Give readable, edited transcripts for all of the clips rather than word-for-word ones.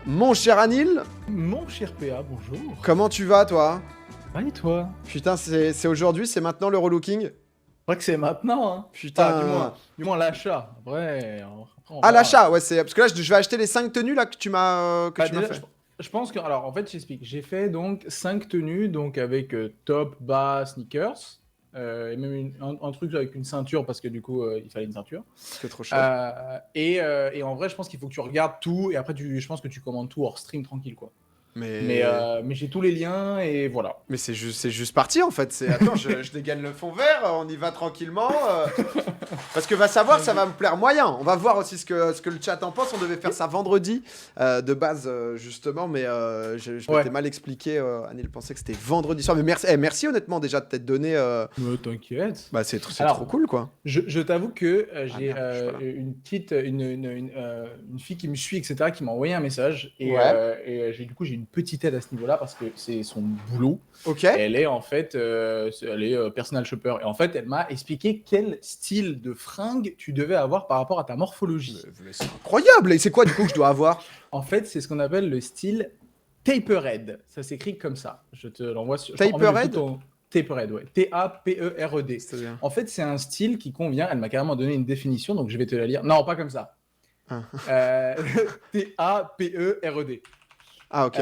Mon cher Anil, Mon cher PA, bonjour. comment tu vas toi? Ah, et toi? Putain, c'est aujourd'hui, c'est maintenant le relooking? C'est vrai que c'est maintenant, hein. Putain. Enfin, du moins l'achat. Après, on Ah, verra. l'achat, ouais, c'est parce que là, je vais acheter les 5 tenues là que tu m'as Déjà, fait. je pense que... Alors, en fait, j'explique. J'ai fait donc 5 tenues, donc avec top, bas, sneakers. Et même un truc avec une ceinture, parce que du coup, il fallait une ceinture. C'est trop chaud. Et en vrai, je pense qu'il faut que tu regardes tout, et après, je pense que tu commandes tout hors stream, tranquille, quoi. Mais j'ai tous les liens, et voilà. Mais c'est juste parti en fait. Attends, je dégaine le fond vert, on y va tranquillement. Parce que va savoir, ça va me plaire moyen. On va voir aussi ce que le chat en pense. On devait faire ça vendredi de base justement, mais je m'étais mal expliqué. Anil pensait que c'était vendredi soir. Mais merci honnêtement déjà de t'être donné. T'inquiète. Bah c'est trop cool quoi. Je t'avoue que j'ai merde, je suis pas là. une petite une fille qui me suit, etc., qui m'a envoyé un message. Et, du coup, j'ai une petite aide à ce niveau-là parce que c'est son boulot. Ok. Et elle est en fait personal shopper. Et en fait, elle m'a expliqué quel style de fringue tu devais avoir par rapport à ta morphologie. Mais c'est incroyable. Et c'est quoi du coup que je dois avoir? En fait, c'est ce qu'on appelle le style tapered. Ça s'écrit comme ça. Je te l'envoie sur... Tapered? Tapered, ouais. T-A-P-E-R-E-D. C'est-à-dire En fait, c'est un style qui convient. Elle m'a carrément donné une définition, donc je vais te la lire. Non, pas comme ça. T-A-P-E-R-E-D. Ah ok.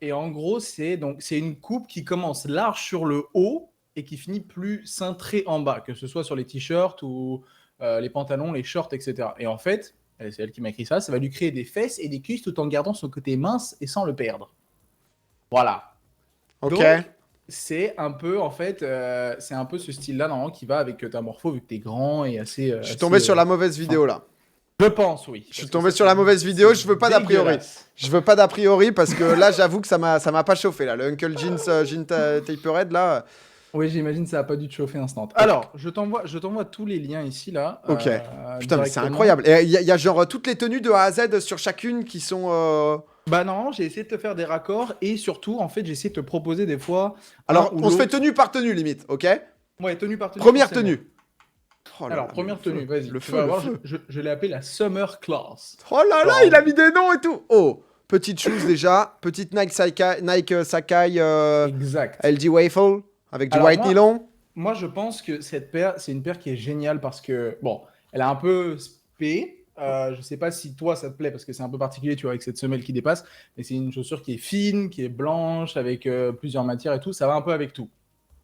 Et en gros, c'est une coupe qui commence large sur le haut et qui finit plus cintrée en bas, que ce soit sur les t-shirts ou les pantalons, les shorts, etc. Et en fait, c'est elle qui m'a écrit ça, ça va lui créer des fesses et des cuisses tout en gardant son côté mince et sans le perdre. Voilà. Ok. Donc, c'est un peu, en fait, c'est un peu ce style-là, normalement, qui va avec ta morpho, vu que t'es grand et assez... Je suis tombé sur la mauvaise vidéo là. Je pense, oui. Je suis tombé sur la mauvaise vidéo, je veux pas d'a priori. Je veux pas d'a priori parce que là, j'avoue que ça m'a pas chauffé là. Le Uncle Jeans Tapered là. Oui, j'imagine que ça a pas dû te chauffer instant. Alors, je t'envoie tous les liens ici là. Ok. Putain, mais c'est incroyable. Et il y a genre toutes les tenues de A à Z sur chacune qui sont. Bah non, j'ai essayé de te faire des raccords et surtout, en fait, j'ai essayé de te proposer des fois. Alors, on se fait tenue par tenue limite, ok? Ouais, tenue par tenue. Première tenue. Oh là. Alors, première tenue, vas-y. Le tu feu, vas le voir, feu. je l'ai appelé la Summer Class. Oh là là, il a mis des noms et tout. Oh, petite shoes déjà, petite Nike Sakai Exact. LD Waffle avec du white nylon. Moi, je pense que cette paire, c'est une paire qui est géniale parce que, bon, elle a un peu spé. Je sais pas si toi ça te plaît parce que c'est un peu particulier, tu vois, avec cette semelle qui dépasse. Mais c'est une chaussure qui est fine, qui est blanche, avec plusieurs matières et tout. Ça va un peu avec tout.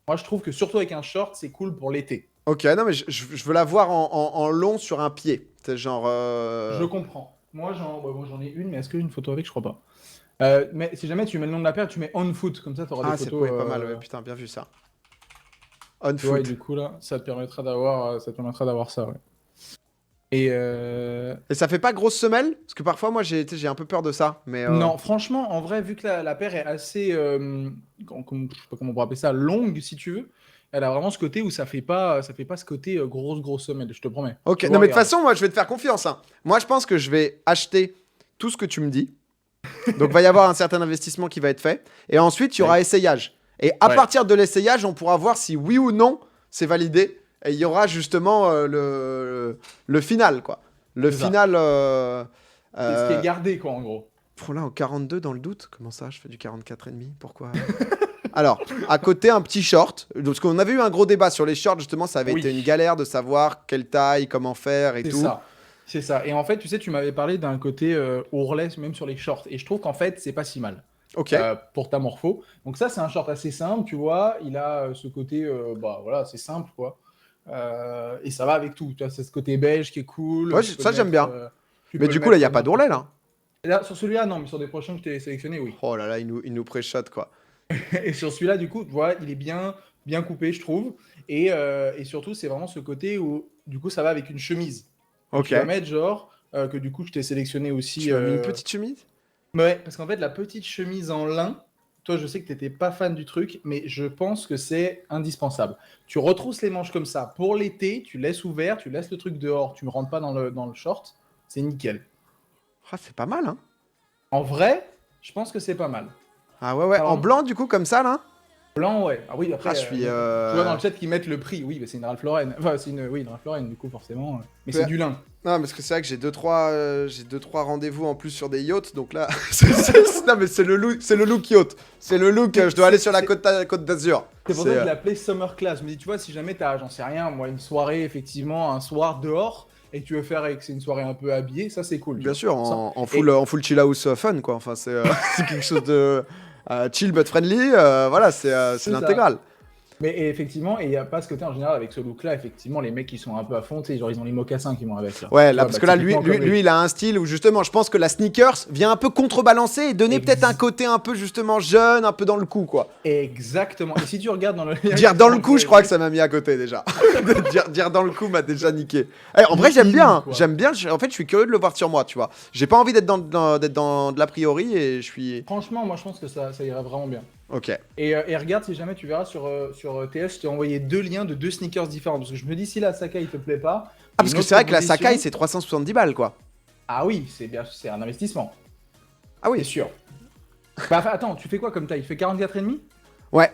Moi, je trouve que surtout avec un short, c'est cool pour l'été. Ok, non mais je veux la voir en long sur un pied. C'est genre. Je comprends. Moi, j'en ai une, mais est-ce que j'ai une photo avec? Je crois pas. Mais si jamais tu mets le nom de la paire, tu mets on foot, comme ça tu auras des photos. Ah, c'est pas mal, ouais, putain, bien vu ça. On foot. Ouais, foot. du coup là, ça te permettra d'avoir ça, ouais. Et ça fait pas grosse semelle? Parce que parfois, moi, j'ai un peu peur de ça. Mais non, franchement, en vrai, vu que la paire est assez, je sais pas comment on pourrait appeler ça, longue, si tu veux, elle a vraiment ce côté où ça fait pas ce côté grosse semelle, je te promets. Ok, non mais de toute façon, moi, je vais te faire confiance. Hein. Moi, je pense que je vais acheter tout ce que tu me dis. Donc, va y avoir un certain investissement qui va être fait. Et ensuite, il y aura essayage. Et à partir de l'essayage, on pourra voir si oui ou non c'est validé. Et il y aura justement le final, quoi. Le final. C'est ce qui est gardé, quoi, en gros. Là, en 42 dans le doute. Comment ça, je fais du 44,5? Pourquoi? Alors, à côté, un petit short. Parce qu'on avait eu un gros débat sur les shorts, justement. Ça avait été une galère de savoir quelle taille, comment faire et tout. C'est ça. Et en fait, tu sais, tu m'avais parlé d'un côté ourlet, même sur les shorts. Et je trouve qu'en fait, c'est pas si mal. Ok. Pour ta morpho. Donc ça, c'est un short assez simple, tu vois. Il a ce côté, bah voilà, c'est simple, quoi. Et ça va avec tout. Tu vois, c'est ce côté beige qui est cool. Ouais, ça, j'aime bien. Mais du coup, là, il n'y a pas d'ourlet, là. Là, sur celui-là, non, mais sur des prochains que je t'ai sélectionné, oui. Oh là là, il nous pré-shot, quoi. Et sur celui-là, du coup, tu vois, il est bien coupé, je trouve. Et surtout, c'est vraiment ce côté où, du coup, ça va avec une chemise. Ok. Tu vas mettre, genre, que du coup, je t'ai sélectionné aussi. Tu as mis une petite chemise? Ouais, parce qu'en fait, la petite chemise en lin, toi, je sais que tu n'étais pas fan du truc, mais je pense que c'est indispensable. Tu retrousses les manches comme ça. Pour l'été, tu laisses ouvert, tu laisses le truc dehors, tu ne rentres pas dans le short. C'est nickel. Ah, c'est pas mal, hein. En vrai, je pense que c'est pas mal. Ah ouais. En blanc, du coup, comme ça, là? Blanc, ouais. Ah oui, après, Ah, je suis. je vois dans le chat qu'ils mettent le prix. Oui, bah, c'est une Ralph Lauren. Enfin, oui, une Ralph Lauren, du coup, forcément. Mais c'est du lin. Non, parce que c'est vrai que j'ai 2-3 rendez-vous en plus sur des yachts, donc là, non mais c'est le look yacht, c'est le look. Je dois aller sur la côte d'Azur. C'est pour ça que je l'ai appelé Summer Class. Je me dis, tu vois, si jamais t'as, j'en sais rien, moi, une soirée, effectivement, un soir dehors, et que tu veux faire avec, c'est une soirée un peu habillée, ça c'est cool. Bien sûr, en full chill house fun, quoi. Enfin, c'est c'est quelque chose de chill but friendly. Voilà, c'est l'intégrale. Mais effectivement, et il n'y a pas ce côté en général avec ce look-là, effectivement, les mecs qui sont un peu à fond, tu sais, genre ils ont les mocassins qui vont avec ça. Ouais, là, parce que là, lui, il a un style où justement, je pense que la sneakers vient un peu contrebalancer et donner peut-être un côté un peu justement jeune, un peu dans le coup, quoi. Exactement. Et si tu regardes dans le. Dire dans le coup, je crois que ça m'a mis à côté déjà. dire dans le coup m'a déjà niqué. Eh, en vrai, j'aime bien. J'aime bien. En fait, je suis curieux de le voir sur moi, tu vois. J'ai pas envie d'être dans de l'a priori et je suis. Franchement, moi, je pense que ça irait vraiment bien. Ok. Et regarde, si jamais tu verras sur TS, je t'ai envoyé 2 liens de 2 sneakers différents. Parce que je me dis, si la Sakai il te plaît pas. Ah, parce que c'est vrai que la Sakai c'est 370 balles, quoi. Ah oui, c'est un investissement. Ah oui. C'est sûr. Bah attends, tu fais quoi comme taille? Tu fais 44,5? Ouais.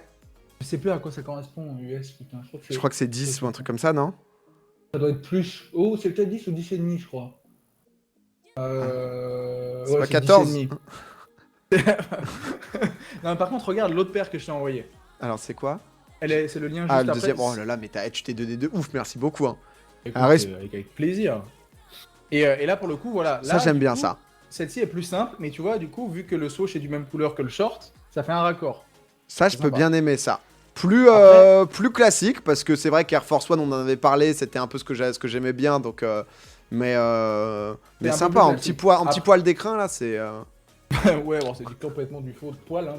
Je sais plus à quoi ça correspond en US, putain. Je crois que c'est 10 ou un truc comme ça, non? Ça doit être plus. Oh, c'est peut-être 10 ou 10,5, je crois. C'est pas 14. Non, par contre, regarde l'autre paire que je t'ai envoyé. Alors, c'est quoi? C'est le lien juste après. Ah, le après. deuxième. Oh là là, mais tu t'es donné de ouf, merci beaucoup. Hein. Écoute, avec plaisir. Et là, pour le coup, voilà. Ça, j'aime bien ça. Celle-ci est plus simple, mais tu vois, du coup, vu que le swoosh est du même couleur que le short, ça fait un raccord. Ça, je peux bien aimer ça. Plus classique, parce que c'est vrai qu'Air Force One, on en avait parlé, c'était un peu ce que j'aimais bien, donc. Mais sympa, un petit poil d'écrin là, c'est. Ouais, bon, c'est complètement du faux de poil, hein,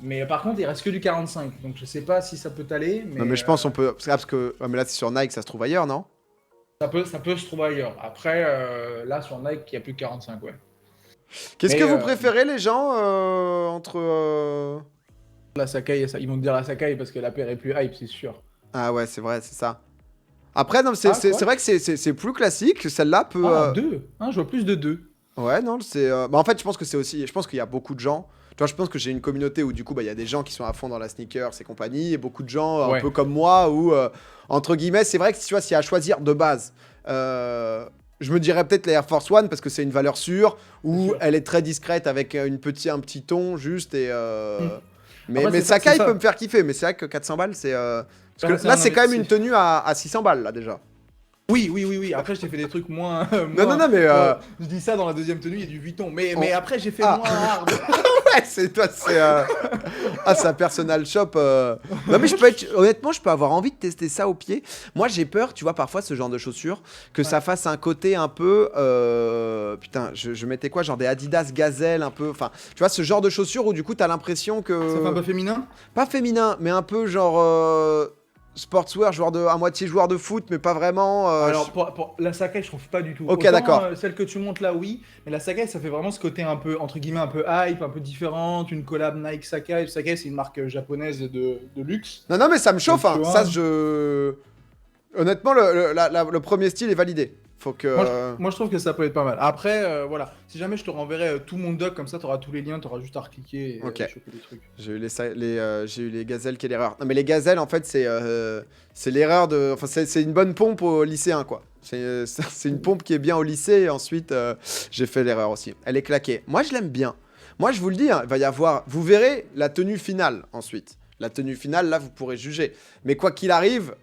mais par contre, il reste que du 45, donc je sais pas si ça peut t'aller. Non, mais je pense on peut. Parce que mais là, c'est sur Nike, ça se trouve ailleurs, non? Ça peut se trouver ailleurs. Après, là, sur Nike, il y a plus de 45, ouais. Qu'est-ce que vous préférez, les gens, entre. La Sakai, ils vont te dire la Sakai parce que la paire est plus hype, c'est sûr. Ah ouais, c'est vrai, c'est ça. Après, non, c'est vrai que c'est plus classique. Celle-là peut. Ah, 2 hein, je vois plus de 2. Ouais, non, c'est. Bah, en fait, je pense que c'est aussi. Je pense qu'il y a beaucoup de gens. Tu vois, je pense que j'ai une communauté où, du coup, bah, il y a des gens qui sont à fond dans la sneakers et compagnie, et beaucoup de gens un peu comme moi, où, entre guillemets, c'est vrai que tu vois, s'il y a à choisir de base, je me dirais peut-être la Air Force One parce que c'est une valeur sûre, où elle est très discrète avec un petit ton juste, et. Mais Sakai peut me faire kiffer, mais c'est vrai que 400 balles, c'est. Parce que là, c'est quand même une tenue à 600 balles, là, déjà. Oui. Après, je t'ai fait des trucs moins. Non, mais. Je dis ça dans la deuxième tenue, il y a du Vuitton. Mais après, j'ai fait moins hard. Ouais, c'est toi, c'est. C'est un personal shop. Non, mais honnêtement, je peux avoir envie de tester ça au pied. Moi, j'ai peur, tu vois, parfois, ce genre de chaussures, que ça fasse un côté un peu. Putain, je mettais quoi? Genre des Adidas Gazelle, un peu. Enfin, tu vois, ce genre de chaussures où, du coup, t'as l'impression que. Ça fait un peu féminin? Pas féminin, mais un peu genre. Sportswear, à moitié joueur de foot, mais pas vraiment. Alors, pour la Sakai, je trouve pas du tout. Ok, autant, d'accord. Celle que tu montes là, oui. Mais la Sakai, ça fait vraiment ce côté un peu, entre guillemets, un peu hype, un peu différente. Une collab Nike Sakai. Sakai, c'est une marque japonaise de luxe. Non, mais ça me chauffe. Donc, hein. Ça, honnêtement, le premier style est validé. Faut que. Moi, je trouve que ça peut être pas mal. Après, voilà. Si jamais je te renverrai tout mon doc, comme ça, t'auras tous les liens, t'auras juste à recliquer et choper des trucs. J'ai eu les gazelles, quelle erreur. Non, mais les gazelles, en fait, c'est l'erreur de. Enfin, c'est une bonne pompe au lycéen, quoi. C'est une pompe qui est bien au lycée, et ensuite, j'ai fait l'erreur aussi. Elle est claquée. Moi, je l'aime bien. Moi, je vous le dis, hein, il va y avoir. Vous verrez la tenue finale ensuite. La tenue finale, là, vous pourrez juger. Mais quoi qu'il arrive,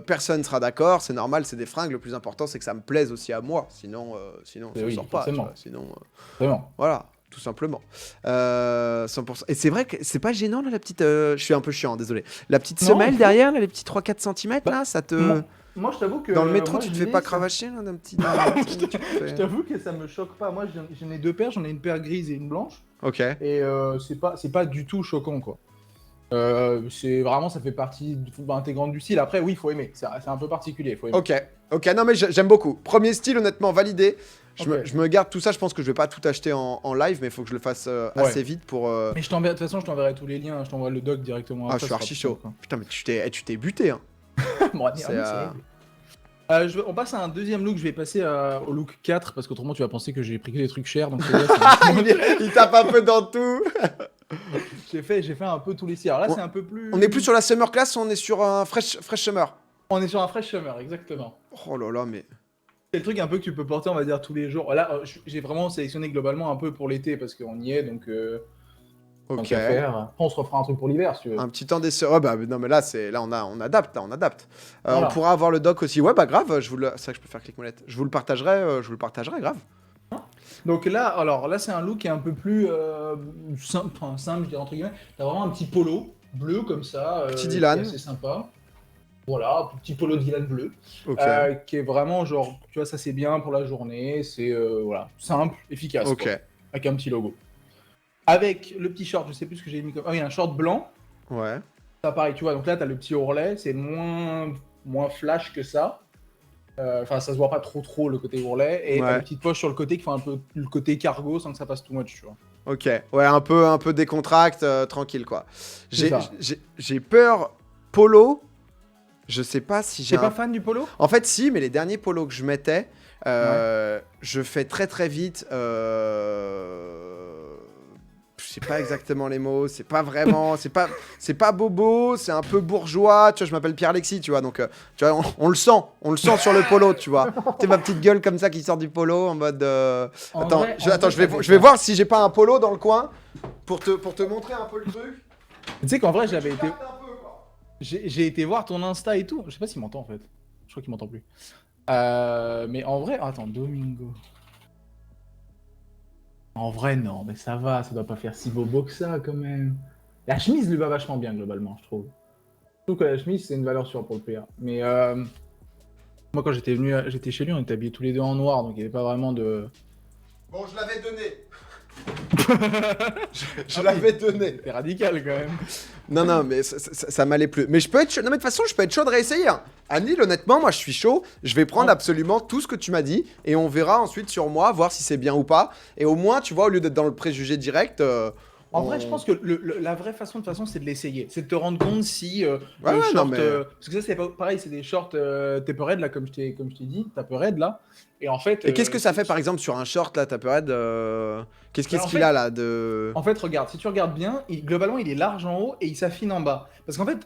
personne ne sera d'accord. C'est normal, c'est des fringues. Le plus important, c'est que ça me plaise aussi à moi. Sinon je ne sors pas. Sinon, Vraiment. Voilà, tout simplement. 100%. Et c'est vrai que c'est pas gênant, là, la petite... je suis un peu chiant, désolé. La petite semelle derrière, là, les petits 3-4 cm, là, ça te... Moi, je t'avoue que... Dans le métro, tu te fais pas cravacher, là, d'un petit... Je t'avoue que ça me choque pas. Moi, j'en ai 2 paires. J'en ai une paire grise et une blanche. Ok. Et c'est pas du tout choquant, quoi. C'est vraiment, ça fait partie intégrante du style. Après, oui, il faut aimer. C'est un peu particulier. Faut aimer. Ok, non, mais j'aime beaucoup. Premier style, honnêtement, validé. Je me garde tout ça. Je pense que je vais pas tout acheter en live, mais il faut que je le fasse assez vite pour. Mais de toute façon, je t'enverrai tous les liens. Je t'envoie le doc directement. Ah, je suis archi chaud. Putain, mais tu t'es buté, hein. Bon, on passe à un deuxième look. Je vais passer au look 4 parce qu'autrement, tu vas penser que j'ai pris que des trucs chers. Donc il tape un peu dans tout. j'ai fait un peu tous les styles. Alors là, c'est un peu plus. On est plus sur la summer class, on est sur un fresh summer. On est sur un fresh summer, exactement. Oh là là, mais... C'est le truc un peu que tu peux porter, on va dire, tous les jours. Là, j'ai vraiment sélectionné globalement un peu pour l'été parce qu'on y est, donc. Tant Ok. qu'à faire. Après, on se refera un truc pour l'hiver, si tu veux. Un petit temps d'essai. Ouais, bah non, mais là, on adapte, là, on adapte. Voilà. On pourra avoir le doc aussi. Ouais, bah grave, c'est vrai que je peux faire clic-molette. Je vous le partagerai, grave. Donc là, alors là, c'est un look qui est un peu plus simple, enfin, simple, je dirais entre guillemets. T'as vraiment un petit polo bleu comme ça. Petit Dylan. Qui est assez sympa. Voilà, un petit polo Dylan bleu. Ok. Qui est vraiment genre, tu vois, ça c'est bien pour la journée. C'est voilà, simple, efficace. Ok. Quoi, avec un petit logo. Avec le petit short, je sais plus ce que j'ai mis comme. Ah oui, un short blanc. Ouais. Ça pareil, tu vois. Donc là, t'as le petit ourlet, c'est moins flash que ça. Enfin, ça se voit pas trop le côté ourlet. Et t'as Ouais. une petite poche sur le côté qui fait un peu le côté cargo sans que ça passe too much, tu vois. Ok. Ouais, un peu décontracte, tranquille, quoi. C'est ça. J'ai peur. Polo. Je sais pas si j'ai T'es pas fan du polo? En fait, si, mais les derniers polos que je mettais, je fais très vite. Je sais pas exactement les mots, c'est pas vraiment, c'est pas bobo, c'est un peu bourgeois. Tu vois, je m'appelle Pierre-Alexis, tu vois, donc tu vois, on le sent sur le polo, tu vois. Tu sais, ma petite gueule comme ça qui sort du polo en mode. Attends, je vais voir si j'ai pas un polo dans le coin pour te montrer un peu le truc. Tu sais qu'en vrai, j'avais été. Un peu, quoi. J'ai été voir ton Insta et tout. Je sais pas s'il m'entend en fait. Je crois qu'il m'entend plus. Mais en vrai, attends, Domingo. En vrai, non, mais ça va, ça doit pas faire si bobo que ça quand même. La chemise lui va vachement bien globalement, je trouve. Je trouve que la chemise c'est une valeur sûre pour le PA. Mais moi quand j'étais chez lui, on était habillés tous les deux en noir, donc il n'y avait pas vraiment de. Bon, je l'avais donné. je l'avais donné. C'est radical quand même. Non, mais ça m'allait plus. Mais je peux être chaud. Non, mais de toute façon, je peux être chaud de réessayer. Hein. Anil, honnêtement, moi, je suis chaud. Je vais prendre absolument tout ce que tu m'as dit et on verra ensuite sur moi, voir si c'est bien ou pas. Et au moins, tu vois, au lieu d'être dans le préjugé direct. En vrai, je pense que la vraie façon, de toute façon, c'est de l'essayer. C'est de te rendre compte si le ouais, short... non, mais... parce que ça, c'est pas pareil, c'est des shorts tapered, là, comme je t'ai dit, tapered, là. Et en fait... Et qu'est-ce que ça fait, par exemple, sur un short, là, Tapered Qu'est-ce qu'il a, là, de... En fait, regarde, si tu regardes bien, globalement, il est large en haut et il s'affine en bas. Parce qu'en fait,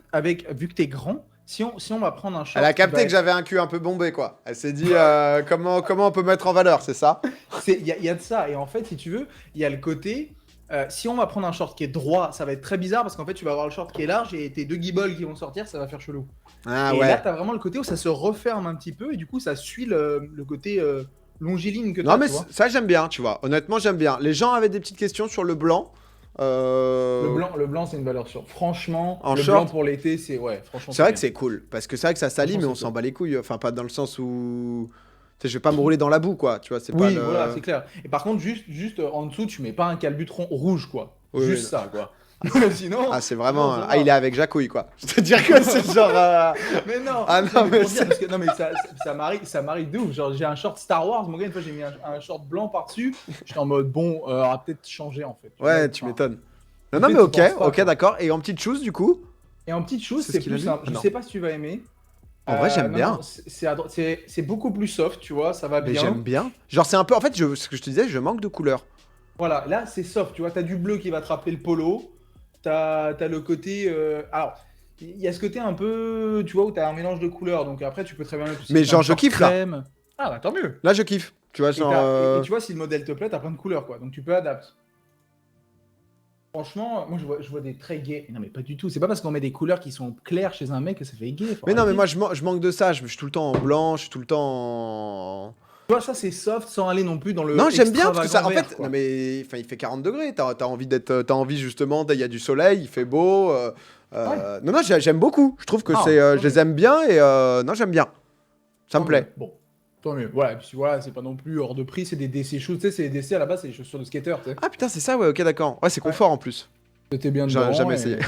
vu que t'es grand, si on va prendre un short... Elle a capté que j'avais un cul un peu bombé, quoi. Elle s'est dit, comment on peut mettre en valeur, c'est ça? Il y a de ça. Et en fait, si tu veux, il y a le côté... si on va prendre un short qui est droit, ça va être très bizarre parce qu'en fait, tu vas avoir le short qui est large et tes deux guibolles qui vont sortir, ça va faire chelou. Ah, et ouais. là, t'as vraiment le côté où ça se referme un petit peu et du coup, ça suit le côté longiligne que Non, t'as, mais tu vois. ça, j'aime bien, tu vois. Honnêtement, j'aime bien. Les gens avaient des petites questions sur le blanc. Le blanc, c'est une valeur sûre. Franchement, En le short, blanc pour l'été, c'est... Ouais, franchement, c'est vrai bien. que c'est cool. Parce que c'est vrai que ça salit, mais Franchement, on c'est s'en cool. bat les couilles. Enfin, pas dans le sens où... Tu sais, je vais pas me rouler dans la boue, quoi. Tu vois, c'est pas Oui, le... voilà, c'est clair. Et par contre, juste en dessous, tu mets pas un calbutron rouge, quoi. Oui, Juste oui, ça, quoi. Sinon... Ah, c'est vraiment... Non, ça Ah, va. il est avec Jacouille, quoi. Je te dire que c'est genre... Mais non, Ah, non, mais pour dire, parce que, non, mais ça m'arrive de ouf. Genre, j'ai un short Star Wars, mon gars, une fois, j'ai mis un short blanc par-dessus. J'étais en mode, bon, on va peut-être changer, en fait. Ouais, vois, tu enfin. m'étonnes. En Non, fait, mais tu ok, penses pas, ok, quoi. d'accord. Et en petite chose, du coup? Et en petite chose, C'est c'est ce qu'il a plus mis simple. Ah, Je non. sais pas si tu vas aimer. En vrai, j'aime Non, bien. non, c'est beaucoup plus soft, tu vois, ça va Mais bien. j'aime bien. Genre, c'est un peu... En fait, ce que je te disais, je manque de couleurs. Voilà, là, c'est soft, tu vois, t'as du bleu qui va te rappeler le polo. T'as le côté... Alors, il y a ce côté un peu, tu vois, où t'as un mélange de couleurs. Donc après, tu peux très bien mettre aussi Mais un genre, je short kiffe, là. crème. Ah, bah tant mieux. Là, je kiffe. Tu vois, Et, genre... et tu vois, si le modèle te plaît, t'as plein de couleurs, quoi. Donc tu peux adapter. Franchement, moi, je vois des traits gays. Non, mais pas du tout. C'est pas parce qu'on met des couleurs qui sont claires chez un mec que ça fait gay. Faut Mais non, mais arrêter. moi, je manque de ça. Je suis tout le temps en blanc, je suis tout le temps en... Tu vois, ça, c'est soft sans aller non plus dans le. Non, j'aime bien parce que ça, en extravagant fait, vert, quoi. non mais, enfin, il fait 40 degrés. T'as envie d'être, t'as envie justement, il y a du soleil, il fait beau. Non, non, j'aime beaucoup. Je trouve que Ah, c'est, je ok. les aime bien et non, j'aime bien. Ça me Tant plaît. mieux. Bon, tant mieux. Voilà, et puis voilà, c'est pas non plus hors de prix, c'est des DC shoes. Tu sais, c'est des DC à la base, c'est des chaussures de skater, tu sais. Ah putain, c'est ça, ouais, ok, d'accord. Ouais, c'est confort en plus. C'était bien J'ai dedans. jamais et- essayé.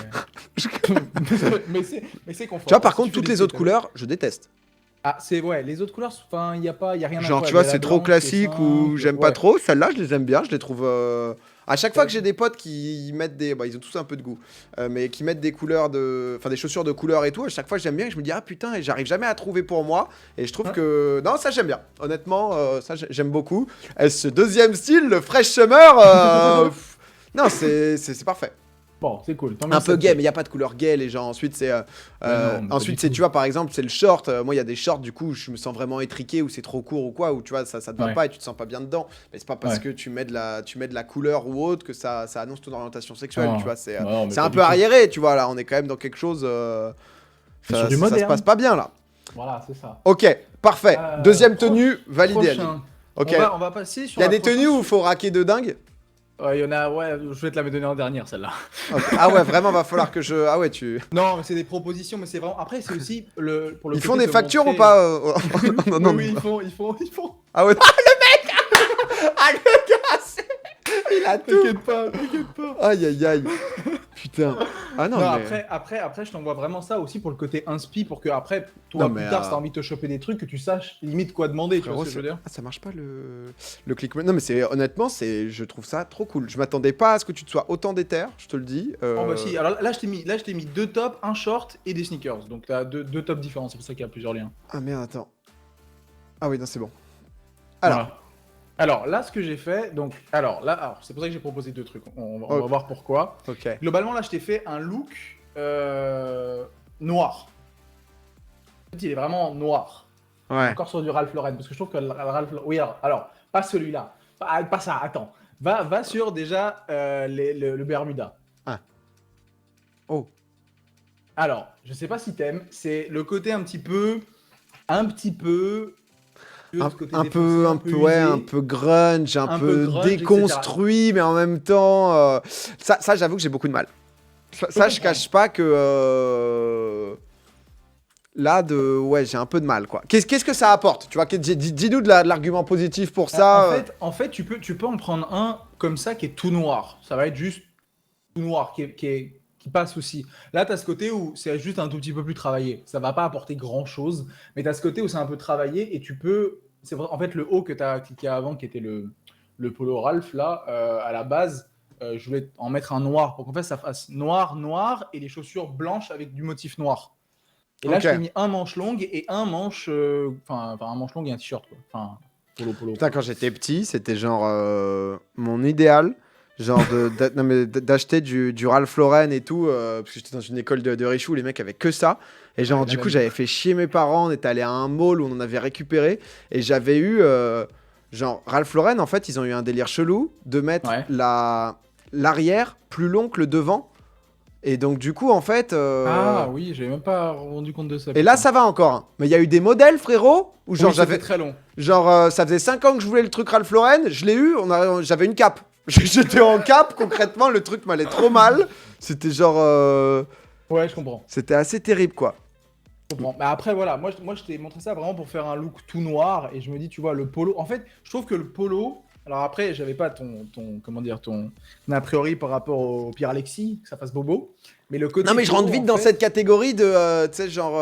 mais c'est confort. Tu vois, par Si contre, tu fais toutes des les autres skates, couleurs, je déteste. Ah, c'est ouais, les autres couleurs, enfin, il y a rien à Genre, faire. tu vois, Il y a la c'est trop blanche qui est classique ou simple, j'aime pas ouais. trop. Celles-là, je les aime bien, je les trouve. À chaque fois Ouais. que j'ai des potes qui mettent des. Bah, ils ont tous un peu de goût. Mais qui mettent des couleurs de. Enfin, des chaussures de couleur et tout. À chaque fois, j'aime bien et je me dis, ah putain, et j'arrive jamais à trouver pour moi. Et je trouve Ouais. que. Non, ça, j'aime bien. Honnêtement, ça, j'aime beaucoup. Et ce deuxième style, le Fresh Summer. Non, c'est parfait. Bon, c'est cool. Tant mieux Un que ça peu te gay, plaît. mais il n'y a pas de couleur gay, les gens. Ensuite, c'est. Non, mais pas Ensuite, du c'est, tout. tu vois, par exemple, c'est le short. Moi, il y a des shorts, du coup, je me sens vraiment étriqué ou c'est trop court ou quoi, ou tu vois, ça te va Ouais, pas et tu te sens pas bien dedans. Mais c'est pas parce ouais. que tu mets de la couleur ou autre que ça annonce ton orientation sexuelle, tu Non, vois. non, mais C'est pas un du peu tout. arriéré, tu vois, là. On est quand même dans quelque chose. C'est sur du Ça se passe moderne. pas bien, là. Voilà, c'est ça. Ok, parfait. Deuxième tenue, validée, Annie. Prochain. Ok. On va passer sur Il y a la des prochaine. tenues où il faut raquer de dingue. Ouais, il y en a, ouais, je vais te la donner en dernière, celle-là. Ok. Ah ouais, vraiment, va falloir que je. Ah ouais, tu. Non, mais c'est des propositions, mais c'est vraiment. Après, c'est aussi pour le Ils font côté des te factures ou montrer. pas Non, Oui, non. oui, ils font. Ah ouais. Ah, le gars, il a tout. T'inquiète pas, t'inquiète pas. Aïe, aïe, aïe. Putain. Ah non, Non, mais. après, je t'envoie vraiment ça aussi pour le côté inspi, pour que après, Non, toi, mais, plus tard, si t'as envie de te choper des trucs, que tu saches limite quoi demander, tu vois Frérot, ce que je veux dire? ah, ça marche pas le click. Non, mais c'est honnêtement, je trouve ça trop cool. Je m'attendais pas à ce que tu te sois autant déter, je te le dis. Oh bah si, alors là, je t'ai mis deux tops, un short et des sneakers. Donc t'as deux tops différents, c'est pour ça qu'il y a plusieurs liens. Ah merde, attends. Ah oui, non, c'est bon. Alors. Voilà. Alors là, ce que j'ai fait, donc, alors, c'est pour ça que j'ai proposé deux trucs. On va Ok. voir pourquoi. Ok. Globalement, là, je t'ai fait un look noir. En fait, il est vraiment noir. Ouais. Encore sur du Ralph Lauren, parce que je trouve que Ralph Lauren... Oui, alors, pas celui-là. Pas ça, attends. Va sur déjà le Bermuda. Ah. Oh. Alors, je sais pas si t'aimes, c'est le côté un petit peu... ce côté défoncé, Un peu, ouais, usé. un peu grunge, un Un peu peu grunge, déconstruit, mais en même temps, ça j'avoue que j'ai beaucoup de mal. Ça, je cache pas que là, ouais, j'ai un peu de mal, quoi. Qu'est-ce que ça apporte? Tu vois, dis-nous de l'argument positif pour ça. En fait, tu peux en prendre un comme ça qui est tout noir. Ça va être juste tout noir, qui passe aussi. Là, tu as ce côté où c'est juste un tout petit peu plus travaillé. Ça va pas apporter grand-chose, mais tu as ce côté où c'est un peu travaillé et tu peux... C'est vrai, en fait, le haut que tu as cliqué avant, qui était le polo Ralph, là, à la base, je voulais en mettre un noir pour qu'en fait, ça fasse noir, noir et les chaussures blanches avec du motif noir. Et là, Ok. je t'ai mis un manche longue et un manche... Enfin, un manche longue et un t-shirt, quoi. Enfin, polo. Putain, quand j'étais petit, c'était genre mon idéal. Genre non, mais d'acheter du Ralph Lauren et tout, parce que j'étais dans une école de Richoux, les mecs avaient que ça. Et genre, Ouais, du la coup, même. j'avais fait chier mes parents, on était allé à un mall où on en avait récupéré. Et j'avais eu, genre, Ralph Lauren, en fait, ils ont eu un délire chelou de mettre Ouais. l'arrière plus long que le devant. Et donc, du coup, en fait. Ah oui, j'avais même pas rendu compte de ça. Et là, putain. ça va encore. Hein. Mais il y a eu des modèles, frérot, où genre, Oui, c'était très long. genre, ça faisait 5 ans que je voulais le truc Ralph Lauren, je l'ai eu, j'avais une cape. J'étais en cape, concrètement, le truc m'allait trop mal. C'était genre. Ouais, je comprends. C'était assez terrible, quoi. Je comprends. Mais après, voilà, moi je t'ai montré ça vraiment pour faire un look tout noir. Et je me dis, tu vois, le polo. En fait, je trouve que le polo. Alors après, j'avais pas ton a priori par rapport au Pierre Alexis, que ça fasse bobo. Mais le côté. Non, mais je polo, rentre vite en dans fait- cette catégorie de. Tu sais, genre.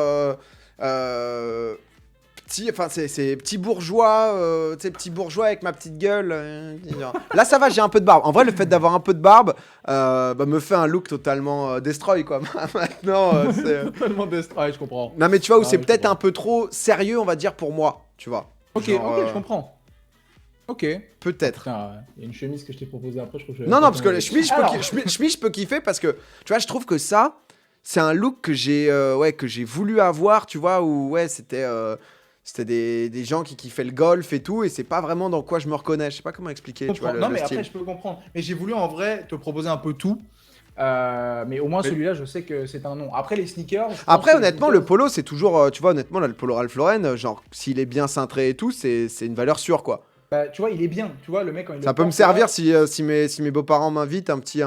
Enfin, c'est petit bourgeois, tu sais, petit bourgeois avec ma petite gueule. Genre. Là, ça va, j'ai un peu de barbe. En vrai, le fait d'avoir un peu de barbe me fait un look totalement destroy, quoi. Maintenant, c'est. Totalement destroy, je comprends. Non, mais tu vois, où Ah, c'est je peut-être comprends. un peu trop sérieux, on va dire, pour moi, tu vois. Ok, Genre, ok, je comprends. Ok. Peut-être. Putain, il y a une chemise que je t'ai proposée après, je trouve que Non, non, parce que les chemises, Alors. je peux kiffer parce que, tu vois, je trouve que ça, c'est un look que j'ai voulu avoir, tu vois, où, ouais, c'était des gens qui kiffaient le golf et tout, et c'est pas vraiment dans quoi je me reconnais. Je sais pas comment expliquer, Je tu vois, comprends. Non, le mais style. après, je peux comprendre. Mais j'ai voulu en vrai te proposer un peu tout. Mais au moins Mais- celui-là, je sais que c'est un nom. Après, les sneakers. je pense Après, que honnêtement, les le sneakers- polo, c'est toujours, tu vois, honnêtement, là, le polo Ralph Lauren, genre, s'il est bien cintré et tout, c'est une valeur sûre, quoi. Bah, tu vois, il est bien. Tu vois, le mec, quand il Ça le peut me porte, servir là, si mes beaux-parents m'invitent, un petit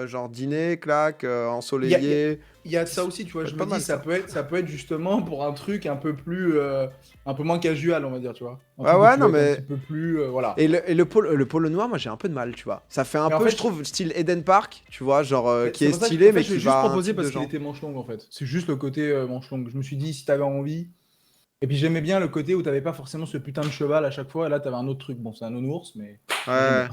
genre dîner, claque, ensoleillé. il y a de ça aussi, tu vois. Ça Je peut me être pas dis, mal, ça. ça peut être justement pour un truc un peu plus. Un peu moins casual, on va dire, tu vois. Un Ouais, truc où ouais, tu non, vas être mais. un petit peu plus. Voilà. Et le polo noir, moi j'ai un peu de mal, tu vois. Ça fait un Mais en peu, fait, je trouve, style Eden Park, tu vois, genre qui C'est est pour ça que, stylé en fait, mais je l'ai qui juste va à un proposé type de parce qu'il gens. était manche longue, en fait. C'est juste le côté manche longue. Je me suis dit, si t'avais envie. Et puis j'aimais bien le côté où t'avais pas forcément ce putain de cheval à chaque fois. Et là, t'avais un autre truc. Bon, c'est un nounours, mais j'aime Ouais. bien.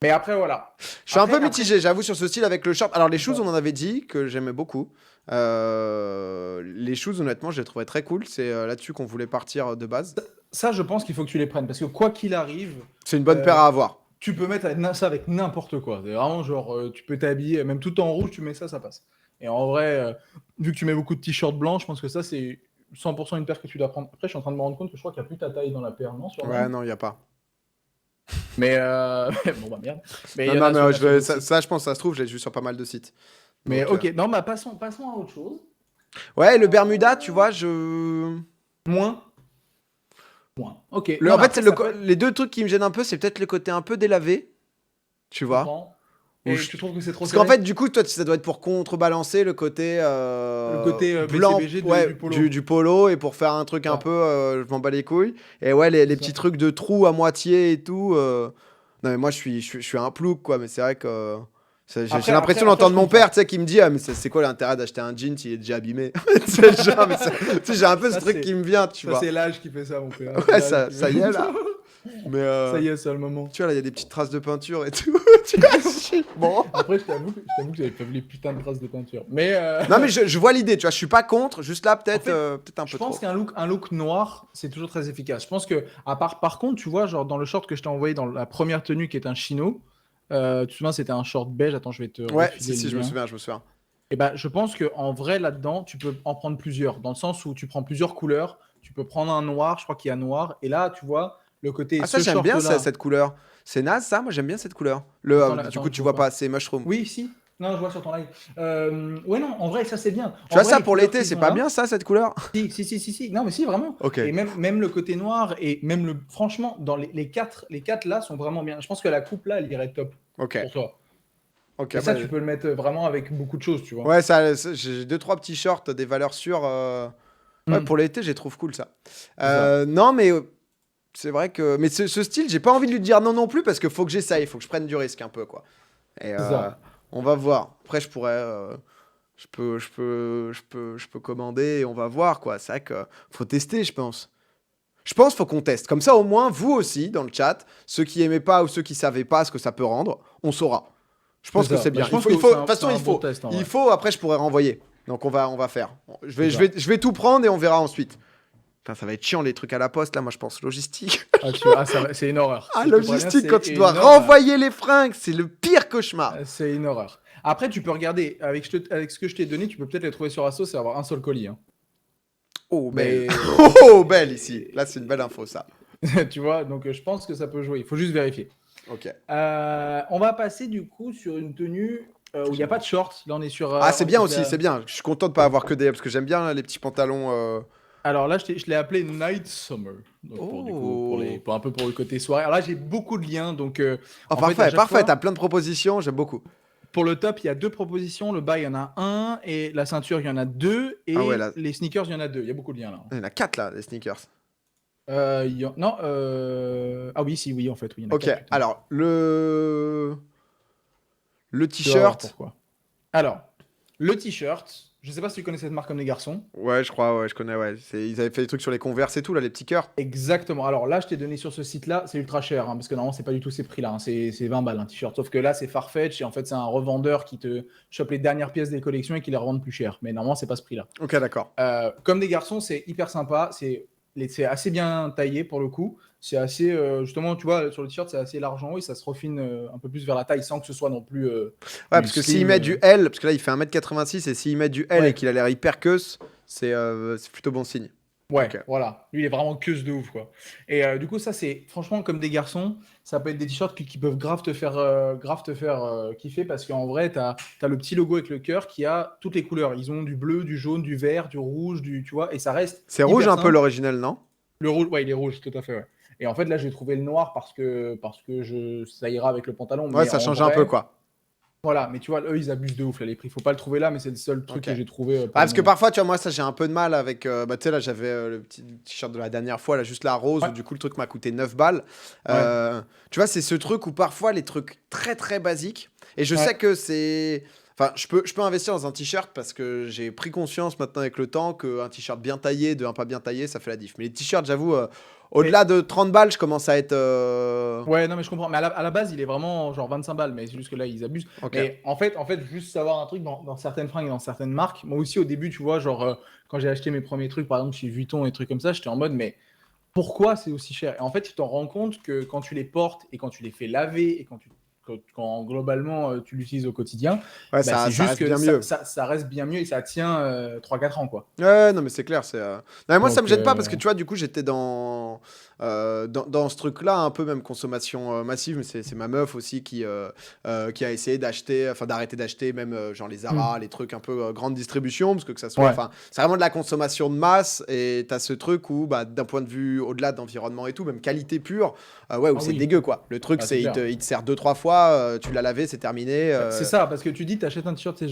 Mais après, voilà. Je suis un peu Après, mitigé, j'avoue, sur ce style avec le short. Alors les shoes, Ouais. on en avait dit que j'aimais beaucoup. Les shoes, honnêtement, je les trouvais très cool. C'est là-dessus qu'on voulait partir de base. Ça, je pense qu'il faut que tu les prennes. Parce que quoi qu'il arrive, C'est une bonne Euh, paire à avoir. tu peux mettre ça avec n'importe quoi. C'est vraiment genre, tu peux t'habiller, même tout en rouge, tu mets ça, ça passe. Et en vrai, vu que tu mets beaucoup de t-shirts blancs, je pense que ça, c'est 100% une paire que tu dois prendre. Après, je suis en train de me rendre compte que je crois qu'il n'y a plus ta taille dans la paire, non, sur Ouais, Nike. non, il y a pas. Mais bon, bah merde. Mais il Non, y en non, a mais sur, ouais, il y en a sur d'autres ça, sites. ça, je pense, ça se trouve, je l'ai vu sur pas mal de sites. Mais Donc, ok, non, bah passons à autre chose. ouais, le Bermuda, tu vois, je. Moins. Moins. Ok, non, En mais fait, après, ça peut être. les deux trucs qui me gênent un peu, c'est peut-être le côté un peu délavé, tu Je vois. comprends. Où Et je- tu trouves que c'est trop Parce qu'en serré? fait, du coup, toi, ça doit être pour contrebalancer le côté Le côté blanc, BCBG ouais, du polo. du polo, et pour faire un truc un Ça, peu, je m'en bats les couilles. Et ouais, c'est les ça. petits trucs de trous à moitié et tout. Non, mais moi, je suis un plouk, quoi, mais c'est vrai que. J'ai l'impression Après, d'entendre je mon père, tu comprends. sais, qui me dit: Ah, mais c'est quoi l'intérêt d'acheter un jean s'il est déjà abîmé? C'est genre, mais tu sais, j'ai un peu ce Ça, truc c'est qui me vient, tu ça, vois. c'est l'âge qui fait ça, mon père. C'est Ouais, l'âge qui ça y fait est, ça. là. Mais Ça y est, c'est le moment. tu vois, là, il y a des petites traces de peinture et tout. Tu vois, bon. Après, je t'avoue que j'avais pas vu les putains de traces de peinture. Mais Non, mais je vois l'idée, tu vois, je suis pas contre, juste là, en fait, peut-être un je peu pense trop. qu'un look noir, c'est toujours très efficace. Je pense que, par contre, tu vois, genre dans le short que je t'ai envoyé dans la première tenue qui est un chino, tu te souviens, c'était un short beige. Attends, je vais te Ouais, si, refiler si, le lien. je me souviens. Et ben, je pense que en vrai, là-dedans, tu peux en prendre plusieurs, dans le sens où tu prends plusieurs couleurs. Tu peux prendre un noir, je crois qu'il y a noir. Et là, tu vois, le côté Ah, ça, ce j'aime bien short-là. cette couleur. C'est naze, ça, moi, j'aime bien cette couleur. Attends, là, Du attends, coup, je tu vois vois pas. pas, c'est mushroom. Oui, si. Non, je vois sur ton live. Ouais, non, en vrai, ça c'est bien. Tu En vois vrai, ça les pour couleurs l'été, qu'ils c'est ont pas là. bien, ça, cette couleur? Si, si, si, si, si. Non, mais si, vraiment. Ok, Et même le côté noir et même franchement, dans les quatre là sont vraiment bien. Je pense que la coupe là, elle irait top ok, pour toi. ok, Et ça, bah, tu peux le mettre vraiment avec beaucoup de choses, tu vois. ouais, j'ai deux, trois petits shorts, des valeurs sûres. Ouais, Hmm, pour l'été, j'ai trouve cool, ça. c'est ça. Non, mais c'est vrai que. Mais ce style, j'ai pas envie de lui dire non non plus parce qu'il faut que j'essaye, faut que je prenne du risque un peu, quoi. Et C'est ça. on va voir. Après, je pourrais. Je peux commander et on va voir, quoi. C'est vrai que faut tester, je pense. Je pense qu'il faut qu'on teste. Comme ça, au moins, vous aussi, dans le chat, ceux qui aimaient pas ou ceux qui savaient pas ce que ça peut rendre, on saura. Je C'est pense que ça. c'est Bah, bien. je pense De que toute c'est façon, un bon test en il vrai. faut. Après, je pourrais renvoyer. Donc, on va faire. C'est ça. Je vais tout prendre et on verra ensuite. Putain, ça va être chiant les trucs à la poste là. Moi, je pense logistique. C'est une horreur. Ah, Si je te préviens, logistique quand c'est tu dois une horreur. renvoyer les fringues, c'est le pire cauchemar. C'est une horreur. Après, tu peux regarder avec ce que je t'ai donné, tu peux peut-être les trouver sur Asos et avoir un seul colis, hein. Oh belle. Mais Oh belle ici. Là, c'est une belle info ça. tu vois, donc je pense que ça peut jouer. Il faut juste vérifier. Ok. On va passer du coup sur une tenue où il n'y a pas de shorts. Là, on est sur. Ah, c'est bien aussi, c'est bien. Je suis content de pas avoir que des parce que j'aime bien les petits pantalons. Alors là, je l'ai appelé Night Summer. Donc Oh. pour un peu pour le côté soirée. Alors là, j'ai beaucoup de liens. Donc Oh, en fait, à parfait, chaque parfait. fois, T'as plein de propositions, j'aime beaucoup. pour le top, il y a deux propositions. Le bas, il y en a un. Et la ceinture, il y en a deux. Ah ouais, Et là, les sneakers, il y en a deux. Il y a beaucoup de liens là. il y en a quatre là, les sneakers. Non. Ah oui, si, oui, en fait. Oui, il y en a Ok, quatre, putain. alors le Tu vas voir t-shirt. pourquoi. Alors, le t-shirt. Je sais pas si tu connais cette marque comme les garçons. Ouais, je crois, ouais, je connais, ouais. Ils avaient fait des trucs sur les Converse et tout, là, les petits cœurs. Exactement. Alors là, je t'ai donné sur ce site-là, c'est ultra cher, hein, parce que normalement, c'est pas du tout ces prix-là, hein, c'est 20 balles un t-shirt. Sauf que là, c'est Farfetch, et en fait, c'est un revendeur qui te chope les dernières pièces des collections et qui les revend plus cher. Mais normalement, c'est pas ce prix-là. Ok, d'accord. Comme des garçons, c'est hyper sympa, c'est assez bien taillé pour le coup. C'est assez, justement, tu vois, sur le t-shirt, c'est assez large en haut et ça se refine un peu plus vers la taille sans que ce soit non plus Ouais, du parce que s'il slim. met du L, parce que là, il fait 1m86, et s'il met du L et Ouais, qu'il a l'air hyper queuse, c'est plutôt bon signe. ouais, Ok. voilà. Lui, il est vraiment queuse de ouf, quoi. Et du coup, ça, c'est franchement comme des garçons, ça peut être des t-shirts qui peuvent grave te faire kiffer parce qu'en vrai, t'as le petit logo avec le cœur qui a toutes les couleurs. Ils ont du bleu, du jaune, du vert, du rouge, tu vois, et ça reste C'est rouge hyper un peu simple. l'original, non? Le rouge, ouais, il est rouge, tout à fait, ouais. Et en fait, là, j'ai trouvé le noir parce que ça ira avec le pantalon. Ouais, Mais ça en change un peu, vrai, quoi. voilà. Mais tu vois, eux, ils abusent de ouf, là, les prix. Faut pas le trouver là, mais c'est le seul truc Ok. que j'ai trouvé Ah, pour le parce que moment. parfois, tu vois, moi, ça, j'ai un peu de mal avec. Bah, tu sais, là, j'avais le petit t-shirt de la dernière fois, là, juste la rose, Ouais, où du coup, le truc m'a coûté 9 balles. ouais, Tu vois, c'est ce truc où parfois, les trucs très, très basiques. Et je sais ouais. que c'est. Enfin, je peux investir dans un t-shirt parce que j'ai pris conscience maintenant avec le temps qu'un t-shirt bien taillé, de un pas bien taillé, ça fait la diff. Mais les t-shirts, j'avoue, au-delà Mais de 30 balles, je commence à être. ouais, non, mais je comprends. Mais à la base, il est vraiment genre 25 balles, mais c'est juste que là, ils abusent. Ok. Mais en fait, juste savoir un truc dans certaines fringues et dans certaines marques. Moi aussi, au début, tu vois, genre, quand j'ai acheté mes premiers trucs, par exemple, chez Vuitton et trucs comme ça, j'étais en mode, mais pourquoi c'est aussi cher. Et en fait, tu t'en rends compte que quand tu les portes et quand tu les fais laver et quand globalement tu l'utilises au quotidien, Ouais, bah, c'est ça juste reste que bien mieux. ça reste bien mieux et ça tient 3-4 ans, quoi. Ouais, non, mais c'est clair. Non, mais moi, ça me Donc, gêne pas parce que tu vois, du coup, j'étais dans ce truc-là, un peu même consommation massive, mais c'est ma meuf aussi qui a essayé d'acheter, enfin d'arrêter d'acheter même genre les Zara, les trucs un peu grande distribution, parce que ça soit, ouais. enfin, c'est vraiment de la consommation de masse et t'as ce truc où, bah, d'un point de vue au-delà d'environnement et tout, même qualité pure, ouais, où Ah c'est oui, dégueu quoi. Le truc, ah, c'est c'est clair. il te sert 2-3 fois, tu l'as lavé, c'est terminé. C'est ça, parce que tu dis, tu achètes un t-shirt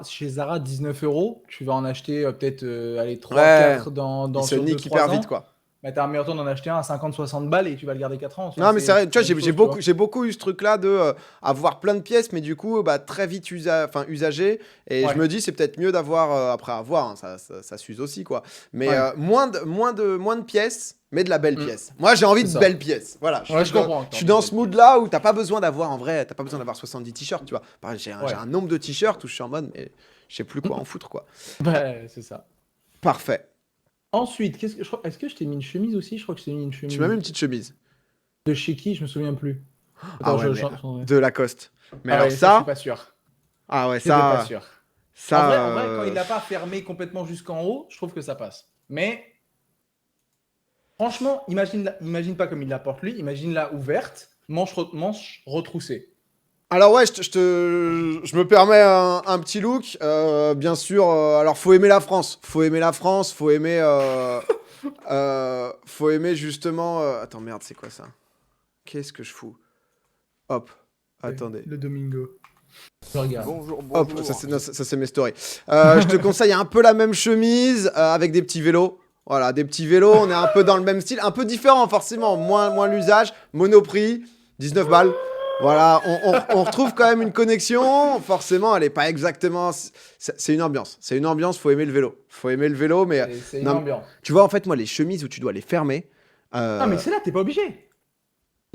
chez Zara 19 euros, tu vas en acheter peut-être allez, Ouais, 3-4 il se sur nique 2-3 hyper vite ans. quoi. Bah, t'as un meilleur temps d'en acheter un à 50-60 balles et tu vas le garder 4 ans. Enfin, Non, mais c'est c'est vrai, tu la vois, même chose, tu vois. j'ai beaucoup eu ce truc-là de avoir plein de pièces, mais du coup, bah, très vite usagées. Et je Ouais, me dis, c'est peut-être mieux d'avoir, après avoir, hein, ça s'use aussi, quoi. Mais ouais. moins de pièces, mais de la belle Mm, pièce. Moi, j'ai envie c'est de ça. belles pièces. Voilà, Ouais, je comprends que je t'as suis envie de dans belles ce pièces. mood-là où t'as pas besoin d'avoir, en vrai, t'as pas besoin d'avoir 70 t-shirts, tu vois. Pareil, j'ai Ouais, un nombre de t-shirts où je suis en mode, mais je sais plus quoi en foutre, quoi. ouais, c'est ça. Parfait. Ensuite, est-ce que je t'ai mis une chemise aussi? Je crois que je t'ai mis une Tu m'as mis chemise. une petite chemise. De chez qui? Je me souviens plus. Ah Attends, ouais, mais ouais. de Lacoste. Mais Ah alors ouais, ça, je suis ça, pas sûr. ah ouais, J'étais pas sûr. ça, En vrai, quand il l'a pas fermé complètement jusqu'en haut, je trouve que ça passe. Mais franchement, imagine pas comme il la porte lui, imagine-la ouverte, manche retroussée. Alors ouais, je me permets un petit look. Bien sûr, alors faut aimer la France. Faut aimer justement... Attends, merde, c'est quoi ça? Qu'est-ce que je fous? Hop, Ouais, attendez. le Domingo. Je regarde. Bonjour, Hop, ça bonjour. c'est non, ça, c'est mes stories. Je te conseille un peu la même chemise avec des petits vélos. Voilà, des petits vélos, on est un peu dans le même style, un peu différent forcément, moins l'usage, Monoprix, 19 balles. Voilà, on retrouve quand même une connexion. Forcément, elle est pas exactement. C'est une ambiance. C'est une ambiance. Faut aimer le vélo. Faut aimer le vélo, mais C'est une non, ambiance. tu vois en fait moi les chemises où tu dois les fermer. Ah, mais euh, c'est là, t'es pas obligé.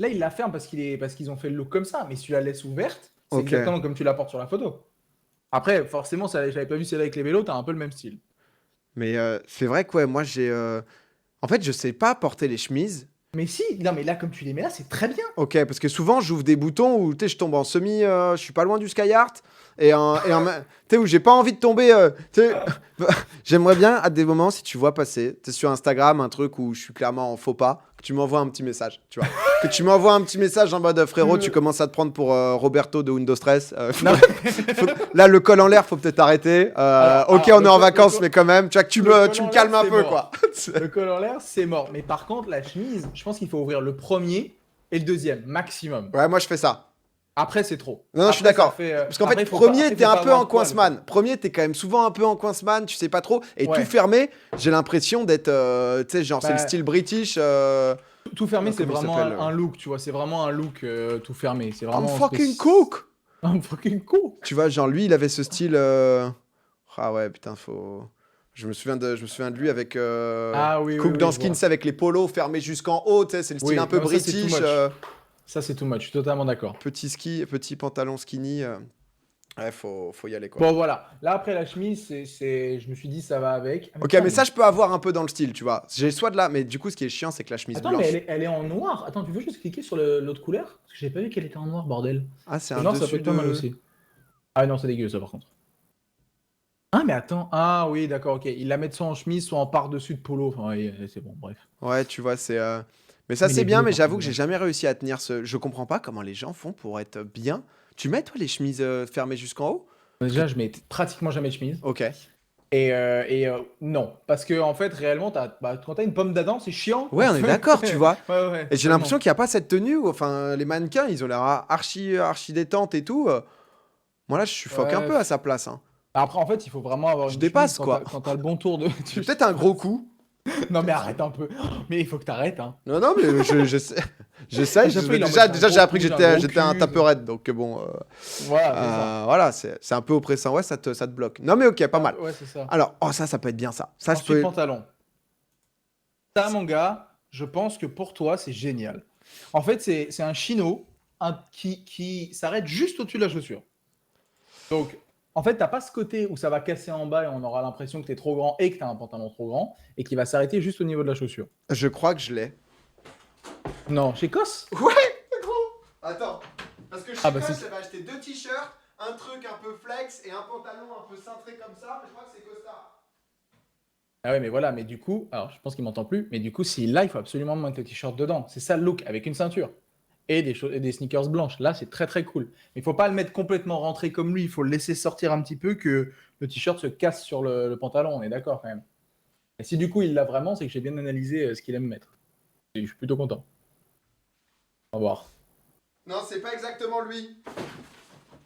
Là, il la ferme parce qu'ils ont fait le look comme ça. Mais si tu la laisses ouverte, c'est ok. exactement comme tu la portes sur la photo. Après, forcément, j'avais pas vu celle avec les vélos, t'as un peu le même style. Mais c'est vrai que ouais, moi j'ai. En fait, je sais pas porter les chemises. Mais si, non, mais là, comme tu les mets là, c'est très bien. Ok, parce que souvent j'ouvre des boutons où tu sais, je tombe en semi, je suis pas loin du sky art tu sais où j'ai pas envie de tomber. Tu sais, j'aimerais bien à des moments si tu vois passer, tu sur Instagram un truc où je suis clairement en faux pas, que tu m'envoies un petit message, tu vois, que tu m'envoies un petit message en mode frérot, tu commences à te prendre pour Roberto de Windows Stress. Non, Là le col en l'air, faut peut-être arrêter. Ok, on est en vacances, mais quand même, tu vois que le col tu me en calmes l'air, un c'est peu mort. quoi. Le col en l'air, c'est mort. Mais par contre, la chemise, je pense qu'il faut ouvrir le premier et le deuxième, maximum. Ouais, moi je fais ça. Après, c'est trop. Non, je suis Après, ça d'accord. fait. Parce qu'en Après, fait, premier, après, t'es faut un pas peu avoir en de poils, quoi. coince-man. Premier, t'es quand même souvent un peu en coince-man, tu sais pas trop. Et tout Ouais. fermé, j'ai l'impression d'être. Tu sais, genre, c'est le Bah, style british. tout fermé, c'est Comment il vraiment s'appelle un look, tu vois. C'est vraiment un look tout fermé. C'est I'm vraiment fucking cook! un fucking cool. Tu vois, genre, lui, il avait ce style. Ah ouais, putain, faut. Je me souviens de lui avec Ah oui, oui, Cook oui, dans je Skin, vois. c'est avec les polos fermés jusqu'en haut, tu sais, c'est le style un Oui, peu non, ça, c'est too british. much. Ça, c'est too much. Je suis totalement d'accord. Petit pantalon skinny. Ouais, faut y aller, quoi. Bon, voilà. Là, après, la chemise, je me suis dit, ça va avec. Ah, mais Ok, putain, mais ça, je peux avoir un peu dans le style, tu vois. J'ai soit de là, mais du coup, ce qui est chiant, c'est que la chemise Attends, mais blanche. elle est en noir. Attends, tu veux juste cliquer sur l'autre couleur? Parce que j'avais pas vu qu'elle était en noir, bordel. Ah, c'est Le un noir, ça peut dessus être pas mal de. aussi. Ah non, c'est dégueu, ça, par contre. Ah, mais attends. Ah oui, d'accord, ok. Ils la mettent soit en chemise, soit en par-dessus de polo. Enfin, ouais, c'est bon, bref. Ouais, tu vois, c'est. Mais ça, Mais il c'est est bien, bleu, mais par contre, j'avoue que j'ai dedans. jamais réussi à tenir ce. Je comprends pas comment les gens font pour être bien. Tu mets, toi, les chemises fermées jusqu'en haut? Parce que. Déjà, je mets pratiquement jamais de chemise. Ok. Non. Parce que, en fait, réellement, quand t'as une pomme d'Adam, c'est chiant. Ouais, on est d'accord, tu vois. Ouais, ouais, Et j'ai totalement. l'impression qu'il n'y a pas cette tenue. Enfin, les mannequins, ils ont l'air archi détente et tout. Moi, là, je suis fuck un Ouais. peu à sa place, hein. Après, en fait, il faut vraiment avoir Je une chemise dépasse, quoi. quand t'as le bon tour de. J'ai peut-être un gros coup. Non, mais arrête un peu. Mais il faut que t'arrêtes, hein. Non, non, mais j'essaye. À chaque fois, il en Déjà, met un déjà j'ai gros appris que cul, un gros j'étais un cul. taperette, donc bon. Voilà, c'est ça. Voilà, c'est un peu oppressant. Ouais, ça te bloque. Non, mais ok, pas mal. Ouais, c'est ça. Alors, oh, ça peut être bien ça. Ça, je Ensuite, peux. pantalon. Ça, mon gars, je pense que pour toi, c'est génial. En fait, c'est un chino qui s'arrête juste au-dessus de la chaussure. Donc, en fait, t'as pas ce côté où ça va casser en bas et on aura l'impression que t'es trop grand et que t'as un pantalon trop grand et qui va s'arrêter juste au niveau de la chaussure. Je crois que je l'ai. Non, chez Cos? Ouais, gros. Attends, parce que chez Ah bah Cos, c'est... j'avais acheté 2 t-shirts, un truc un peu flex et un pantalon un peu cintré comme ça, mais je crois que c'est Costa. Ah ouais, mais voilà, mais du coup, alors je pense qu'il m'entend plus, mais du coup, s'il là, il faut absolument mettre le t-shirt dedans. C'est ça le look, avec une ceinture. Et et des sneakers blanches. Là, c'est très très cool. Mais il faut pas le mettre complètement rentré comme lui, il faut le laisser sortir un petit peu, que le t-shirt se casse sur le pantalon, on est d'accord quand même. Et si du coup il l'a vraiment, c'est que j'ai bien analysé ce qu'il aime mettre. Et je suis plutôt content. On va voir. Non, c'est pas exactement lui.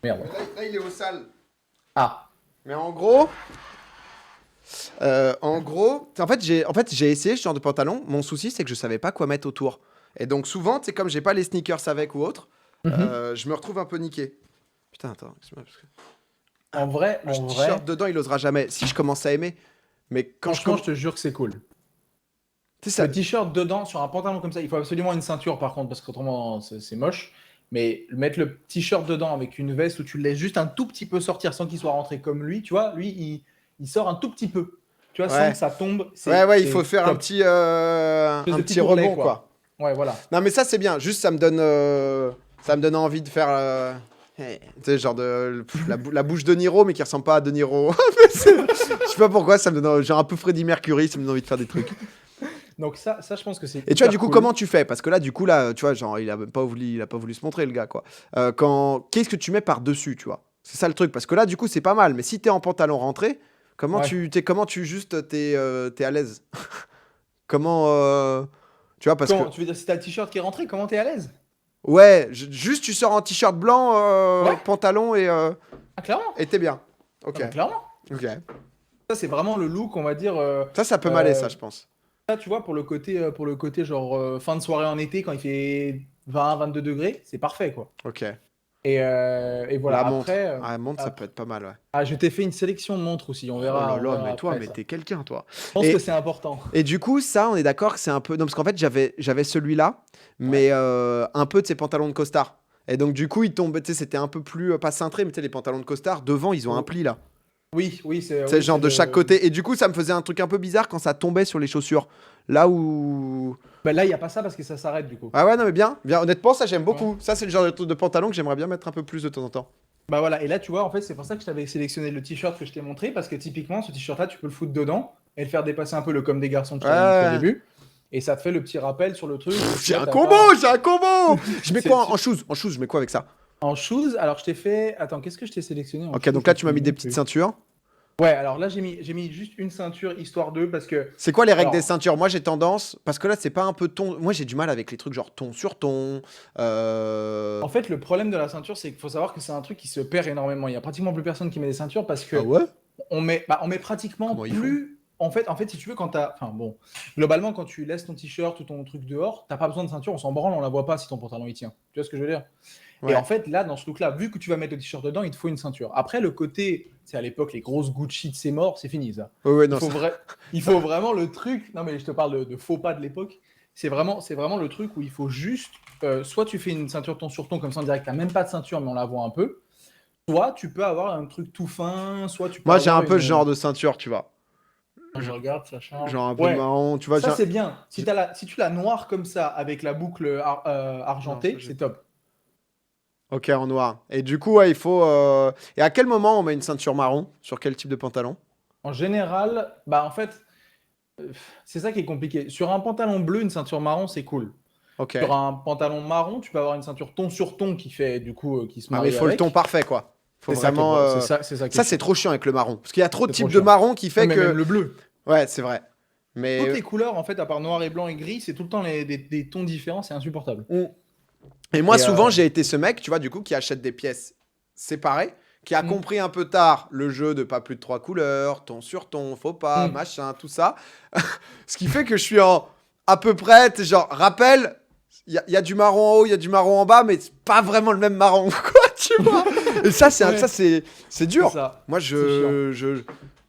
Merde. Mais là, il est au sale. Ah, Mais en fait, j'ai essayé ce genre de pantalon. Mon souci, c'est que je savais pas quoi mettre autour. Et donc, souvent, tu sais, comme j'ai pas les sneakers avec ou autre, je me retrouve un peu niqué. Putain, attends, excuse-moi, parce que le en t-shirt vrai, dedans, il osera jamais. Si je commence à aimer, mais quand je franchement, commence. je te jure que c'est cool. Tu sais, ça. Le t-shirt dedans, sur un pantalon comme ça, il faut absolument une ceinture par contre, parce qu'autrement c'est moche. Mais mettre le t-shirt dedans avec une veste où tu le laisses juste un tout petit peu sortir sans qu'il soit rentré comme lui, tu vois, lui il sort un tout petit peu. Tu vois, sans Ouais. que ça tombe, Ouais, il faut c'est faire un top. petit, Une espèce un de petit petit ourlet, rebond, quoi. quoi. Ouais, voilà. Non, mais ça, c'est bien. Juste, ça me donne envie de faire. Tu sais, genre la bouche de Niro, mais qui ressemble pas à De Niro. Je sais pas pourquoi, ça me donne genre un peu Freddie Mercury, ça me donne envie de faire des trucs. Donc ça je pense que c'est Et tu vois, hyper du coup, cool. comment tu fais? Parce que là, du coup, là, tu vois, genre, il a pas voulu se montrer, le gars, quoi. Qu'est-ce que tu mets par-dessus, tu vois? C'est ça le truc. Parce que là, du coup, c'est pas mal. Mais si t'es en pantalon rentré, Ouais. t'es à l'aise? Comment, tu vois, parce que. Comment, tu veux dire si t'as le t-shirt qui est rentré, comment t'es à l'aise? Ouais, juste tu sors en t-shirt blanc, Ouais, pantalon ah, clairement. et t'es bien. Ah Ok, bah, clairement. ok. Ça c'est vraiment le look, on va dire. Ça peut m'aller, ça, Euh, je pense. Ça, tu vois, pour le côté genre fin de soirée en été, quand il fait 20-22 degrés, c'est parfait, quoi. Ok. Et voilà, La montre. après, Ah, la montre, ça peut être pas mal, ouais. je t'ai fait une sélection de montres aussi, Oh là on là, verra mais toi, après mais ça. t'es quelqu'un, toi. Je pense que Et, c'est important. et du coup, ça, on est d'accord que c'est un peu. Non, parce qu'en fait, j'avais celui-là, Ouais. mais un peu de ses pantalons de costard. Et donc, du coup, il tombe, tu sais, c'était un peu plus, pas cintré, mais tu sais, les pantalons de costard, devant, ils ont un Oh, pli, là. C'est oui, genre c'est de chaque le. côté. Et du coup, ça me faisait un truc un peu bizarre quand ça tombait sur les chaussures. Là où. Bah là, il n'y a pas ça parce que ça s'arrête du coup. Ah ouais, non, mais bien, bien. Honnêtement, ça, j'aime Ouais. beaucoup. Ça, c'est le genre de pantalon que j'aimerais bien mettre un peu plus de temps en temps. Bah voilà, et là, tu vois, en fait, c'est pour ça que je t'avais sélectionné le t-shirt que je t'ai montré, parce que typiquement, ce t-shirt-là, tu peux le foutre dedans et le faire dépasser un peu le comme des garçons que je t'avais montré au Ouais. début. Et ça te fait le petit rappel sur le truc. Où, tu J'ai vois, un t'as combo, pas... j'ai un combo. Je mets C'est quoi en shoes? En shoes, je mets quoi avec ça? En shoes, alors je t'ai fait. Attends, qu'est-ce que je t'ai sélectionné en Ok, shoes? donc Je là, me tu m'as mis souviens des même petites plus. ceintures. Ouais, alors là, j'ai mis juste une ceinture histoire d'eux parce que. C'est quoi les règles des Alors, ceintures? Moi, j'ai tendance, parce que là, c'est pas un peu ton. Moi, j'ai du mal avec les trucs genre ton sur ton. en fait, le problème de la ceinture, c'est qu'il faut savoir que c'est un truc qui se perd énormément. Il y a pratiquement plus personne qui met des ceintures parce Ah que ouais? on met pratiquement Comment ils font? plus. En fait, si tu veux, quand t'as. Enfin bon, globalement, quand tu laisses ton t-shirt ou ton truc dehors, t'as pas besoin de ceinture, on s'en branle, on la voit pas si ton pantalon il tient. Tu vois ce que je veux dire? Et en Ouais. fait, là, dans ce look-là, vu que tu vas mettre le t-shirt dedans, il te faut une ceinture. Après, le côté, c'est à l'époque, les grosses Gucci de c'est mort, c'est fini ça. Ouais, ouais, Il non, faut, ça. vrai... il faut vraiment le truc. Non, mais je te parle de faux pas de l'époque. C'est vraiment le truc où il faut juste. Soit tu fais une ceinture ton sur ton, comme ça on dirait que t'as même pas de ceinture, mais on la voit un peu. Soit tu peux avoir un truc tout fin, soit tu peux Moi, j'ai un avoir peu ce genre une. de ceinture, tu vois. Je regarde, ça change. Genre un peu Ouais, marron, tu vois. ça c'est bien. Si tu l'as noire comme ça, avec la boucle Non, ça, argentée, j'ai c'est pas. top. Ok, en noir. Et du coup, ouais, il faut. Et à quel moment on met une ceinture marron? Sur quel type de pantalon? En général, bah en fait, c'est ça qui est compliqué. Sur un pantalon bleu, une ceinture marron, c'est cool. Ok. Sur un pantalon marron, tu peux avoir une ceinture ton sur ton qui fait du coup qui se Ah, mais il marie faut le ton avec. parfait, quoi. Faut C'est ça qui est vraiment. beau. C'est ça qui est Ça, c'est chiant. trop chiant avec le marron. Parce qu'il y a trop de C'est trop types de chiant. marron qui Non, fait mais même que. le bleu. Ouais, c'est vrai. Toutes Mais. les couleurs, en fait, à part noir et blanc et gris, c'est tout le temps des tons différents, c'est insupportable. Mm. Et moi, Et souvent, j'ai été ce mec, tu vois, du coup, qui achète des pièces séparées, qui a mm, compris un peu tard le jeu de pas plus de 3 couleurs, ton sur ton, faut pas, mm. machin, tout ça. Ce qui fait que je suis en à peu près, t'es genre, rappel, il y a du marron en haut, il y a du marron en bas, mais c'est pas vraiment le même marron, quoi, tu vois. Et ça, Ouais, c'est c'est dur. ça. Moi, C'est chiant.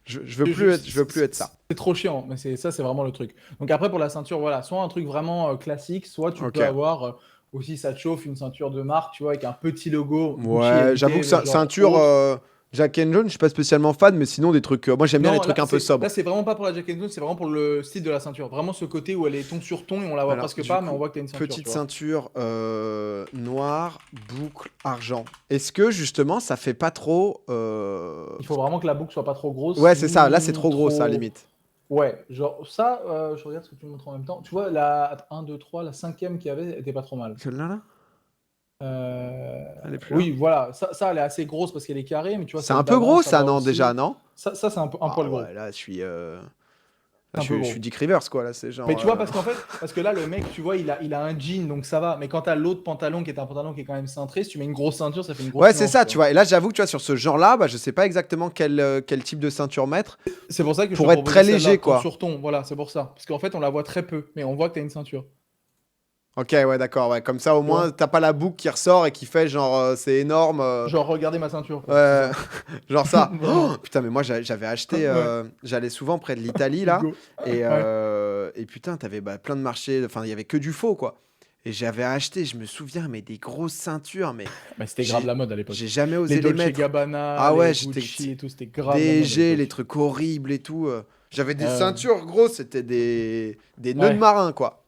je veux plus être ça. C'est trop chiant, mais c'est vraiment le truc. Donc après, pour la ceinture, voilà, soit un truc vraiment classique, soit tu Ok. peux avoir aussi, ça te chauffe, une ceinture de marque, tu vois, avec un petit logo Gucci Ouais, j'avoue LT, que genre ceinture, autre. Jack and Jones, je suis pas spécialement fan, mais sinon des trucs. Moi, j'aime bien les Non, trucs là, un peu sobres. là c'est vraiment pas pour la Jack and Jones, c'est vraiment pour le style de la ceinture. Vraiment ce côté où elle est ton sur ton et on la voit Alors, presque du pas, mais on coup, voit que t'as une ceinture. petite Tu vois. ceinture noire, boucle, argent. Est-ce que justement, ça fait pas trop. Il faut vraiment que la boucle soit pas trop grosse. Ouais, c'est ça. Là, c'est Ni trop gros, ça, à la limite. Ouais, genre ça, je regarde ce que tu me montres en même temps. Tu vois, la 1, 2, 3, la cinquième qu'il y avait était pas trop mal. Celle-là, là Elle est plus là Oui, voilà, ça, elle est assez grosse parce qu'elle est carrée, mais tu vois, C'est celle un peu d'avant, gros, ça ça, va non, aussi. déjà, non Ça c'est un Ah poil gros. ouais, là, je suis. C'est un peu je gros. suis Dick Rivers, quoi. Là, c'est genre. Mais tu vois, parce que là, le mec, tu vois, il a un jean, donc ça va. Mais quand t'as l'autre pantalon qui est un pantalon qui est quand même cintré, si tu mets une grosse ceinture, ça fait une grosse Ouais, c'est nuance, ça, tu vois. Et là, j'avoue que tu vois, sur ce genre-là, bah, je sais pas exactement quel type de ceinture mettre. C'est pour ça que je Pour te être très proposais celle-là, léger, ton quoi. sur ton. Voilà, c'est pour ça. Parce qu'en fait, on la voit très peu, mais on voit que t'as une ceinture. Ok, ouais, d'accord. Ouais. Comme ça, au Tu moins, vois t'as pas la boucle qui ressort et qui fait genre, c'est énorme. Genre, regardez ma ceinture, quoi. Ouais, C'est genre ça. ça. Oh, Vraiment. putain, mais moi, j'avais acheté. Ouais. J'allais souvent près de l'Italie, là. Hugo. Et, Ouais. et putain, t'avais plein de marchés. Enfin, il y avait que du faux, quoi. Et j'avais acheté, je me souviens, mais des grosses ceintures, mais Mais c'était grave j'ai la mode à l'époque. j'ai jamais Les osé les Dolce mettre. Gabbana, Ah ouais, les j'étais Gucci et tout, c'était grave la mode à DG, les l'époque. trucs horribles et tout. J'avais des Euh, ceintures grosses, c'était des nœuds de ouais. marin, quoi.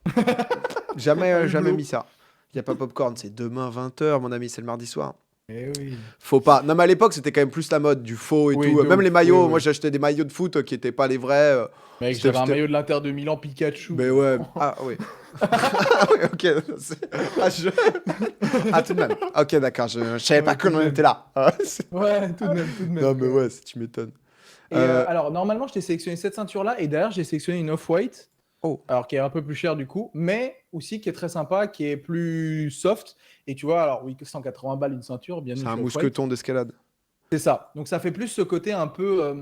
Jamais, Un jamais hublot. mis ça. Il n'y a pas Popcorn, c'est demain 20h, mon ami, c'est le mardi soir. Eh oui. Faut pas. Non, mais à l'époque, c'était quand même plus la mode, du faux et Oui, tout. de Même les ouf. Oui, maillots, moi oui. j'achetais des maillots de foot qui étaient pas les vrais. Mec, C'était, j'avais un c'était- maillot de l'Inter de Milan Pikachu. Mais ouais. Ah oui. Ah oui, ok. Ah, ah, tout de même. Ok, d'accord, je savais pas Ouais, tout de qu'on en même. était là. Ouais, tout de même, tout de Non, même, mais quoi. ouais, si tu m'étonnes. Et alors, normalement, je t'ai sélectionné cette ceinture-là, et derrière, j'ai sélectionné une Off-White, Oh, alors qui est un peu plus chère du coup, mais aussi qui est très sympa, qui est plus soft. Et tu vois, alors oui, 180 balles une ceinture, c'est bienvenue un chez Off-White. mousqueton d'escalade. C'est ça. Donc ça fait plus ce côté un peu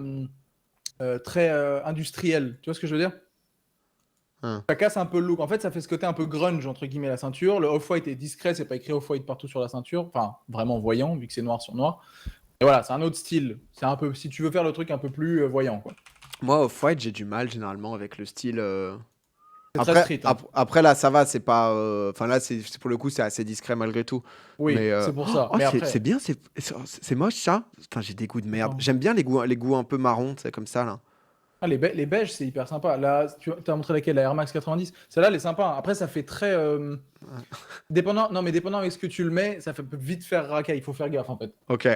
très industriel. Tu vois ce que je veux dire? Hein. Ça casse un peu le look. En fait, ça fait ce côté un peu grunge, entre guillemets, la ceinture. Le Off-White est discret, c'est pas écrit Off-White partout sur la ceinture. Enfin, vraiment voyant, vu que c'est noir sur noir. Et voilà, c'est un autre style. C'est un peu, si tu veux faire le truc un peu plus voyant, quoi. Moi, Off-White, j'ai du mal généralement avec le style. C'est très Après, street, hein. après, là, ça va, c'est pas. Enfin, là, pour le coup, c'est assez discret malgré tout. Oui, Mais. c'est pour ça. Oh, Mais c'est après, bien, c'est moche ça. Putain, j'ai des goûts de merde. attends. J'aime bien les goûts un peu marron, c'est comme ça, là. Ah, les beiges, c'est hyper sympa. Là, tu as montré laquelle? La Air Max 90. Celle-là, elle est sympa. Après, ça fait très. Dépendant. Non, mais dépendant avec ce que tu le mets, ça peut vite faire racaille. Il faut faire gaffe, en fait. Ok.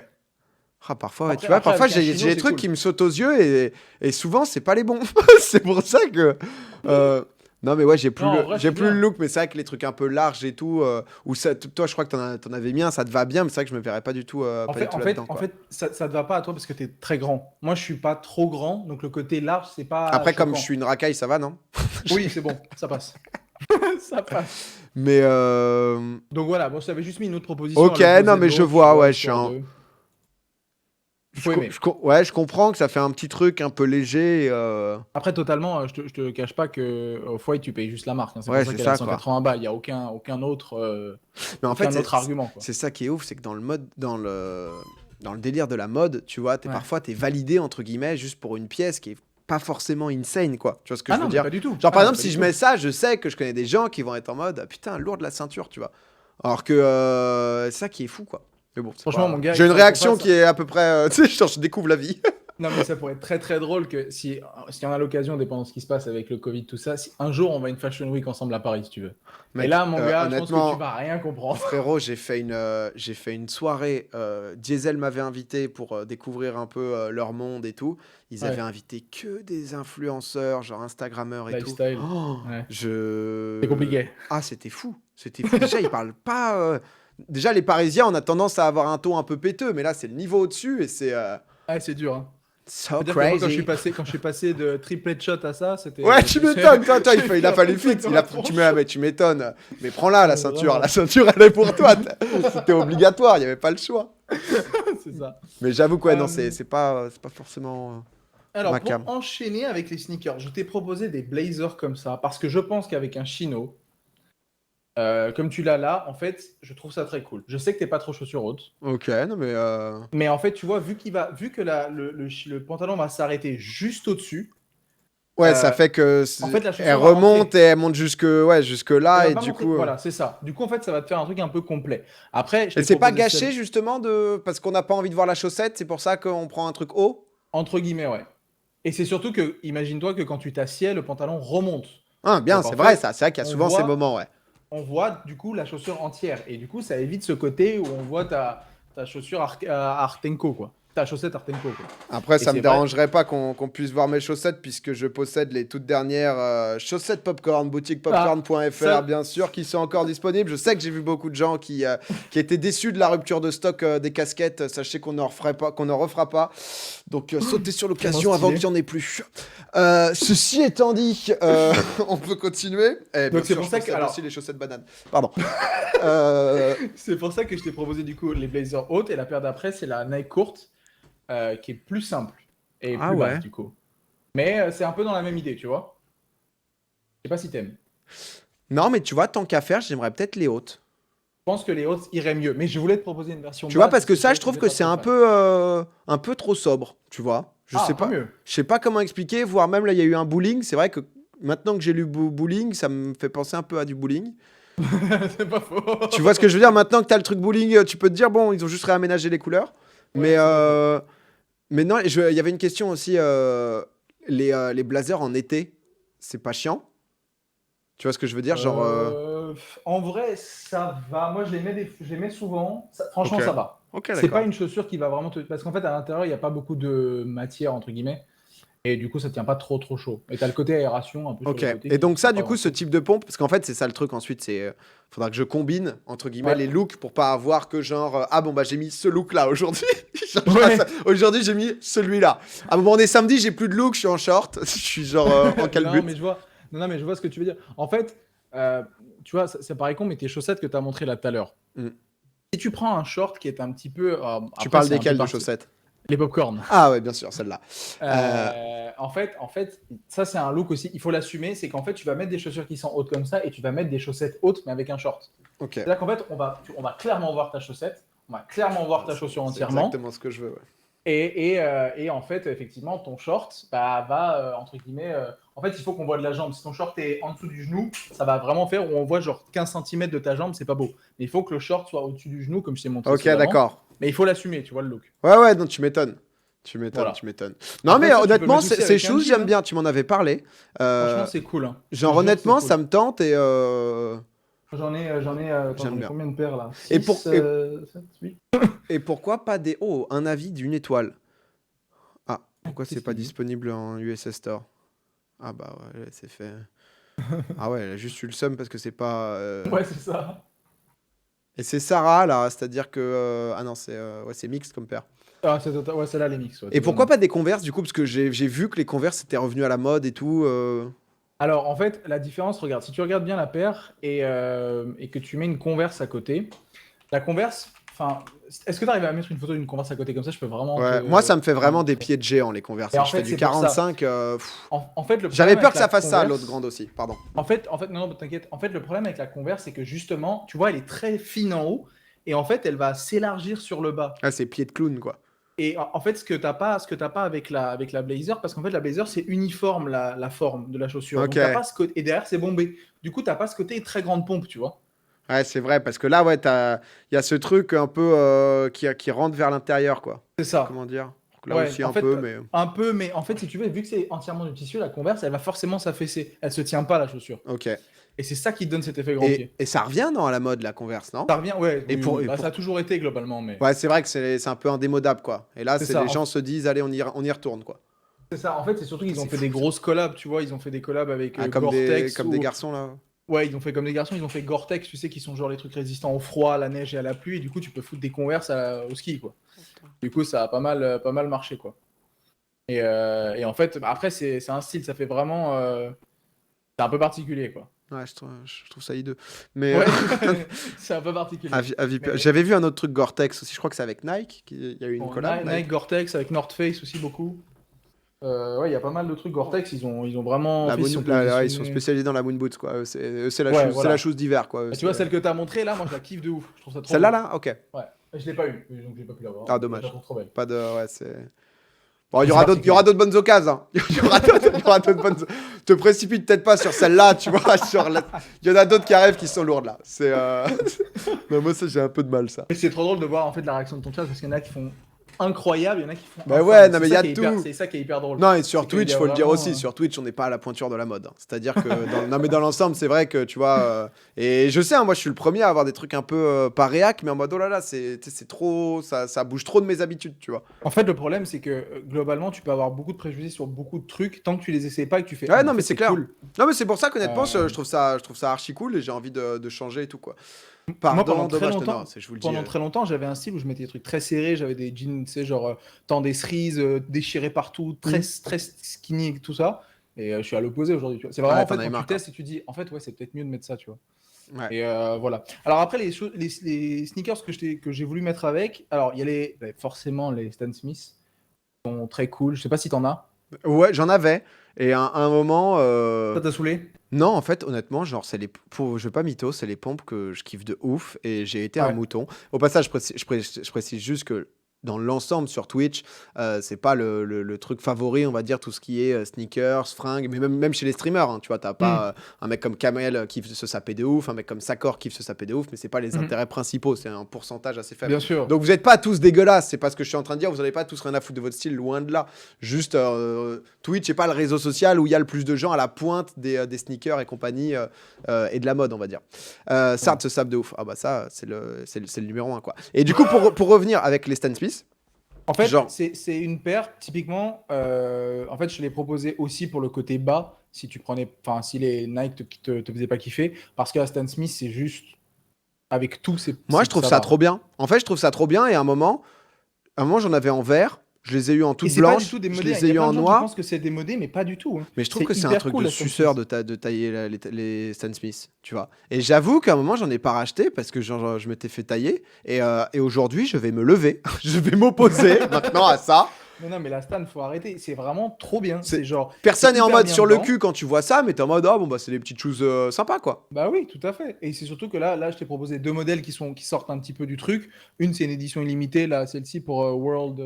Ah, parfois, ouais, tu Après, vois, après parfois avec un j'ai chino, des c'est trucs cool. qui me sautent aux yeux et souvent, c'est pas les bons. C'est pour ça que. Non, mais ouais, Non, en vrai, j'ai c'est plus le bien. look, mais c'est vrai que les trucs un peu larges et tout, où ça, toi, je crois que t'en avais mis un, ça te va bien, mais c'est vrai que je me verrais pas du tout, En fait, en là-dedans, fait, en quoi. fait, ça te va pas à toi parce que tu es très grand. Moi, je suis pas trop grand, donc le côté large, c'est pas Après, comme je suis choquant. une racaille, ça va, non? Oui, c'est bon, ça passe. Ça passe. Mais Donc voilà, bon, je t'avais juste mis une autre proposition à ok, non, l'opposé de mais je l'autre, tu vois, vois, ouais, histoire de. Il faut aimer. ouais, je comprends que ça fait un petit truc un peu léger. Après, totalement, je te cache pas que Off-White, tu payes juste la marque, hein. C'est pour Ouais, ça c'est qu'elle est à ça, quoi. 180 balles. Il n'y a Mais en fait, aucun autre argument, quoi. c'est ça qui est ouf, c'est que dans le délire de la mode, tu vois, Ouais. parfois t'es validé entre guillemets juste pour une pièce qui est pas forcément insane, quoi. Tu vois ce que Ah je veux non, mais dire? pas du tout. Genre Ah par non, exemple, pas si du je tout. mets ça, je sais que je connais des gens qui vont être en mode ah, putain, lourde la ceinture, tu vois. Alors que c'est ça qui est fou, quoi. Mais bon, c'est Franchement, pas. mon gars, J'ai il une faudrait qu'on réaction fasse. qui est à peu près, tu sais, genre, je découvre la vie. Non, mais ça pourrait être très très drôle que si on a l'occasion, dépendant de ce qui se passe avec le Covid, tout ça, si un jour on va à une Fashion Week ensemble à Paris, si tu veux. Et Mec, là, mon gars, je pense que tu honnêtement, vas rien comprendre. frérot, j'ai fait une soirée. Diesel m'avait invité pour découvrir un peu leur monde et tout. Ils avaient Ouais, invité que des influenceurs, genre Instagrammeurs et tout. lifestyle. Oh, Ouais, c'est je. compliqué. Ah, c'était fou. C'était fou. Déjà, ils parlent pas. Déjà, les Parisiens, on a tendance à avoir un ton un peu péteux, mais là, c'est le niveau au-dessus et c'est Ah, c'est dur, hein. so C'est-à-dire que moi, crazy. quand je suis passé de triplet shot à ça, Ouais, c'était. tu m'étonnes, toi, J'ai il pris a la fallu claque vite. dans la tronche. Mais tu m'étonnes. Mais prends-la, Vraiment. la ceinture, elle est pour toi. C'était obligatoire, il n'y avait pas le choix. C'est ça. Mais j'avoue que ouais, non, Euh, c'est pas forcément Alors, ma pour cam. enchaîner avec les sneakers, je t'ai proposé des blazers comme ça, parce que je pense qu'avec un chino, comme tu l'as là, en fait, je trouve ça très cool. Je sais que t'es pas trop chaussure haute, Ok, non mais mais en fait, tu vois, vu que le pantalon va s'arrêter juste au-dessus, Ouais, ça fait que En fait, la chaussure elle va rentrer. remonte et elle monte jusque là Elle et va pas du montrer. coup. Voilà, c'est ça. Du coup, en fait, ça va te faire un truc un peu complet. Après, je Et t'ai c'est pas proposé gâché celle justement parce qu'on n'a pas envie de voir la chaussette, c'est pour ça qu'on prend un truc haut. entre guillemets, ouais. Et c'est surtout que, imagine-toi que quand tu t'assieds, le pantalon remonte. Ah, bien, Donc c'est en vrai fait, ça. C'est vrai qu'il y a on souvent ces voit, moments, ouais. on voit du coup la chaussure entière. Et du coup, ça évite ce côté où on voit ta chaussure Artenko, quoi. Ta chaussette Artenko, quoi. Après, Et ça me c'est vrai. dérangerait pas qu'on puisse voir mes chaussettes puisque je possède les toutes dernières chaussettes Popcorn, Ah, boutiquepopcorn.fr, ça, bien sûr, qui sont encore disponibles. Je sais que j'ai vu beaucoup de gens qui étaient déçus de la rupture de stock des casquettes. Sachez qu'on n'en refera pas, qu'on n'en refera pas. Donc, sautez sur tellement l'occasion avant stylé. qu'il n'y en ait plus. Ceci étant dit, on peut continuer. Et bien Donc c'est sûr, pour je ça que, possède alors, aussi les chaussettes bananes. Pardon. Euh, c'est pour ça que je t'ai proposé du coup les blazers hautes et la paire d'après, c'est la Nike courte, qui est plus simple et Ah plus basse ouais. du coup. Mais c'est un peu dans la même idée, tu vois. Je sais pas si t'aimes. Non, mais tu vois, tant qu'à faire, j'aimerais peut-être les hautes. Je pense que les hautes iraient mieux, mais je voulais te proposer une version Tu vois, basse parce parce que que je ça, savais je que trouve t'étais que pas c'est trop fan. un peu trop sobre, tu vois. Ah, tant mieux. Je sais pas comment expliquer, voire même là, il y a eu un bowling. C'est vrai que maintenant que j'ai lu bowling, ça me fait penser un peu à du bowling. C'est pas faux. Tu vois ce que je veux dire? Maintenant que t'as le truc bowling, tu peux te dire, bon, ils ont juste réaménagé les couleurs. Mais, Ouais, c'est pas faux. mais non, il y avait une question aussi. Les blazers en été, c'est pas chiant? Tu vois ce que je veux dire? Genre. En vrai, ça va. Moi, je les mets souvent. Ok. Franchement, ça va. Ok, C'est pas d'accord. une chaussure qui va vraiment te. Parce qu'en fait, à l'intérieur, il n'y a pas beaucoup de matière, entre guillemets. Et du coup, ça tient pas trop trop chaud. Et t'as le côté aération un peu sur Ok. les côtés Et qui donc fera ça, pas du coup, ce grand-chose. type de pompe, parce qu'en fait, c'est ça le truc ensuite, faudra que je combine, entre guillemets, Ouais. les looks pour pas avoir que genre, ah bon, bah j'ai mis ce look-là aujourd'hui. Genre, Ouais. aujourd'hui, j'ai mis celui-là. Ah bon, on est samedi, j'ai plus de look, je suis en short, je suis genre en Non, calbut. mais je vois. Non, non, mais je vois ce que tu veux dire. En fait, euh, tu vois, ça paraît con, mais tes chaussettes que tu as montrées là tout à l'heure. Hmm. Si tu prends un short qui est un petit peu. Tu Après, parles c'est un peu desquelles de parti. chaussettes? Les popcorn. Ah ouais, bien sûr, celle-là. Euh, En fait, ça c'est un look aussi. Il faut l'assumer, c'est qu'en fait tu vas mettre des chaussures qui sont hautes comme ça et tu vas mettre des chaussettes hautes mais avec un short. ok. C'est-à-dire qu'en fait on va clairement voir ta chaussette, on va clairement voir ta chaussure C'est entièrement exactement ce que je veux, ouais. et en fait effectivement ton short bah, va entre guillemets. En fait il faut qu'on voit de la jambe. Si ton short est en dessous du genou, ça va vraiment faire où on voit genre 15 cm de ta jambe, c'est pas beau. Mais il faut que le short soit au-dessus du genou comme je t'ai montré Ok, précédemment. d'accord. Mais il faut l'assumer, tu vois le look. Ouais, ouais, non, tu m'étonnes. Tu m'étonnes, Voilà. tu m'étonnes. Non, Après mais ça tu peux le honnêtement, mettre aussi ces avec un choses, jean. j'aime Hein. bien. Tu m'en avais parlé. Franchement c'est cool. Hein. Je te Genre, jure que c'est honnêtement, ça cool. me tente et Attends, j'aime j'en ai bien. combien de paires là? Et, 6, 7, 8. et pourquoi pas des... Oh, un avis d'une étoile. Ah, pourquoi c'est Qu'est-ce pas qu'il dit? disponible en USS Store? Ah bah ouais, c'est fait. Ah ouais, elle a juste eu le seum parce que c'est pas... Ouais, c'est ça. Et c'est Sarah, là, c'est-à-dire que... Ah non, ouais, c'est mixte comme paire. Ah, ouais, c'est là les mix, ouais, Et pourquoi totalement. pas des Converse, du coup? Parce que j'ai vu que les Converse étaient revenus à la mode et tout. Alors, en fait, la différence, regarde, si tu regardes bien la paire et que tu mets une Converse à côté, la Converse, enfin, est-ce que tu arrives à mettre une photo d'une Converse à côté comme ça? Je peux vraiment Ouais, moi, ça me fait te vraiment des montrer. pieds de géant, les Converse. Et Si en je fais fait, du c'est pour ça. 45... En fait, le J'avais problème peur avec que la ça fasse ça, l'autre Converse, grande aussi, pardon. non, non, t'inquiète. En fait, le problème avec la Converse, c'est que justement, tu vois, elle est très fine en haut et en fait, elle va s'élargir sur le bas. Ah, c'est pieds de clown, quoi. Et en fait, ce que t'as pas avec la Blazer, parce qu'en fait, la Blazer, c'est uniforme la forme de la chaussure. Ok. Donc, t'as pas ce côté. Et derrière, c'est bombé. Du coup, t'as pas ce côté très grande pompe, tu vois. Ouais, c'est vrai, parce que là, ouais, il y a ce truc un peu qui rentre vers l'intérieur, quoi. C'est ça. Comment dire? Là Ouais, aussi en un fait, peu, mais... un peu, mais en fait, si tu veux, vu que c'est entièrement du tissu, la Converse, elle va forcément s'affaisser. Elle se tient pas, la chaussure. Ok. Et c'est ça qui te donne cet effet grand pied. Et ça revient, non, à la mode, la Converse, non? Ça revient, ouais, Et oui, oui. et Bah, ça pour... a toujours été globalement, mais Ouais, c'est vrai que c'est un peu indémodable, quoi. Et là, c'est les ça. gens se disent, allez, on y retourne, quoi. C'est ça. En fait, c'est surtout qu'ils ont C'est fait des fou, ça. grosses collabs, tu vois. Ils ont fait des collabs avec Ah, Gore-Tex comme des ou. garçons, là. Ouais, ils ont fait comme des garçons, ils ont fait Gore-Tex, tu sais, qui sont genre les trucs résistants au froid, à la neige et à la pluie, et du coup, tu peux foutre des Converse au ski, quoi. Du coup, ça a pas mal marché, quoi. Et en fait, bah, après, c'est un style, ça fait vraiment. C'est un peu particulier, quoi. Ouais, je trouve ça hideux. Mais Ouais, c'est un peu particulier. Mais j'avais vu un autre truc Gore-Tex aussi, je crois que c'est avec Nike, il y a eu une bon, collab, Nike, Nike. Gore-Tex, avec North Face aussi, beaucoup. Ouais, il y a pas mal de trucs Gore-Tex, ils ont vraiment. En fait, ils sont Là, ils sont positionnés. spécialisés dans la moon boots, quoi. C'est Ouais, c'est la voilà. chose d'hiver, quoi. Et tu vois, celle que t'as montrée, là, moi, je la kiffe de ouf. Je trouve ça trop Celle-là, beau. là? Ok. Ouais. Je l'ai pas eu, donc j'ai pas pu l'avoir. Ah, Je la dommage. trouve trop belle. Pas de... Ouais, c'est... Bon, il y C'est aura d'autres, il y aura particulier. d'autres bonnes occasions. Hein. Il y aura d'autres bonnes. Te précipite peut-être pas sur celle-là, tu vois. Il y en a d'autres qui arrivent qui sont lourdes là. C'est. Non, moi ça j'ai un peu de mal ça. Et c'est trop drôle de voir en fait la réaction de ton chat parce qu'il y en a qui font incroyable, il y en a qui font Bah ouais, infâme. non mais il y a tout. C'est ça qui est hyper drôle. Non, et sur C'est qu'il Twitch, y a faut le dire vraiment, aussi, sur Twitch, on n'est pas à la pointure de la mode. Hein. C'est-à-dire que, non, mais dans l'ensemble, c'est vrai que, tu vois, et je sais, hein, moi, je suis le premier à avoir des trucs un peu, pas réac, mais en mode, oh là là, c'est trop, ça bouge trop de mes habitudes, tu vois. En fait, le problème, c'est que globalement, tu peux avoir beaucoup de préjugés sur beaucoup de trucs tant que tu les essaies pas et que tu fais. Ouais, Ah, non, en mais fait, c'est clair. cool. Non, mais c'est pour ça qu'honnêtement, Euh, je trouve ça archi cool et j'ai envie de changer et tout, quoi. Moi, Pardon, dommage, non, je vous le dis. pendant très longtemps, j'avais un style où je mettais des trucs très serrés, j'avais des jeans, tu sais, genre tant des cerises, déchirés partout, très skinny et tout ça. Et je suis à l'opposé aujourd'hui. Tu vois. C'est vraiment Ouais, en t'en fait avais quand marre, tu testes et tu dis, en fait, ouais, c'est peut-être mieux de mettre ça, tu vois. Ouais. Et voilà. Alors après, les sneakers que j'ai voulu mettre avec, alors il y a forcément les Stan Smith, qui sont très cool. Je sais pas si t'en as. Ouais, j'en avais. Et à un moment. Ça t'a saoulé? Non, en fait, honnêtement, genre, je vais pas mytho, c'est les pompes que je kiffe de ouf et j'ai été un Ouais. mouton. Au passage, je précise juste que dans l'ensemble sur Twitch, c'est pas le truc favori, on va dire, tout ce qui est sneakers, fringues, mais même chez les streamers, hein, tu vois, t'as pas un mec comme Kamel qui kiffe se saper de ouf, un mec comme Sakor qui kiffe se saper de ouf, mais c'est pas les intérêts principaux, c'est un pourcentage assez faible. Bien sûr. Donc vous n'êtes pas tous dégueulasses, c'est pas ce que je suis en train de dire, vous n'avez pas tous rien à foutre de votre style, loin de là. Juste Twitch n'est pas le réseau social où il y a le plus de gens à la pointe des sneakers et compagnie et de la mode, on va dire. Sard se sape de ouf. Ah bah ça, c'est le numéro 1, quoi. Et du coup, pour revenir avec les Stan Smith, En fait, genre, c'est une paire, typiquement, en fait, je l'ai proposé aussi pour le côté bas, si tu prenais, enfin, si les Nike te faisaient pas kiffer, parce que la Stan Smith, c'est juste, avec tout, moi je trouve ça va. trop bien. En fait, je trouve ça trop bien et à un moment j'en avais en vert, je les ai eu en Et toute c'est pas du blanche, tout je démodé, les il ai y a eu plein en de gens qui noir. pensent que c'est démodé, mais pas du tout. Hein. Mais je trouve C'est que c'est un hyper truc cool, de la Stan suceur Smith. de tailler les Stan Smith, tu vois. Et j'avoue qu'à un moment, j'en ai pas racheté parce que genre, je m'étais fait tailler. Et aujourd'hui, je vais me lever. Je vais m'opposer maintenant à ça. Non, mais la Stan, faut arrêter. C'est vraiment trop bien. C'est- C'est genre. Personne c'est n'est en hyper mode bien sur le dedans. cul quand tu vois ça, mais t'es en mode, ah bon, bah, c'est des petites choses sympas, quoi. Bah oui, tout à fait. Et c'est surtout que là, je t'ai proposé deux modèles qui sortent un petit peu du truc. Une, c'est une édition illimitée, là, celle-ci pour World,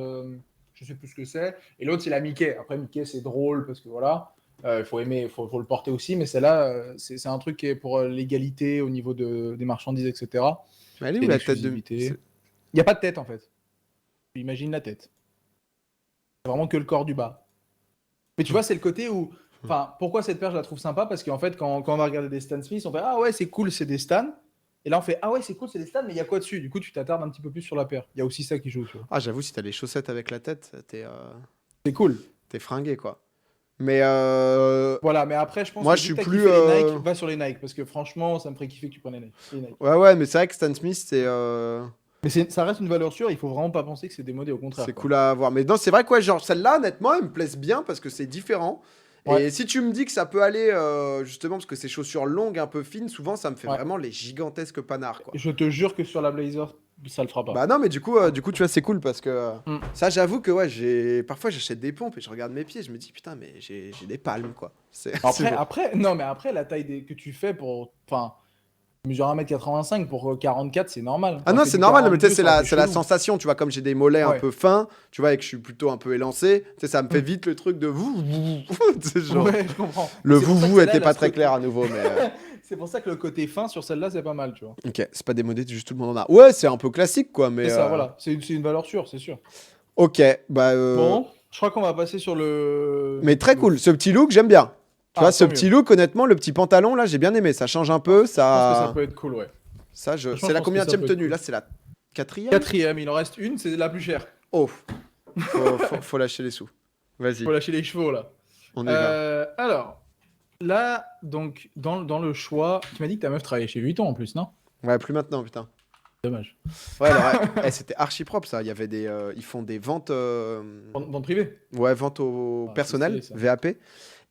je sais plus ce que c'est. Et l'autre, c'est la Mickey. Après, Mickey, c'est drôle parce que voilà, il faut aimer, faut le porter aussi. Mais celle-là, c'est un truc qui est pour l'égalité au niveau des marchandises, etc. Mais elle est où Et la tête de. l'exclusivité. Il n'y a pas de tête en fait. Imagine la tête. C'est vraiment que le corps du bas. Mais tu vois, c'est le côté où. Enfin, pourquoi cette paire, je la trouve sympa? Parce qu'en fait, quand on va regarder des Stan Smith, on fait ah ouais, c'est cool, c'est des Stan. Et là, on fait ah ouais, c'est cool, c'est des Stan, mais il y a quoi dessus? Du coup, tu t'attardes un petit peu plus sur la paire. Il y a aussi ça qui joue, tu vois. Ah, j'avoue, si t'as les chaussettes avec la tête, C'est cool. t'es fringué, quoi. Mais Voilà, mais après, je pense moi, que je vu suis que t'as plus. kiffé les Nike, va sur les Nike. Parce que franchement, ça me ferait kiffer que tu prennes les Nike. Ouais, mais c'est vrai que Stan Smith, Mais ça reste une valeur sûre, il faut vraiment pas penser que c'est démodé, au contraire. c'est Quoi. cool à voir. Mais non, c'est vrai que ouais, genre celle-là, honnêtement, elle me plaise bien parce que c'est différent. Ouais. Et si tu me dis que ça peut aller, justement, parce que ces chaussures longues, un peu fines, souvent, ça me fait Ouais. vraiment les gigantesques panards, quoi. Je te jure que sur la Blazer, ça le fera pas. Bah non, mais du coup, tu vois, c'est cool parce que ça, j'avoue que ouais, parfois j'achète des pompes et je regarde mes pieds, je me dis putain, mais j'ai des palmes, quoi. C'est bon. Après, la taille que tu fais pour. Enfin, mesure 1m85 pour 44, c'est normal. Ah Quand non, on fait c'est du normal, mais tu 42, sais, ça aurait c'est été la chelou. sensation, tu vois, comme j'ai des mollets un Ouais. peu fins, tu vois, et que je suis plutôt un peu élancé, tu sais, ça me fait vite le truc de vous, tu sais, genre, Ouais, je comprends. le C'est pour ça que vous celle-là, était elle a pas ce très côté- clair à nouveau, mais C'est pour ça que le côté fin sur celle-là, c'est pas mal, tu vois. ok, c'est pas démodé, juste tout le monde en a. Ouais, c'est un peu classique, quoi, mais C'est ça, voilà. C'est une valeur sûre, c'est sûr. ok, bah Bon, je crois qu'on va passer sur le. mais très cool, ce petit look, j'aime bien. Tu vois, ce tant petit mieux. look, honnêtement, le petit pantalon, là, j'ai bien aimé, ça change un peu, Je pense que ça ça... peut être cool, ouais. Ça, Franchement, c'est je la pense que ça combienième peut être tenue? cool. Là, c'est la quatrième? Quatrième, il en reste une, c'est la plus chère. Oh, faut lâcher les sous. Vas-y, Faut lâcher les chevaux, là. on y va. Alors, là, donc, dans le choix, tu m'as dit que ta meuf travaillait chez Vuitton en plus, non? Ouais, plus maintenant, putain. Dommage. Ouais, alors, c'était archi propre, ça. Il y avait ils font des ventes, Dans le privé? ouais, ventes au Ah, personnel, c'est stylé, ça. VAP.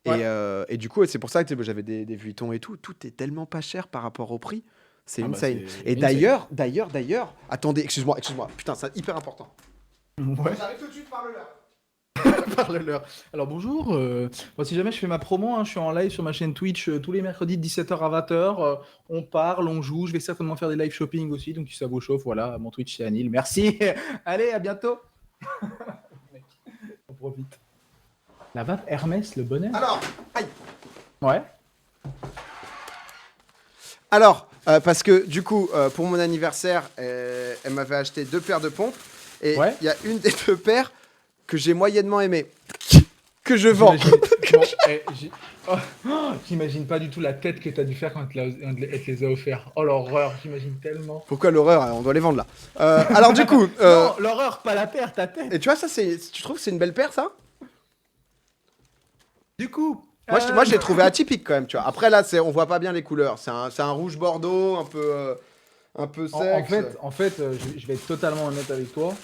Ouais. Et du coup, c'est pour ça que tu sais, j'avais des Vuitton et tout. Tout est tellement pas cher par rapport au prix. C'est Ah bah, insane. c'est Et insane. d'ailleurs, attendez, excuse-moi. Putain, c'est hyper important. Ouais. J'arrive tout de suite, parle-leur. Parle-leur. Alors bonjour, bon, si jamais je fais ma promo, hein, je suis en live sur ma chaîne Twitch tous les mercredis de 17h à 20h. On parle, on joue, je vais certainement faire des live shopping aussi, donc si ça vous chauffe, voilà, mon Twitch c'est Anil. Merci, allez, à bientôt. profite. La vape Hermès, le bonnet. Alors, aïe. Ouais. Alors, parce que du coup, pour mon anniversaire, elle m'avait acheté 2 paires de pompes. Et Ouais. il y a une des 2 paires que j'ai moyennement aimé. Que je vends. Bon, j'imagine pas du tout la tête que t'as dû faire quand elle te les a offerts. Oh l'horreur, j'imagine tellement. Pourquoi l'horreur? On doit les vendre là. Alors du coup... Non, l'horreur, pas la paire, ta tête. Et tu vois, ça, tu trouves que c'est une belle paire, ça? Du coup... Moi, je l'ai trouvé atypique quand même, tu vois. Après, là, on voit pas bien les couleurs. C'est un rouge bordeaux, un peu sexe. En fait, je vais être totalement honnête avec toi.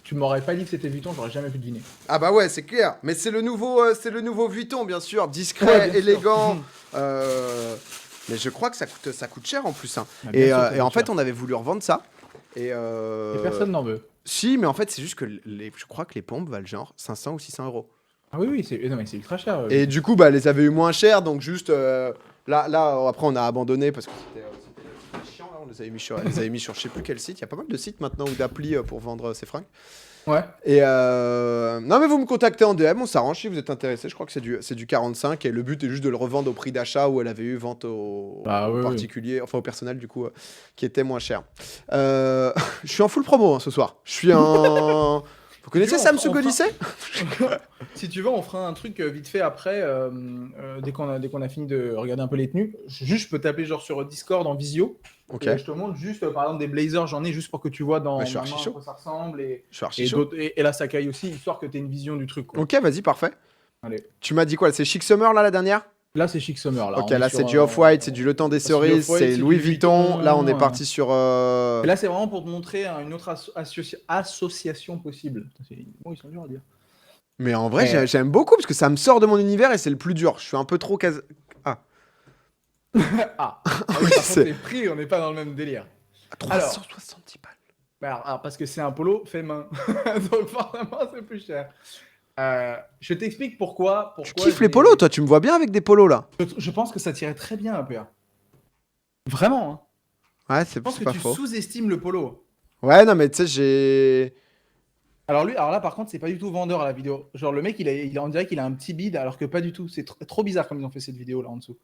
Tu m'aurais pas dit que c'était Vuitton, j'aurais jamais pu deviner. Ah bah ouais, c'est clair. Mais c'est le nouveau Vuitton, bien sûr. Discret, Ouais, bien sûr. élégant. Mais je crois que ça coûte cher en plus. Hein. Ah, bien sûr, ça Et en coûte fait, cher. on avait voulu revendre ça. Et personne n'en veut. Si, mais en fait, c'est juste que je crois que les pompes valent genre 500 ou 600 euros. Ah oui, non, mais c'est ultra cher. Et du coup, bah, les avait eu moins cher, donc juste là, après, on a abandonné parce que c'était chiant. Là, on les avait mis sur je sais plus quel site. Il y a pas mal de sites maintenant ou d'applis pour vendre ces fringues. Ouais. Et non, mais vous me contactez en DM, on s'arrange si vous êtes intéressé. Je crois que c'est du 45 et le but est juste de le revendre au prix d'achat où elle avait eu vente aux particuliers, enfin au personnel du coup, qui était moins cher. Je suis en full promo hein, ce soir. Je suis en. Vous connaissez Samsung Odyssey? Si tu veux, on fera un truc vite fait après, dès qu'on a fini de regarder un peu les tenues. Juste, je peux t'appeler genre sur Discord en visio. Ok. Et je te montre juste, par exemple, des blazers, j'en ai juste pour que tu vois dans Ouais, je suis ma main archi à chaud. quoi ça ressemble. Je suis archi chaud. Et la Sakai aussi, histoire que tu aies une vision du truc. Quoi. Ok, vas-y, parfait. Allez. Tu m'as dit quoi? C'est Chic Summer là, la dernière? Là, c'est Chic Summer. Là, ok, là, c'est du Off-White, c'est du Le Temps des Cerises, c'est Louis Vuitton. Là, on est parti sur. Et là, c'est vraiment pour te montrer une autre association possible. Bon, ils sont durs à dire. Mais en vrai, j'aime beaucoup parce que ça me sort de mon univers et c'est le plus dur. Je suis un peu trop Ah, oui, par contre, les prix, on n'est pas dans le même délire. 370 balles. Alors, parce que c'est un polo fait main. Donc, forcément, c'est plus cher. Je t'explique pourquoi. Tu kiffes les polos, toi? Tu me vois bien avec des polos là? Je pense que ça tirait très bien un peu. Vraiment. Hein. Ouais, c'est pas faux. Je pense que tu sous-estimes le polo. Ouais, non, mais tu sais, j'ai. Alors là, par contre, c'est pas du tout vendeur à la vidéo. Genre, le mec, on dirait qu'il a un petit bide, alors que pas du tout. C'est trop bizarre comme ils ont fait cette vidéo là en dessous.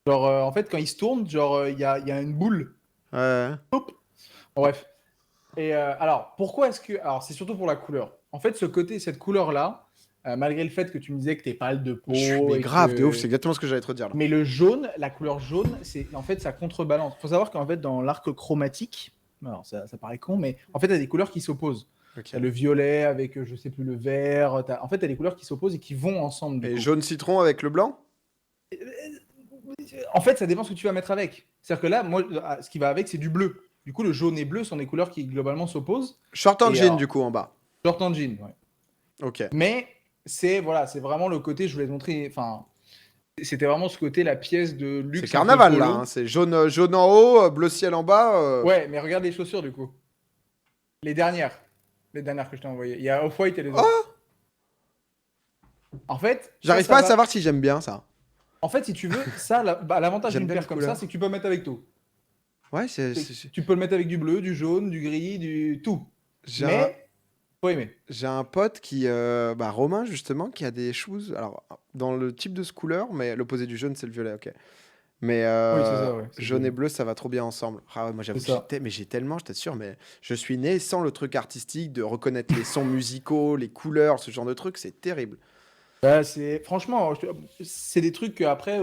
Genre, en fait, quand il se tourne, genre, il y a une boule. Ouais. Hop. Bref. Et alors, pourquoi est-ce que. Alors, c'est surtout pour la couleur. En fait, cette couleur-là, malgré le fait que tu me disais que t'es pâle de peau. Mais grave, de ouf, c'est exactement ce que j'allais te dire là. Mais le jaune, la couleur jaune, en fait, ça contrebalance. Il faut savoir qu'en fait, dans l'arc chromatique, alors ça paraît con, mais en fait, il y a des couleurs qui s'opposent. Okay. T'as le violet avec, je sais plus, le vert. En fait, t'as des couleurs qui s'opposent et qui vont ensemble. Et jaune citron avec le blanc? En fait, ça dépend ce que tu vas mettre avec. C'est-à-dire que là, moi, ce qui va avec, c'est du bleu. Du coup, le jaune et bleu sont des couleurs qui globalement s'opposent. Short en jean, du coup, en bas. Short en jean, ouais. Ok. Mais c'est vraiment le côté, je voulais te montrer. Enfin, c'était vraiment ce côté, la pièce de luxe. C'est carnaval là, hein, c'est jaune en haut, bleu ciel en bas. Ouais, mais regarde les chaussures du coup. Les dernières que je t'ai envoyées. Il y a Off-White et les autres. Oh, en fait, j'arrive pas à savoir si j'aime bien ça. En fait, si tu veux, ça, l'avantage d'une paire comme ça, c'est que tu peux mettre avec tout. Ouais, tu peux le mettre avec du bleu, du jaune, du gris, du tout. Mais faut aimer. J'ai un pote qui, Romain justement, qui a des shoes. Alors dans le type de ce couleur, mais l'opposé du jaune, c'est le violet. Ok. Mais oui, c'est ça, ouais, jaune et bleu, ça va trop bien ensemble. Ah ouais, moi j'avoue, j'ai tellement, je t'assure, mais je suis né sans le truc artistique de reconnaître les sons musicaux, les couleurs, ce genre de truc, c'est terrible. Bah, franchement, c'est des trucs qu'après,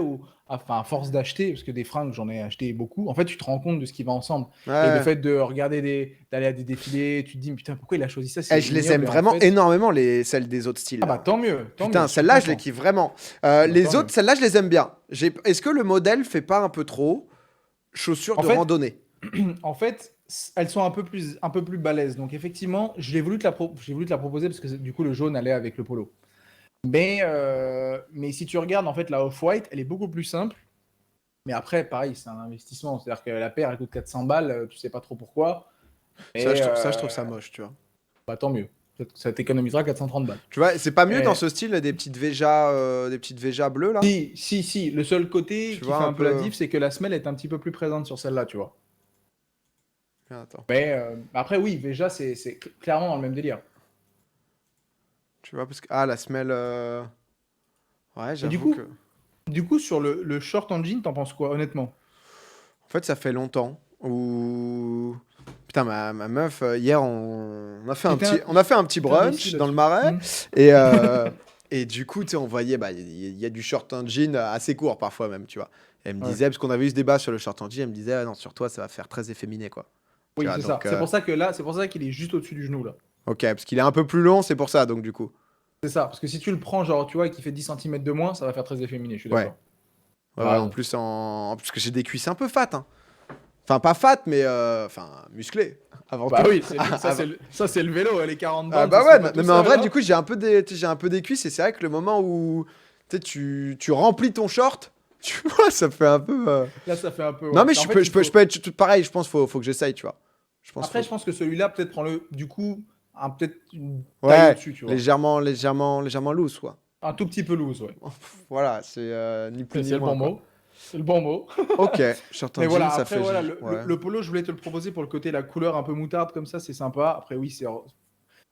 à force d'acheter, parce que des fringues, j'en ai acheté beaucoup, en fait, tu te rends compte de ce qui va ensemble. Ouais. Et le fait de regarder d'aller à des défilés, tu te dis, putain, pourquoi il a choisi ça? Je les aime vraiment énormément, celles des autres styles. Ah bah tant mieux. Putain, celles-là, je les kiffe vraiment. Les autres, celles-là, je les aime bien. Est-ce que le modèle fait pas un peu trop chaussures de randonnée? En fait, elles sont un peu plus balèzes. Donc effectivement, j'ai voulu te la proposer parce que du coup, le jaune allait avec le polo. Mais si tu regardes en fait la Off-White, elle est beaucoup plus simple. Mais après, pareil, c'est un investissement. C'est-à-dire que la paire, elle coûte 400 balles, tu sais pas trop pourquoi. Ça, je trouve ça moche, tu vois. Bah tant mieux. Ça t'économisera 430 balles. Tu vois, c'est pas mieux dans ce style des petites Véja bleues là? Si. Le seul côté qui fait un peu la diff, c'est que la semelle est un petit peu plus présente sur celle-là, tu vois. Attends. Mais après, oui, Véja, c'est clairement dans le même délire. Tu vois, parce que... Ah, la semelle... Ouais, Et j'avoue que... du coup, sur le short en jean, t'en penses quoi, honnêtement? En fait, ça fait longtemps où... Putain, ma meuf, hier, on a fait un petit J'étais indécis brunch dans le là-dessus. Marais. Et, euh, et du coup, tu sais, on voyait, bah, il y a du short en jean assez court parfois même, tu vois. Et elle me Ouais. disait, parce qu'on avait eu ce débat sur le short en jean, elle me disait, ah, non, sur toi, ça va faire très efféminé, quoi. Tu Oui, vois, c'est ça. donc, C'est pour ça que là, c'est pour ça qu'il est juste au-dessus du genou, là. ok, parce qu'il est un peu plus long, c'est pour ça, donc du coup. C'est ça. Parce que si tu le prends, genre, tu vois, et qu'il fait 10 centimètres de moins, ça va faire très efféminé, je suis Ouais, d'accord. ouais, en Bah, plus, parce que j'ai des cuisses un peu fat, hein. Enfin, pas fat, mais enfin, musclé, avant bah tout. oui, ça, c'est le vélo. Les 40 Ah bandes, bah ça se ouais, fait pas tout mais en seul, vrai, hein. du coup, j'ai un peu des cuisses et c'est vrai que le moment où tu remplis ton short, tu vois, ça fait un peu. Là, ça fait un peu, Non, ouais. mais Mais en fait, il je faut. peux être tout pareil, je pense faut que j'essaye, tu vois. Je pense Après, faut. je pense que celui-là, peut-être, prend-le, du coup, peut-être une taille Ouais, au-dessus, tu vois. légèrement loose, quoi. Un tout petit peu loose, ouais. Voilà, c'est ni plus Et ni c'est le bon moins, quoi. mot. C'est le bon mot. Ok, short Mais en jean, voilà, ça après, fait. voilà, Ouais. le polo, je voulais te le proposer pour le côté, la couleur un peu moutarde comme ça, c'est sympa. Après, oui,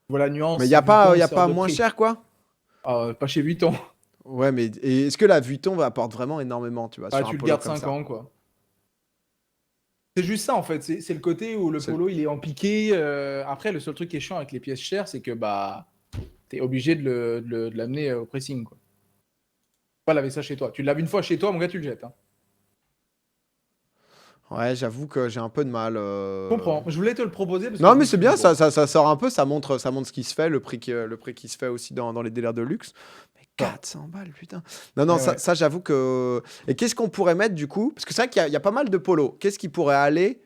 voilà, Mais nuance, c'est Vuitton, y il a sort pas de moins prix. cher, quoi. Ah, pas chez Vuitton. Ouais, mais est-ce que la Vuitton apporte vraiment énormément, tu vois, Bah, sur un tu le polo gardes comme 5 ça? ans, quoi. C'est juste ça, en fait. C'est le côté où le C'est- polo, il est en piqué. Après, le seul truc qui est chiant avec les pièces chères, c'est que bah, t'es obligé de l'amener au pressing, quoi. Faut pas laver ça chez toi. Tu le laves une fois chez toi, mon gars, tu le jettes, hein. Ouais, j'avoue que j'ai un peu de mal. Je comprends. Je voulais te le proposer parce que Non, je mais me c'est suis dit, bien, bon, ça sort un peu, ça montre ce qui se fait, le prix qui se fait aussi dans les délires de luxe. Mais ça. 400 balles, putain. Non, non, Mais ouais. ça j'avoue que. Et qu'est-ce qu'on pourrait mettre du coup? Parce que c'est vrai qu'il y a pas mal de polos. Qu'est-ce qui pourrait aller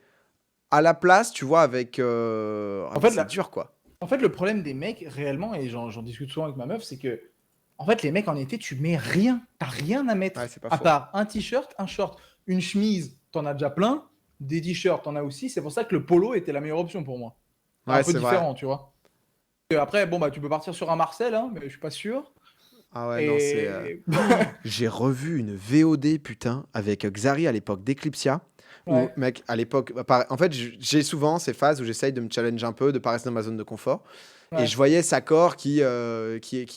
à la place, tu vois, avec. Ah, En mais fait, c'est dur, quoi. le problème des mecs, réellement, et j'en discute souvent avec ma meuf, c'est que, en fait, les mecs, en été, tu mets rien. T'as rien à Ouais, mettre. c'est pas À faux. part un t-shirt, un short, une chemise, t'en as déjà plein. Des t-shirts, t'en as aussi. C'est pour ça que le polo était la meilleure option pour moi. C'est un Ouais, peu c'est vrai. différent, tu vois. Et après, bon, bah, tu peux partir sur un Marcel, hein, mais je suis pas sûr. Ah ouais, non, c'est. Et. J'ai revu une VOD, putain, avec Xari à l'époque d'Eclipsia. Où, Ouais, mec, à l'époque, en fait, j'ai souvent ces phases où j'essaye de me challenge un peu, de pas rester dans ma zone de confort. Et je ouais, voyais Sakor qui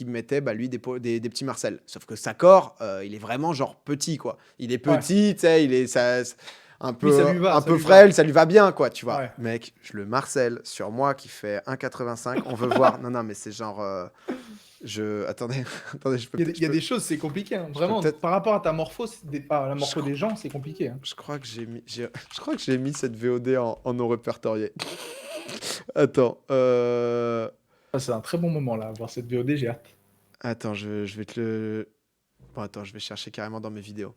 mettait, bah, lui, des petits Marcel. Sauf que Sakor, il est vraiment genre petit, quoi. Il est ouais. petit, tu sais, il est Oui, ça lui va, un ça peu lui va. frêle, ça lui va bien, quoi, tu vois. Ouais. Mec, je le Marcel sur moi qui fait 1,85. On veut voir. Non, non, mais c'est genre. Attendez, attendez, Il y a des choses, c'est compliqué, hein. je peux Vraiment, peut-être. par rapport à ta morpho, à la Je, morpho des gens, c'est compliqué, hein. je crois que je crois que j'ai mis cette VOD en non répertorié. Attends, Ça, c'est un très bon moment, là, voir cette VOD, j'ai hâte. attends, je vais te le. Bon, attends, je vais chercher carrément dans mes vidéos.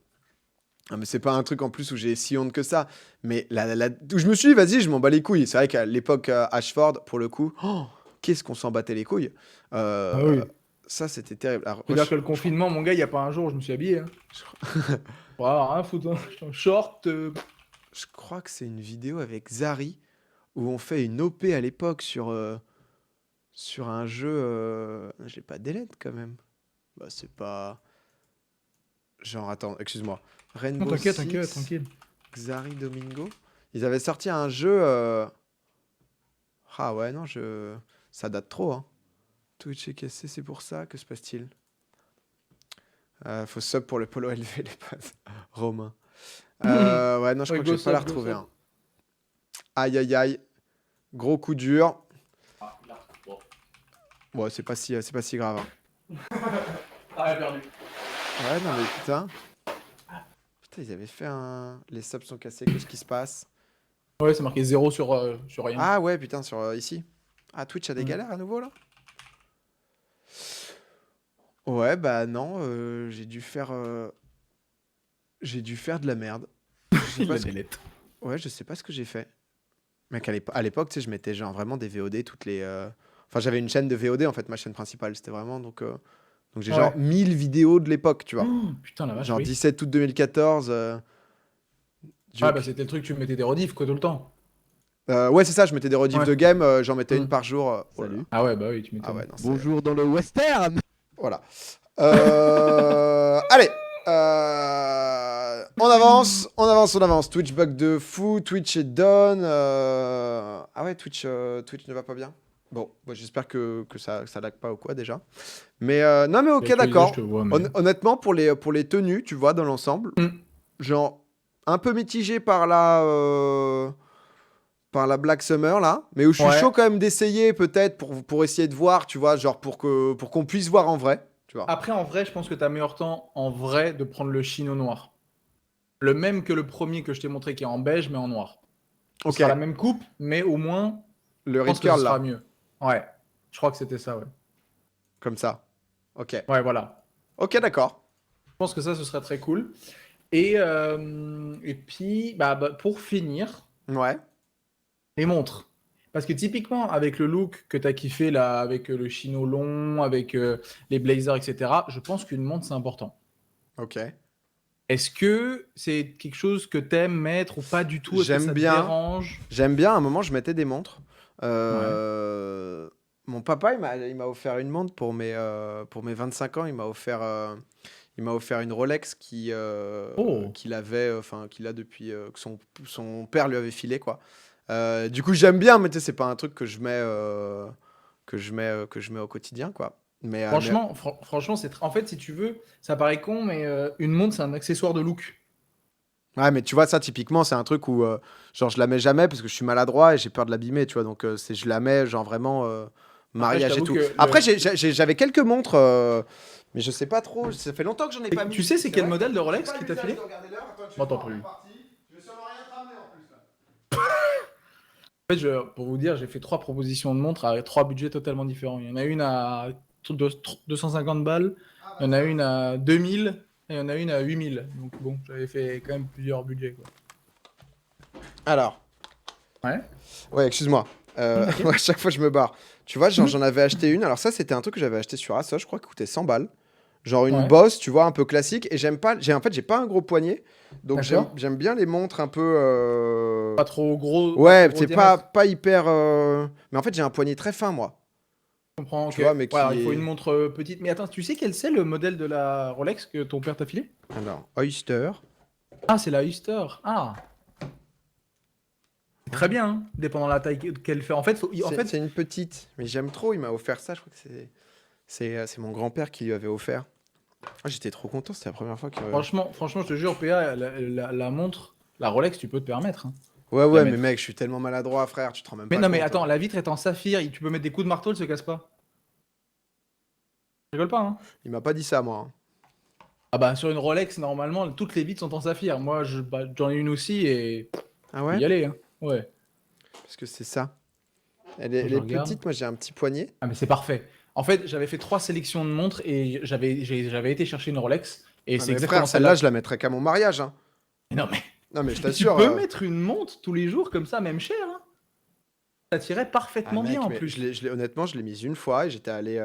Ah, mais c'est pas un truc en plus où j'ai si honte que ça. Mais où je me suis dit, vas-y, je m'en bats les couilles. C'est vrai qu'à l'époque Ashford, pour le coup, oh, qu'est-ce qu'on s'en battait les couilles. Ah Euh, oui. Ça, c'était terrible. Alors, Je veux dire que le confinement, mon gars, il n'y a pas un jour où je me suis habillé, hein. Pour avoir rien foutre, hein. J'étais en short. je crois que c'est une vidéo avec Zari où on fait une OP à l'époque sur un jeu. J'ai pas d'élèves quand même. Bah, c'est pas. Genre, attends, excuse-moi. Non, Rainbow t'inquiète, t'inquiète, Six, tranquille. Xari Domingo. Ils avaient sorti un jeu. Ah ouais, non, ça date trop, hein. Twitch est cassé, c'est pour ça. Que se passe-t-il? Faut sub pour le polo élevé, les potes. Romain. Ouais, non, je Ouais, crois que je go vais pas la sub, go retrouver, sub. hein. Aïe, aïe, aïe. Gros coup dur. Ah, là, bon. Bon, c'est pas si grave, hein. Ah, j'ai perdu. Ouais, non, mais putain. Putain, ils avaient fait un. Les subs sont cassés, qu'est-ce qui se passe? Ouais, c'est marqué 0 sur rien. Ah ouais, putain, sur ici. Ah, Twitch a des Mm. galères à nouveau, là? Ouais, bah non, j'ai dû faire de la merde. Je sais Il pas la ce que... délète. Ouais, je sais pas ce que j'ai fait. Mec, à l'époque, tu sais, je mettais genre vraiment des VOD toutes les. Enfin, j'avais une chaîne de VOD en fait, ma chaîne principale. C'était vraiment donc j'ai genre Ouais. 1000 vidéos de l'époque, tu vois. Oh, putain, la vache, Genre oui. 17 août 2014. Ah, bah, Duke. c'était le truc, tu mettais des rediffs, quoi, tout le temps. Ouais, c'est ça, je mettais des rediffs Ouais. de game, j'en mettais une Mm. par jour. Oh là là. Salut. Ah, ouais, bah oui, tu Ah m'étonnes. ouais, non, c'est. Bonjour dans le western. Voilà. Allez. On avance, on avance, on avance. Twitch bug de fou, Twitch est down. Ah ouais, Twitch ne va pas bien. Bon, bah, j'espère que ça lag pas ou quoi déjà. Mais non, mais ok, Actualisé, d'accord. je te vois, mais- Honnêtement, pour les tenues, tu vois, dans l'ensemble, Hmm. genre un peu mitigé par la Black Summer là, mais où je suis Ouais. chaud quand même d'essayer peut-être pour essayer de voir, tu vois, genre pour qu'on puisse voir en vrai, tu vois. Après, en vrai, je pense que tu as meilleur temps, en vrai, de prendre le chino noir. Le même que le premier que je t'ai montré, qui est en beige, mais en noir. Ce Ok, sera la même coupe, mais au moins, le je rip pense que ce curl sera là, mieux. Ouais. Je crois que c'était ça, ouais. comme ça. Ok, Ouais, voilà. ok, d'accord. Je pense que ça, ce serait très cool. Et puis, pour finir, Ouais. les montres. Parce que typiquement, avec le look que tu as kiffé, là, avec le chino long, avec les blazers, etc., je pense qu'une montre, c'est important. Ok. Est-ce que c'est quelque chose que tu aimes mettre ou pas du tout? Est-ce que J'aime ça te bien. dérange? J'aime bien. À un moment, je mettais des montres. Ouais. Mon papa, il m'a offert une montre pour mes 25 ans. Il m'a offert une Rolex Oh, qu'il avait, enfin, qu'il a depuis que son père lui avait filé, quoi. Du coup, j'aime bien, mais tu sais, c'est pas un truc que je mets au quotidien, quoi. Mais franchement, en fait, si tu veux, ça paraît con, mais une montre, c'est un accessoire de look. ouais, mais tu vois, ça, typiquement, c'est un truc où, genre, je la mets jamais parce que je suis maladroit et j'ai peur de l'abîmer, tu vois. Donc, je la mets, genre, vraiment Après, je mariage et t'avoue tout. que Après, j'avais quelques montres, mais je sais pas trop. Ça fait longtemps que j'en ai pas mis. tu sais, c'est C'est quel vrai. modèle de J'ai Rolex pas qui t'a l'usage filé? de regarder l'heure. Attends, tu Bon, vas t'en voir, peux on est lui. parti. Je vais sûrement rien te ramener en plus, là. En fait, pour vous dire, j'ai fait 3 propositions de montres à 3 budgets totalement différents. Il y en a une à 250 balles, Ah, il y bah, en ça a va. une à 2000 et il y en a une à 8000. Donc bon, j'avais fait quand même plusieurs budgets, quoi. Alors, Ouais, ouais, excuse-moi. Ouais, à t'inquiète. chaque fois, je me barre. Tu vois, genre, Mhm. j'en avais acheté une. Alors, ça, c'était un truc que j'avais acheté sur Asos, je crois, qui coûtait 100 balles. Genre une Ouais, bosse, tu vois, un peu classique. Et j'aime pas. En fait, j'ai pas un gros poignet. Donc, d'accord. j'aime bien les montres un peu. Pas trop Ouais, gros c'est pas, diamètre. pas hyper. Mais en fait, j'ai un poignet très fin, moi. Je comprends, ok. Tu vois, Ouais, mais alors qui il faut une est. montre petite. Mais attends, tu sais quel c'est le modèle de la Rolex que ton père t'a filé? Alors, Oyster. Ah, c'est la Oyster. Ah, c'est très Ouais. bien, hein, dépendant de la taille qu'elle fait. En fait, en C'est fait, une petite. Mais j'aime trop. Il m'a offert ça. Je crois que c'est mon grand-père qui lui avait offert. Ah, j'étais trop content. C'était la première fois que. franchement, je te jure, PA, la montre, la Rolex, tu peux te permettre, hein, Ouais, de la ouais, mais mettre. mec, je suis tellement maladroit, frère. Tu te rends même Mais pas non, mais compte, attends, hein. la vitre est en saphir, tu peux mettre des coups de marteau, elle se casse pas. Je rigole pas, hein. Il m'a pas dit ça, moi, hein. Ah bah, sur une Rolex, normalement, toutes les vitres sont en saphir. Moi, j'en ai une aussi et Ah faut ouais? y aller, hein. Ouais, Parce que c'est ça. Attends, Elle je est regarde. petite. Moi, j'ai un petit poignet. Ah, mais c'est parfait. En fait, j'avais fait 3 sélections de montres et j'avais été chercher une Rolex et Ah, c'est mais frère, exactement celle-là, je celle-là. la mettrais qu'à mon mariage, hein. Mais non, mais Non, mais je tu t'assure. peux mettre une montre tous les jours comme ça, même cher, hein. Ça tirait Ah parfaitement bien mec, en mais plus. honnêtement, je l'ai mise une fois et j'étais allé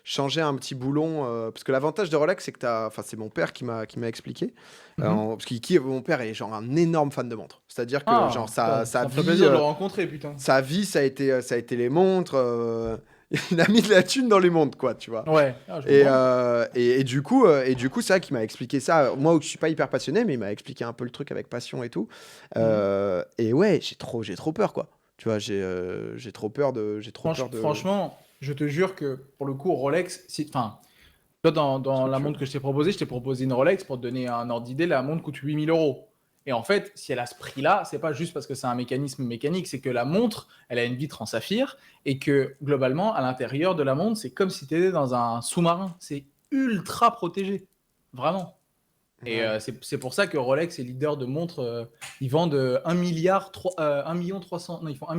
changer un petit boulon. Parce que l'avantage de Rolex, c'est que enfin, c'est mon père qui m'a expliqué. Mhm. Parce mon père est genre un énorme fan de montres. C'est-à-dire que genre Ah, putain, sa ça me ferait vie, plaisir de le rencontrer, putain. ça a été les montres. Il a mis de la thune dans les montres, quoi, tu vois. Ouais, ah, je comprends. Et du coup, c'est vrai qu'il m'a expliqué ça. Moi, je suis pas hyper passionné, mais il m'a expliqué un peu le truc avec passion et tout. Mhm. Et ouais, j'ai trop peur, quoi. Tu vois, j'ai trop peur de. Franchement, je te jure que pour le coup, Rolex, enfin, toi, Ce dans que la tu veux. montre que je t'ai proposé une Rolex pour te donner un ordre d'idée. La montre coûte 8 000 euros. Et en fait, si elle a ce prix-là, c'est pas juste parce que c'est un mécanisme mécanique, c'est que la montre, elle a une vitre en saphir et que globalement, à l'intérieur de la montre, c'est comme si tu étais dans un sous-marin. C'est ultra protégé. Vraiment. Et Ouais. c'est pour ça que Rolex est leader de montres. Ils vendent 1 milliard, 1 million 300, non, ils font 1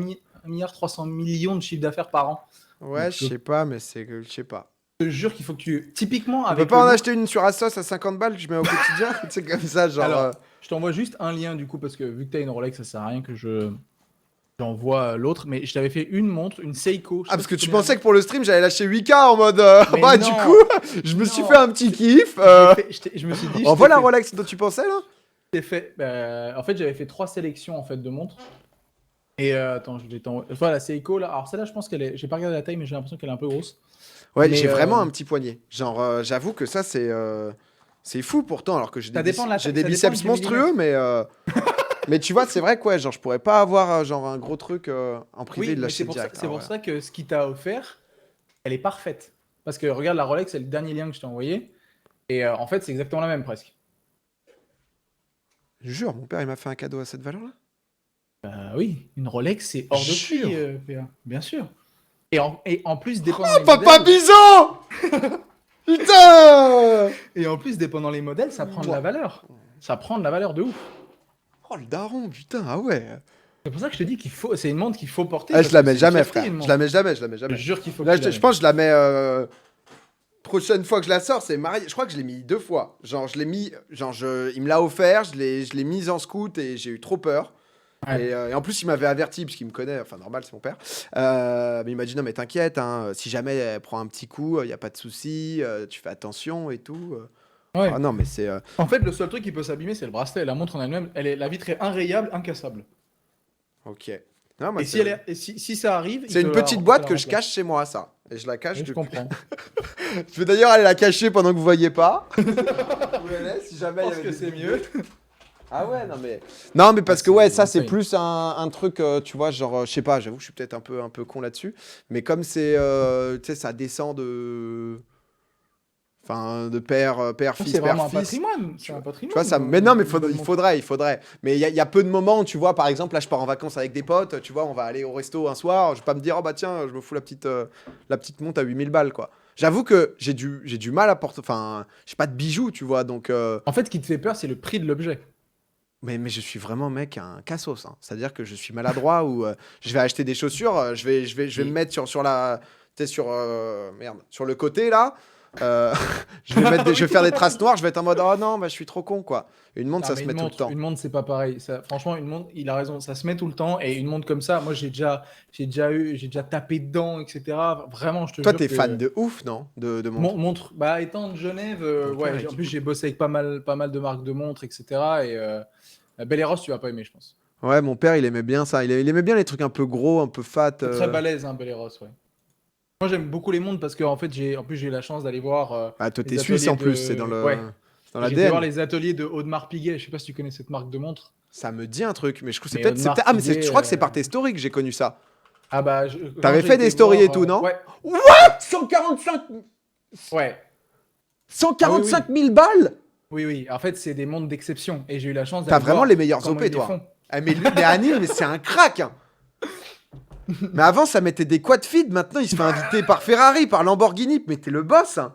milliard 300 millions de chiffre d'affaires par an. Donc Ouais, je je sais pas, mais c'est que je sais pas. te jure qu'il faut que tu. Typiquement, On peut avec le pas en look. acheter une sur Asos à 50 balles que je mets au quotidien? C'est comme ça, genre. Alors, je t'envoie juste un lien du coup, parce que vu que tu as une Rolex, ça sert à rien que j'envoie l'autre. Mais je t'avais fait une montre, une Seiko. Je Ah, sais pas parce si que tu tu connais la pensais que marque. pour le stream, j'allais lâcher 8K en mode. Mais Bah, du coup, non, je me suis fait non. un petit kiff. Je me suis dit, Envoie la Rolex dont tu pensais, là? En fait, j'avais fait 3 sélections en fait de montres. Et attends, voilà, la Seiko là. Alors celle-là, je pense qu'elle est. J'ai pas regardé la taille, mais j'ai l'impression qu'elle est un peu grosse. Ouais, Mais j'ai vraiment un petit poignet. Genre, j'avoue que ça, c'est fou pourtant, alors que ça dépend de j'ai des ça dépend biceps du monstrueux, millimètre. mais. Mais tu vois, c'est vrai que ouais, genre, je pourrais pas avoir genre un gros truc en privé Oui, de mais c'est l'acheter pour ça, direct. c'est Ah pour ouais. ça que ce qu'il t'a offert, elle est parfaite. Parce que regarde, la Rolex, c'est le dernier lien que je t'ai envoyé. Et en fait, c'est exactement la même presque. Je jure, mon père, il m'a fait un cadeau à cette valeur-là. Oui, une Rolex, c'est hors de prix, Jure. PA, bien sûr. Et en plus, dépendant les Papa modèles, Bison. Putain. ça prend de la Mouah. valeur. Ça prend de la valeur de ouf. Oh le daron, putain, ah ouais. C'est pour ça que je te dis qu'il faut, c'est une montre qu'il faut porter Ah, je parce la que mets c'est une jamais, fierté, frère. une Je la montre. mets jamais, je la mets Je te jamais. jure qu'il faut que Là, tu la je mettes. pense que je la mets. Prochaine fois que je la sors, c'est marié. Je crois que je l'ai mis 2 fois. Genre, je l'ai mis. Genre, il me l'a offert, je l'ai mise en scout et j'ai eu trop peur. Ouais. Et en plus, il m'avait averti, parce qu'il me connaît, enfin normal, c'est mon père. Mais il m'a dit non, mais t'inquiète, hein, si jamais elle prend un petit coup, il n'y a pas de souci, tu fais attention et tout. Ah Ouais. non, mais c'est. En fait, le seul truc qui peut s'abîmer, c'est le bracelet. La montre en elle-même, la vitre est inrayable, incassable. Ok. Non, moi, Et si, si ça arrive, c'est une petite il te boîte la que je remplace. cache chez moi, ça. Et je la cache Oui, je depuis. comprends. Je vais d'ailleurs aller la cacher pendant que vous voyez pas. Je vous la laisse, si Je jamais il y pense avait que des c'est doutes. mieux. Ah ouais, non mais. Non, mais parce que C'est ouais, ça c'est insane. plus un truc, tu vois, genre, je sais pas, j'avoue, je suis peut-être un peu con là-dessus. Mais comme c'est, tu sais, ça descend de. Enfin, de père-fils, C'est vraiment un père-fils. patrimoine. C'est Tu un vois, tu vois patrimoine, ça. Mais non, mais une bonne il montre. faudrait. Mais il y a peu de moments, tu vois, par exemple, là, je pars en vacances avec des potes, tu vois, on va aller au resto un soir, je vais pas me dire, oh bah tiens, je me fous la petite montre à 8000 balles, quoi. J'avoue que j'ai du mal à porter. Enfin, j'ai pas de bijoux, tu vois, donc. En fait, ce qui te fait peur, c'est le prix de l'objet. Mais je suis vraiment, mec, un cassos, hein. C'est-à-dire que je suis maladroit ou je vais acheter des chaussures, je vais me Et mettre sur la. Tu sais, merde, sur le côté, là. euh, je vais faire des traces noires, je vais être en mode, oh non, bah, je suis trop con, quoi. Une montre, non, ça mais se met tout le temps. une montre, c'est pas pareil. Ça, franchement, une montre, il a raison, ça se met tout le temps. Et une montre comme ça, moi, j'ai déjà tapé dedans, etc. Vraiment, je te Toi, jure t'es fan que de ouf, non? De montres. montre, bah, étant de Genève, Ton père, ouais, il en plus, kiffe. j'ai bossé avec pas mal de marques de montres, etc. Et Belleros, tu vas pas aimer, je pense. Ouais, mon père, il aimait bien ça. Il aimait bien les trucs un peu gros, un peu fat. C'est très balèze, hein, Belleros, ouais. Moi, j'aime beaucoup les montres parce que, en fait, en plus, j'ai eu la chance d'aller voir Ah, toi, t'es les suisse ateliers en plus, c'est ouais. dans J'ai été voir l'ADN. les ateliers de Audemars Piguet. Je sais pas si tu connais cette marque de montre. Ça me dit un truc, mais je trouve que c'est Mais peut-être. Audemars Ah, mais je Piguet, crois que c'est par tes stories que j'ai connu ça. ah bah, quand T'avais j'ai fait été des stories voir, et tout, non? ouais, What? 145 ouais. Ah oui, 145 oui. 000 balles? Oui, oui. En fait, c'est des montres d'exception. Et j'ai eu la chance T'as d'aller vraiment les voir meilleurs comment OP, ils les toi. font. Ah, mais Anil, mais c'est un crack, hein. Mais avant, ça mettait des quad feed. Maintenant, il se fait inviter par Ferrari, par Lamborghini. Mais t'es le boss, hein.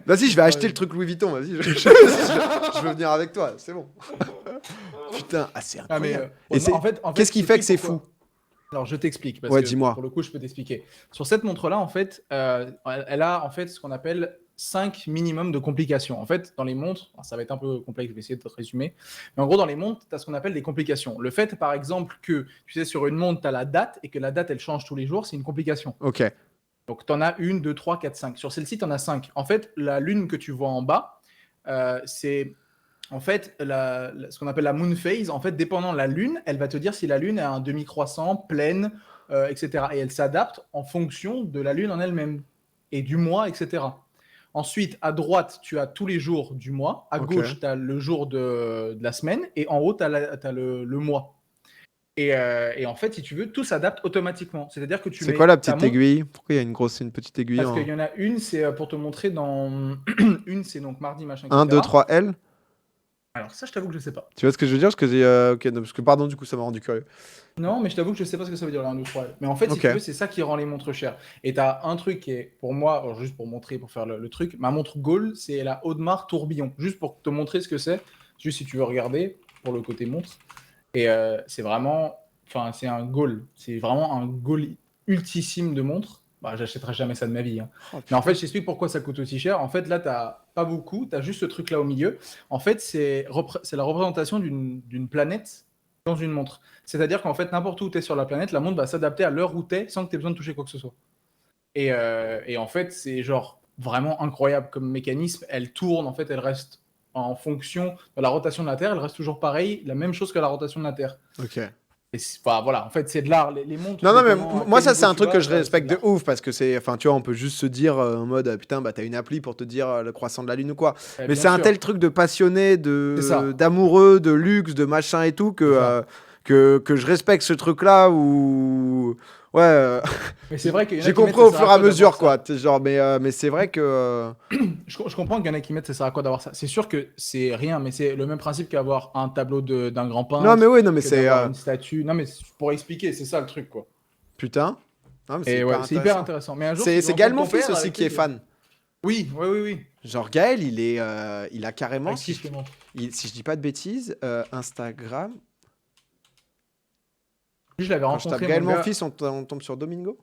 Vas-y, je vais acheter le truc Louis Vuitton. Vas-y, je veux venir avec toi. C'est bon. Putain, ah, c'est Ah, mais incroyable. Et en fait, qu'est-ce qui je fait que c'est t'explique pourquoi. fou? Alors, je t'explique, parce Ouais, que dis-moi. pour le coup, je peux t'expliquer. Sur cette montre-là, en fait, elle a en fait ce qu'on appelle 5 minimum de complications. En fait, dans les montres, alors, ça va être un peu complexe, je vais essayer de te résumer. Mais en gros, dans les montres, tu as ce qu'on appelle des complications. Le fait, par exemple, que tu sais, sur une montre, tu as la date et que la date, elle change tous les jours, c'est une complication. Ok. Donc, tu en as 1, 2, 3, 4, 5. Sur celle-ci, tu en as 5. En fait, la lune que tu vois en bas, c'est en fait ce qu'on appelle la moon phase. En fait, dépendant de la lune, elle va te dire si la lune a un demi-croissant, pleine, etc. Et elle s'adapte en fonction de la lune en elle-même et du mois, etc. Ensuite, à droite, tu as tous les jours du mois. À Ok. gauche, tu as le jour de la semaine. Et en haut, tu as, le mois. Et en fait, si tu veux, tout s'adapte automatiquement. C'est-à-dire que tu C'est quoi mets la ta petite montre. aiguille? Pourquoi il y a une petite aiguille Parce qu'il en y en a une, c'est pour te montrer dans. Une, c'est donc mardi, machin, 1, 2, etc. 3 L? Alors, ça, je t'avoue que je sais pas. Tu vois ce que je veux dire? Parce que ok, non, parce que pardon, du coup, ça m'a rendu curieux. Non, mais je t'avoue que je sais pas ce que ça veut dire, l'un, deux, trois. Mais en fait, si Ok. tu veux, c'est ça qui rend les montres chères. Et tu as un truc qui est, pour moi, alors juste pour montrer, pour faire le truc, ma montre Gold, c'est la Audemars Tourbillon. Juste pour te montrer ce que c'est, juste si tu veux regarder, pour le côté montre. Et c'est vraiment, enfin, c'est un Gold. C'est vraiment un Gold ultissime de montre. Bah, j'achèterai jamais ça de ma vie, hein. Oh, Mais en putain. fait, je t'explique pourquoi ça coûte aussi cher. En fait, là, tu n'as pas beaucoup, tu as juste ce truc-là au milieu. En fait, c'est la représentation d'une planète dans une montre. C'est-à-dire qu'en fait, n'importe où tu es sur la planète, la montre va s'adapter à l'heure où tu es sans que tu aies besoin de toucher quoi que ce soit. Et en fait, c'est genre vraiment incroyable comme mécanisme. Elle tourne, en fait, elle reste en fonction de la rotation de la Terre, elle reste toujours pareille, la même chose que la rotation de la Terre. Ok. Enfin, voilà, en fait, c'est de l'art. Les montres, Non, non, mais dépendant à moi, quel ça, c'est niveau un tu truc que vas, je c'est respecte de de l'art. ouf parce que c'est. Enfin, tu vois, on peut juste se dire en mode putain, bah, t'as une appli pour te dire le croissant de la lune ou quoi. Mais Bien c'est un sûr, tel truc de passionné, c'est ça, d'amoureux, de luxe, de machin et tout c'est ça. que je respecte ce truc-là où. Ouais, Mais c'est vrai qu'il y en a j'ai qui mettent compris ça au sert fur à et à quoi d'avoir mesure, quoi. ça. Genre, mais c'est vrai que. Je comprends qu'il y en a qui mettent ça sert à quoi d'avoir ça. C'est sûr que c'est rien, mais c'est le même principe qu'avoir un tableau d'un grand Non, mais peintre, oui, non, mais que c'est. d'avoir une statue. Non, mais pour expliquer, c'est ça le truc, quoi. Putain. Non, mais c'est Et hyper ouais, c'est hyper intéressant. intéressant. Mais un jour, si tu C'est veux Gaël, entendre mon ton fils père, aussi, avec qui est plaisir. fan. Oui, oui, oui, oui. Genre, Gaël, il a Ah, carrément, il kiffe les montres. si je dis pas de bêtises, Instagram. Lui, je l'avais Quand je tape rencontré, Gaël, mon mon gars. fils, on tombe sur Domingo.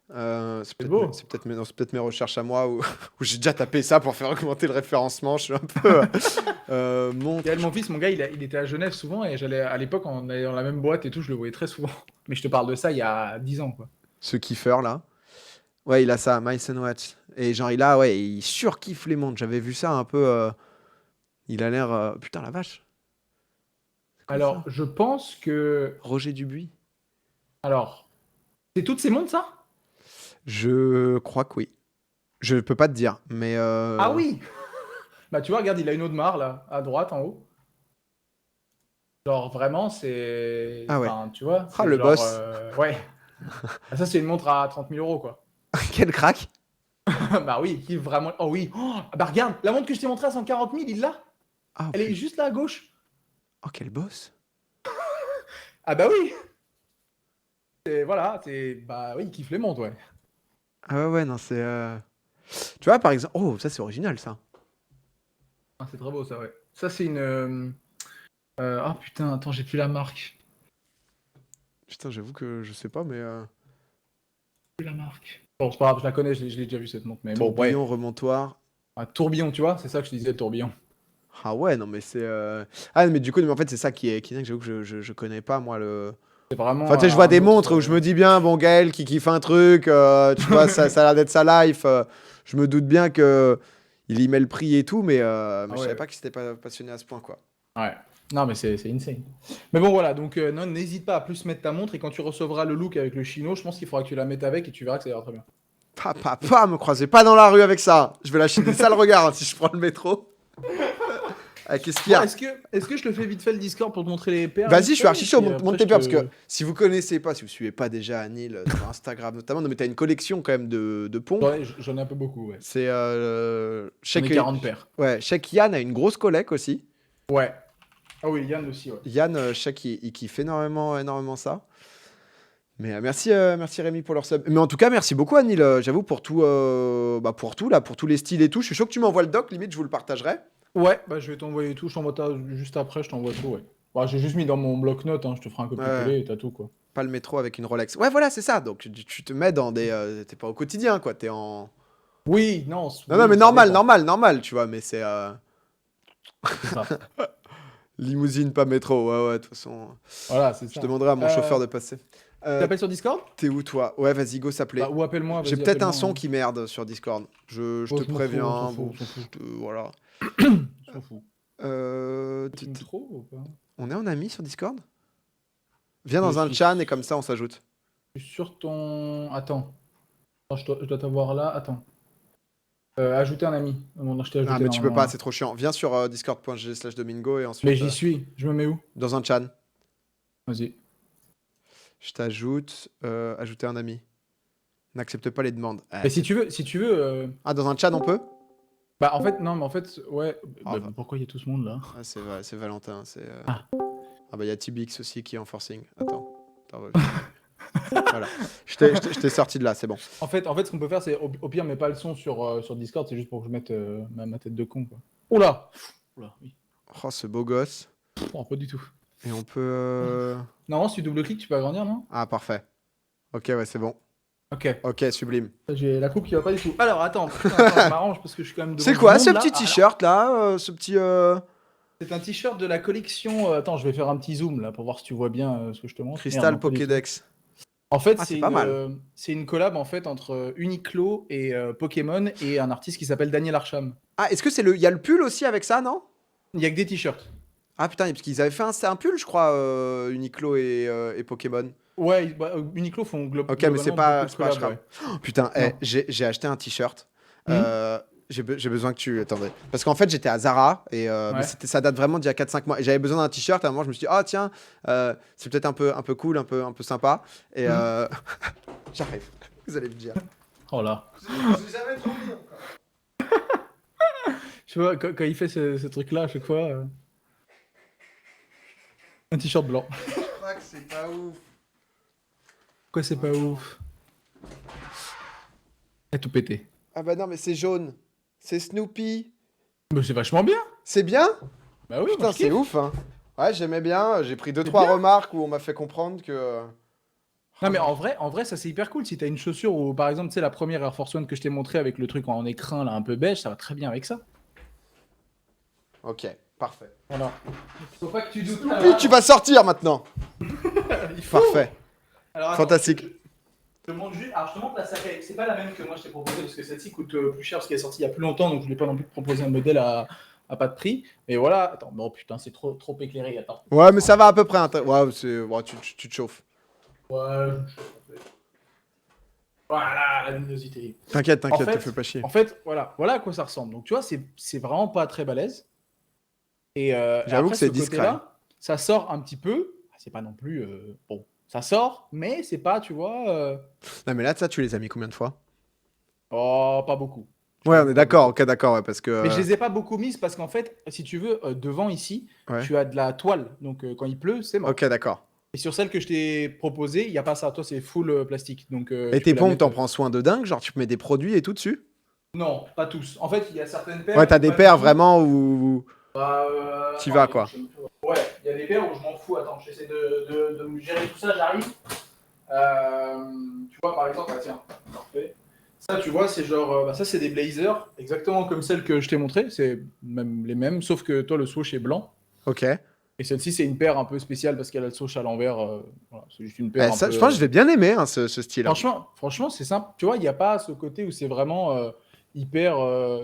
C'est beau. C'est peut-être mes recherches à moi où, où j'ai déjà tapé ça pour faire augmenter le référencement. Je suis un peu montre. Gaël, mon fils, mon gars, il était à Genève souvent et j'allais à l'époque, on allait dans la même boîte et tout, je le voyais très souvent. Mais je te parle de ça il y a 10 ans, quoi. Ce kiffeur là. Ouais, il a ça, Myson Watch. Et genre, ouais, il surkiffe les montres. J'avais vu ça un peu. Il a l'air. Putain, la vache. C'est quoi Alors, ça? je pense que. Roger Dubuis. Alors, c'est toutes ces montres, ça? Je crois que oui. Je peux pas te dire, mais. Ah oui! Bah, tu vois, regarde, il a une Audemars, là, à droite, en haut. Genre, vraiment, c'est. Ah ouais. Enfin, tu vois, Ah, c'est le genre. boss. Ouais. Ah, ça, c'est une montre à 30 000 euros, quoi. Quel crack. Bah oui, il kiffe vraiment. Oh oui! Oh, bah regarde, la montre que je t'ai montrée à 140 000, il l'a! Ah, Elle est putain. juste là à gauche. Oh, quel boss. Ah bah oui! Voilà, bah oui, il kiffe les montres, ouais. Ah ouais, ouais, non, c'est. Tu vois, par exemple. Oh, ça, c'est original, ça. Ah, c'est très beau, ça, ouais. Ça, c'est une. Ah putain, attends, j'ai plus la marque. Putain, j'avoue que je sais pas, mais. Plus la marque. Bon, c'est pas grave, je la connais, je l'ai déjà vu cette montre. Mais bon, ouais. Tourbillon remontoir. Un tourbillon, tu vois, c'est ça que je te disais, tourbillon. Ah ouais, non, mais c'est. Ah, mais du coup, mais en fait, c'est ça qui est dingue. J'avoue que je connais pas, moi, le. C'est vraiment Enfin, tu sais, je vois un des autre. montres où je me dis bien, bon, Gaël qui kiffe un truc, tu vois, ça a l'air d'être sa life. Je me doute bien que il y met le prix et tout, mais je savais Ouais. pas qu'il s'était pas passionné à ce point, quoi. Ouais. Non, mais c'est insane. Mais bon, voilà, donc non, n'hésite pas à plus mettre ta montre et quand tu recevras le look avec le chino, je pense qu'il faudra que tu la mettes avec et tu verras que ça ira très bien. Papa, me croisez pas dans la rue avec ça. Je vais lâcher des sales regards hein, si je prends le métro. Ah, qu'est-ce qu'il y Bon, a? est-ce que je te fais vite fait le Discord pour te montrer les paires Vas-y, vite je suis fait, archi et chaud, puis monte après, tes je peurs, parce que te- si vous connaissez pas, si vous suivez pas déjà Anil sur Instagram notamment, non, mais t'as une collection quand même de pompes. J'en ai un peu beaucoup, ouais. C'est. Je sais J'en ai que 40 paires. ouais, je sais que Yann a une grosse collègue aussi. Ouais. Ah oui, Yann aussi, ouais. Yann, je sais qu'il kiffe énormément ça. Mais merci Rémi pour leur sub. Mais en tout cas, merci beaucoup Anil, j'avoue pour tout, pour tout là, pour tous les styles et tout. Je suis chaud que tu m'envoies le doc, limite je vous le partagerai. Ouais, bah je vais t'envoyer tout, je t'envoie juste après, je t'envoie tout, ouais. Bah, j'ai juste mis dans mon bloc-notes, hein, je te ferai un Ouais, copier-coller et t'as tout, quoi. pas le métro avec une Rolex. Ouais, voilà, c'est ça. Donc tu te mets dans des, t'es pas au quotidien quoi, t'es en. Oui, non, Non, non, mais oui, ça dépend. normal, tu vois, mais c'est C'est ça. limousine, pas métro. Ouais, de toute façon, Voilà, c'est je ça. demanderai à mon chauffeur de passer. Tu t'appelles sur Discord? T'es où toi? Ouais, vas-y, go s'appeler. Bah, ou appelle-moi, J'ai vas-y, peut-être un appelle-moi, son hein. qui merde sur Discord. Je Oh, te je m'en fous, préviens. on s'en fout, Bon, on s'en fout. voilà. On s'en fout. Tu me trop ou pas? On est en ami sur Discord? Viens Je dans un suis chan et comme ça on s'ajoute. sur ton. Attends. Attends, je dois t'avoir là, attends. Ajouter un ami. Non, non, je t'ai Ah, ajouté mais tu peux normalement, pas, là. c'est trop chiant. Viens sur discord.gg/domingo et Mais ensuite j'y suis, je me mets où? dans un chan. Vas-y. Je t'ajoute. Ajouter un ami. N'accepte pas les demandes. Mais si tu veux. Ah, dans un chan on peut? Bah, en fait, non, mais en fait, ouais. Ah, Bah, pourquoi il y a tout ce monde là? Ah, c'est Valentin. Ah. Ah, bah, il y a Tibix aussi qui est en forcing. Attends. Voilà. Je t'ai sorti de là, c'est bon. En fait, ce qu'on peut faire, c'est au pire, mets pas le son sur Discord, c'est juste pour que je mette ma tête de con, quoi. Oula! Oula, oui. Oh, ce beau gosse. Non, pas du tout. Et on peut. Normalement, si tu double-cliques, tu peux agrandir, non? Ah, parfait. Ok, ouais, c'est bon. Ok. Ok, sublime. J'ai la coupe qui va pas du tout. Alors, attends, je m'arrange parce que je suis quand même devant C'est du quoi monde, ce là. petit t-shirt là ce petit. C'est un t-shirt de la collection. Attends, je vais faire un petit zoom là pour voir si tu vois bien ce que je te montre. Crystal Merde, non, pas du tout. Pokédex. En fait, Ah, c'est pas mal. c'est une collab en fait entre Uniqlo et Pokémon et un artiste qui s'appelle Daniel Arsham. Ah, est-ce que c'est le. Il y a le pull aussi avec ça, non? Il y a que des t-shirts. Ah putain, parce qu'ils avaient fait un pull, je crois, Uniqlo et Pokémon. Ouais, Uniqlo font Ok, mais c'est globalement beaucoup de pas collabs, Ashram. ouais. Oh, putain, Non. j'ai acheté un t-shirt. Hmm. J'ai besoin que tu... Attendez. Parce qu'en fait, j'étais à Zara, mais Ouais. ça date vraiment d'il y a 4-5 mois. Et j'avais besoin d'un t-shirt. À un moment, je me suis dit, ah tiens, c'est peut-être un peu cool, un peu sympa. Et Hmm. j'arrive, vous allez me dire. Oh là. J'ai jamais trop mis encore. Tu vois, quand il fait ce truc-là, à chaque fois, un t-shirt blanc. Je crois que c'est pas ouf. Quoi, c'est pas ouf? Et tout pété. Ah bah non, mais c'est jaune. C'est Snoopy. Mais c'est vachement bien. C'est bien? Bah oui, moi Putain, je c'est kiffe. ouf, hein. Ouais, j'aimais bien. J'ai pris C'est 2-3 bien. remarques où on m'a fait comprendre que... Non, Oh mais non. en vrai, ça c'est hyper cool. Si t'as une chaussure ou par exemple, tu sais, la première Air Force One que je t'ai montré avec le truc en écrin là, un peu beige, ça va très bien avec ça. Ok, parfait. Voilà. Faut pas que tu doutes. Snoopy, tu vas sortir maintenant. Il faut. Parfait. Alors, attends, Fantastique. je te montre juste. Alors, je te montre la Sakai. C'est pas la même que moi je t'ai proposé parce que celle-ci coûte plus cher parce qu'elle est sortie il y a plus longtemps, donc je voulais pas non plus te proposer un modèle à pas de prix. Mais voilà. Attends, bon putain, c'est trop éclairé. Attends. Ouais, mais ça va à peu près. Ouais, tu te chauffes. Ouais, je me chauffe, en fait. Voilà, la luminosité. T'inquiète, En te fait, fais pas chier. voilà à quoi ça ressemble. Donc tu vois, c'est vraiment pas très balèze. Et J'avoue après que c'est ce discret. côté-là, ça sort un petit peu. C'est pas non plus bon, ça sort, mais c'est pas, tu vois, Non, mais là, ça, tu les as mis combien de fois? oh, pas beaucoup. Je Ouais, on t'avoue, est pas d'accord, beaucoup. ok, d'accord, ouais, parce que... Mais je les ai pas beaucoup mises parce qu'en fait, si tu veux, devant ici, Ouais. tu as de la toile. Donc quand il pleut, c'est Ok, mort. d'accord. Et sur celle que je t'ai proposée, il n'y a pas ça. Toi, c'est full plastique. Donc Et tu tes peux la pompes, mettre. t'en prends soin de dingue? Genre, tu mets des produits et tout dessus? Non, pas tous. En fait, il y a certaines Ouais, paires t'as où des pas du paires tout. vraiment où Bah, t'y attends, vas, il est où, quoi. je sais même plus. Ouais, il y a des paires où je m'en fous. Attends, j'essaie de me gérer tout ça, j'arrive. Tu vois, par exemple, ah, tiens, parfait. Ça, tu vois, c'est genre, bah, ça, c'est des blazers, exactement comme celles que je t'ai montrées. C'est même les mêmes, sauf que toi, le swoosh est blanc. Ok. Et celle-ci, c'est une paire un peu spéciale parce qu'elle a le swoosh à l'envers. Voilà, c'est juste une paire un Ça, peu. je pense que je vais bien aimer, hein, ce style. Hein. Franchement, c'est simple. Tu vois, il n'y a pas ce côté où c'est vraiment hyper.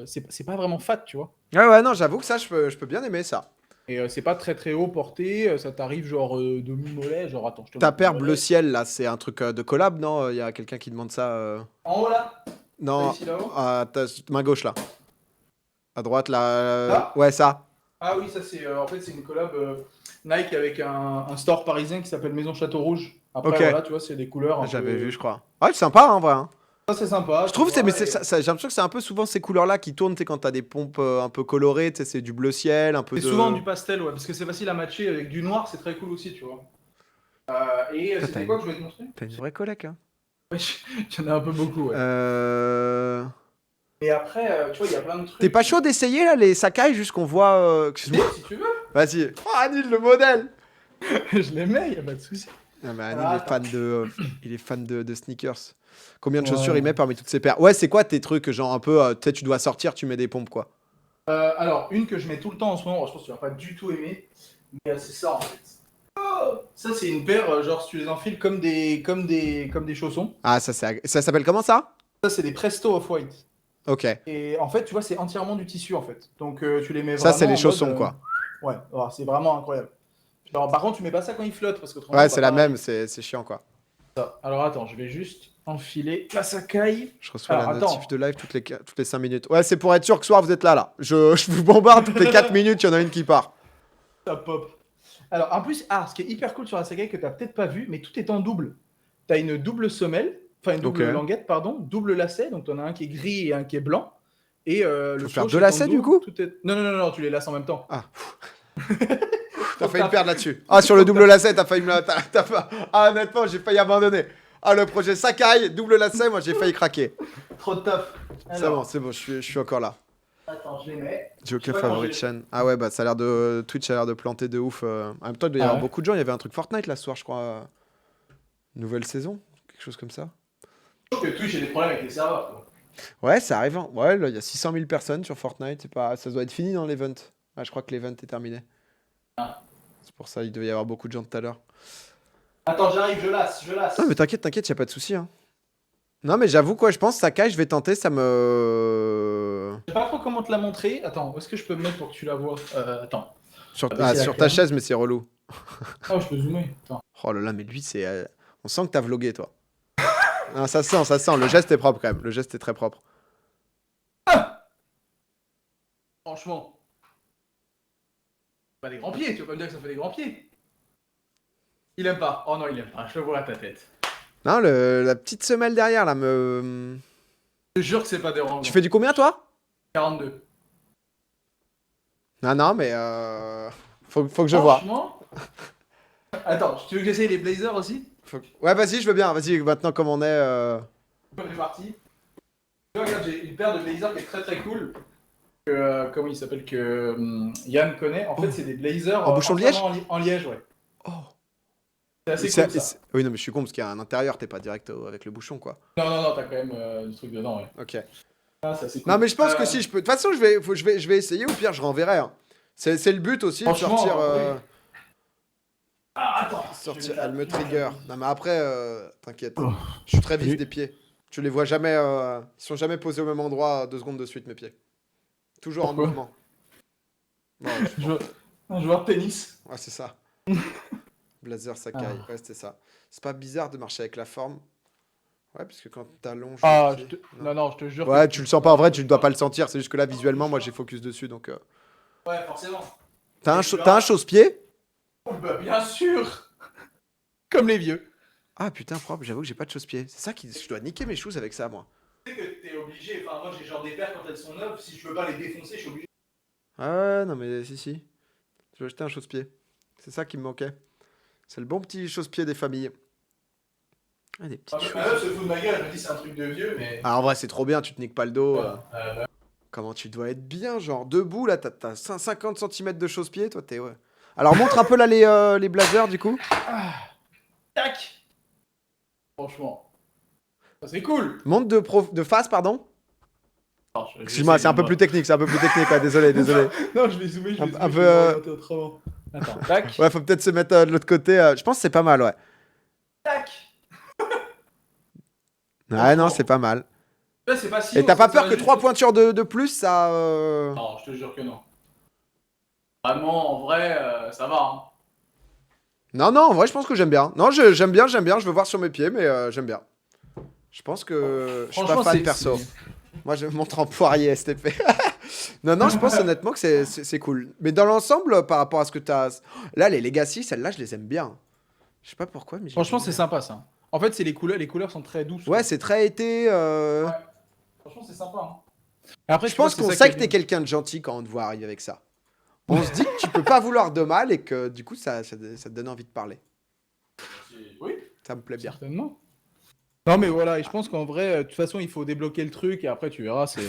C'est pas vraiment fat, tu vois. Ouais, non, j'avoue que ça, je peux bien aimer ça. Et c'est pas très haut porté. Ça t'arrive genre demi-mollet. Genre, attends, je te Ta montre mon paire bleu mollet. ciel, là, c'est un truc de collab, non? Il y a quelqu'un qui demande ça. En haut là. Ça Non, ici là-haut. à ta main gauche, là. À droite, là. Là. Ouais, ça. Ah oui, ça c'est en fait c'est une collab Nike avec un store parisien qui s'appelle Maison Château Rouge. Après Ok. voilà, tu vois, c'est des couleurs un J'avais vu, peu. je crois. Ouais, c'est sympa, hein, en vrai. Hein. Ça c'est sympa, Je tu trouve, vois. j'ai l'impression que c'est un peu souvent ces couleurs-là qui tournent, tu sais, quand t'as des pompes un peu colorées, tu sais, c'est du bleu ciel, un peu C'est souvent de... du pastel, ouais, parce que c'est facile à matcher avec du noir, c'est très cool aussi, tu vois. Et Putain, c'était quoi que je voulais te montrer? T'as une vraie coloc, hein. Ouais, j'en ai un peu beaucoup, ouais. Euh... Et après, tu vois, il y a plein de trucs. T'es pas chaud d'essayer, là, les Sakai, juste qu'on voit... Mais Excuse-moi. si tu veux, Vas-y. Oh, Anil, le modèle. je les mets, y a pas de souci. Ah, mais Alors, Anil est attends. fan il est fan de sneakers. Combien de chaussures il Ouais. met parmi toutes ses paires? Ouais, c'est quoi tes trucs, genre un peu, tu sais, tu dois sortir, tu mets des pompes, quoi. Alors, une que je mets tout le temps en ce moment, je pense que tu vas pas du tout aimer, mais c'est ça en fait. Oh, ça c'est une paire, genre si tu les enfiles comme des chaussons. Ah, ça s'appelle comment, ça? Ça c'est des Presto Off-White. Ok. Et en fait, tu vois, c'est entièrement du tissu en fait. Donc tu les mets Ça, vraiment c'est les en chaussons, mode, quoi. Ouais, alors, c'est vraiment incroyable. Alors, par contre, tu mets pas ça quand il flotte parce qu'autrement, Ouais, ça c'est va la pas même, arriver. c'est chiant, quoi. Alors attends, je vais juste enfiler la Sakai. Je reçois Alors la notif attends, de live toutes les 5 minutes. Ouais, c'est pour être sûr que ce soir vous êtes là. Je vous bombarde toutes les 4 minutes, il y en a une qui part. ça pop. Alors en plus, ce qui est hyper cool sur la Sakai que t'as peut-être pas vu, mais tout est en double. T'as une double semelle, enfin une double Ok. languette, pardon, double lacet, donc t'en as un qui est gris et un qui est blanc. Et le Faut faire swoosh deux est en lacets, du double, coup? tout est... Non, tu les laces en même temps. Ah. T'as failli me perdre là-dessus. Ah, sur le double lacet, t'as failli me la... t'as pas... Ah, honnêtement, j'ai failli abandonner. Ah, le projet Sakai, double lacet, moi j'ai failli craquer. Trop de taf. C'est bon, je suis encore là. Attends, je les mets. Joker sais pas quand favorite j'ai- chaîne. Ah ouais, bah ça a l'air de... Twitch a l'air de planter de ouf. En même temps, il doit y Ah avoir ouais. beaucoup de gens. Il y avait un truc Fortnite là ce soir, je crois. Nouvelle saison, quelque chose comme ça. Je trouve que Twitch a des problèmes avec les serveurs. Quoi. Ouais, ça arrive. Hein. Ouais, là, il y a 600 000 personnes sur Fortnite. C'est pas... Ça doit être fini dans l'event. Ah, je crois que l'event est terminé. Ah. C'est pour ça il devait y avoir beaucoup de gens tout à l'heure. Attends, j'arrive, je lasse. Non, mais t'inquiète, y a pas de souci. Hein. Non, mais j'avoue, quoi, je pense Sakai, je vais tenter, ça me. Je sais pas trop comment te la montrer. Attends, où est-ce que je peux me mettre pour que tu la vois attends. baisser la Sur ta cam. chaise, mais c'est relou. Ah, je peux zoomer. Attends. Oh là là, mais lui, c'est. On sent que t'as vlogué, toi. Ah, ça sent, ça sent. Le geste est propre quand même. Le geste est très propre. Franchement. Pas des grands pieds, tu vas pas me dire que ça fait des grands pieds. Il aime pas. Oh non, il aime pas. Je le vois à ta tête. Non, la petite semelle derrière, là, me. Je te jure que c'est pas dérangeant. Tu fais du combien, toi? 42. Non, mais. Faut que je vois. Franchement. Attends, tu veux que j'essaye les blazers aussi? Ouais, vas-y, je veux bien. Vas-y, maintenant, comme on est. On est parti. Regarde, j'ai une paire de blazers qui est très très cool. Comment il s'appelle que Yann connaît. En fait, c'est des blazers En bouchon de liège en liège, ouais. Oh. C'est assez cool ça. Oui, non, mais je suis con parce qu'il y a un intérieur, t'es pas direct avec le bouchon, quoi. Non, t'as quand même du truc dedans, ouais. Ok. Ah, c'est assez cool. Non, mais je pense que si je peux. De toute façon, je vais essayer, ou pire, je renverrai. Hein. C'est le but aussi de Franchement, sortir. oui. Ah, attends. Sortir, elle me trigger. Non, mais après, t'inquiète. Je suis très vif Oui. des pieds. Tu les vois jamais. Ils sont jamais posés au même endroit 2 secondes de suite, mes pieds. Toujours Pourquoi en mouvement. Non, Un joueur de tennis. ouais, c'est ça. Blazer Sakai. Ouais, c'était ça. C'est pas bizarre de marcher avec la forme. Ouais, parce que quand t'allonges. Ah, le pied- non, je te jure. Ouais, tu le sens pas en vrai, tu ne dois pas le sentir. C'est juste que là, visuellement, moi, j'ai focus dessus. Donc, Ouais, forcément. T'as Et tu t'as un verras. chausse-pied? Oh, bah, bien sûr. Comme les vieux. Ah putain, propre, j'avoue que j'ai pas de chausse-pied. C'est ça qui. Je dois niquer mes choses avec ça, moi. Tu sais que t'es obligé. Enfin, moi, j'ai genre des paires quand elles sont neuves. Si je veux pas les défoncer, je suis obligé. Ah ouais, non, mais si. Je vais acheter un chausse-pied. C'est ça qui me manquait. C'est le bon petit chausse-pied des familles. Ah, des petites choses. Ma meuf se fout de ma gueule. Elle me dit c'est un truc de vieux, mais. Ah, en vrai, c'est trop bien, tu te niques pas le dos. Bah, Comment tu dois être bien, genre debout, là, t'as 50 cm de chausse-pied, toi, t'es. Ouais. Alors, montre un peu là les blazers, du coup. tac. Franchement. Ça, c'est cool. Montre de face, pardon. Alors, je vais Excuse-moi, essayer c'est un peu de plus technique, ouais, désolé. Non, je vais zoomer, je Un- vais un zoomer, peu, je vais orienter autrement. Attends, tac. Ouais, faut peut-être se mettre de l'autre côté. Je pense que c'est pas mal, ouais. Tac. Ouais, non, c'est pas mal. Là, c'est pas si Et haut, t'as pas ça peur va que juste- 3 pointures de plus, ça. Non, je te jure que non. Vraiment, en vrai, ça va. Hein. Non, en vrai, je pense que j'aime bien. Non, j'aime bien, je veux voir sur mes pieds, mais j'aime bien. Je pense que je suis pas Franchement, fan c'est- perso. c'est- Moi, je montre en poirier STP. non, je pense honnêtement que c'est cool. Mais dans l'ensemble, par rapport à ce que t'as. Là, les Legacy, celles-là, je les aime bien. Je sais pas pourquoi, mais Franchement, j'aime c'est bien. sympa ça. En fait, c'est les couleurs sont très douces. Ouais, quoi. c'est très été. Ouais. Franchement, c'est sympa. Hein. Et après, Je pense qu'on sait que t'es quelqu'un de gentil quand on te voit arriver avec ça. On se dit que tu peux pas vouloir de mal et que du coup, ça te donne envie de parler. Oui, Ça me plaît bien. certainement. Non, mais voilà, et je pense qu'en vrai, de toute façon, il faut débloquer le truc et après, tu verras, c'est.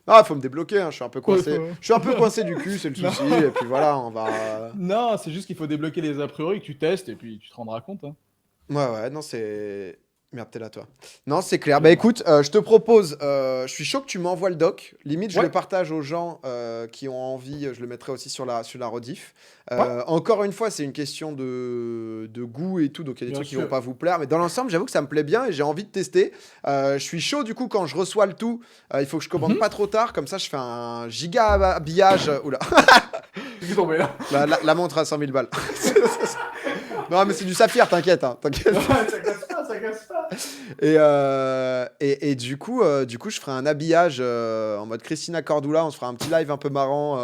Ah, faut me débloquer, hein, je suis un peu coincé. Ouais, faut- Je suis un peu coincé du cul, c'est le souci. Et puis voilà, on va. Non, c'est juste qu'il faut débloquer les a priori que tu testes et puis tu te rendras compte. Hein. Ouais, non, c'est. Merde, t'es là, toi. Non, c'est clair. Bah écoute, je te propose, je suis chaud que tu m'envoies le doc. Limite, je Ouais. le partage aux gens qui ont envie. Je le mettrai aussi sur la rediff. Encore une fois, c'est une question de goût et tout, donc il y a des Bien trucs qui sûr. vont pas vous plaire. Mais dans l'ensemble, j'avoue que ça me plaît bien et j'ai envie de tester. Je suis chaud, du coup, quand je reçois le tout, il faut que je commande pas trop tard. Comme ça, je fais un giga habillage. Oula, Je suis tombé là. la montre à 100 000 balles. Non, mais c'est du saphir, t'inquiète. Hein, t'inquiète. ça casse pas, ça casse pas. Et du coup, je ferai un habillage en mode Christina Cordula. On se fera un petit live un peu marrant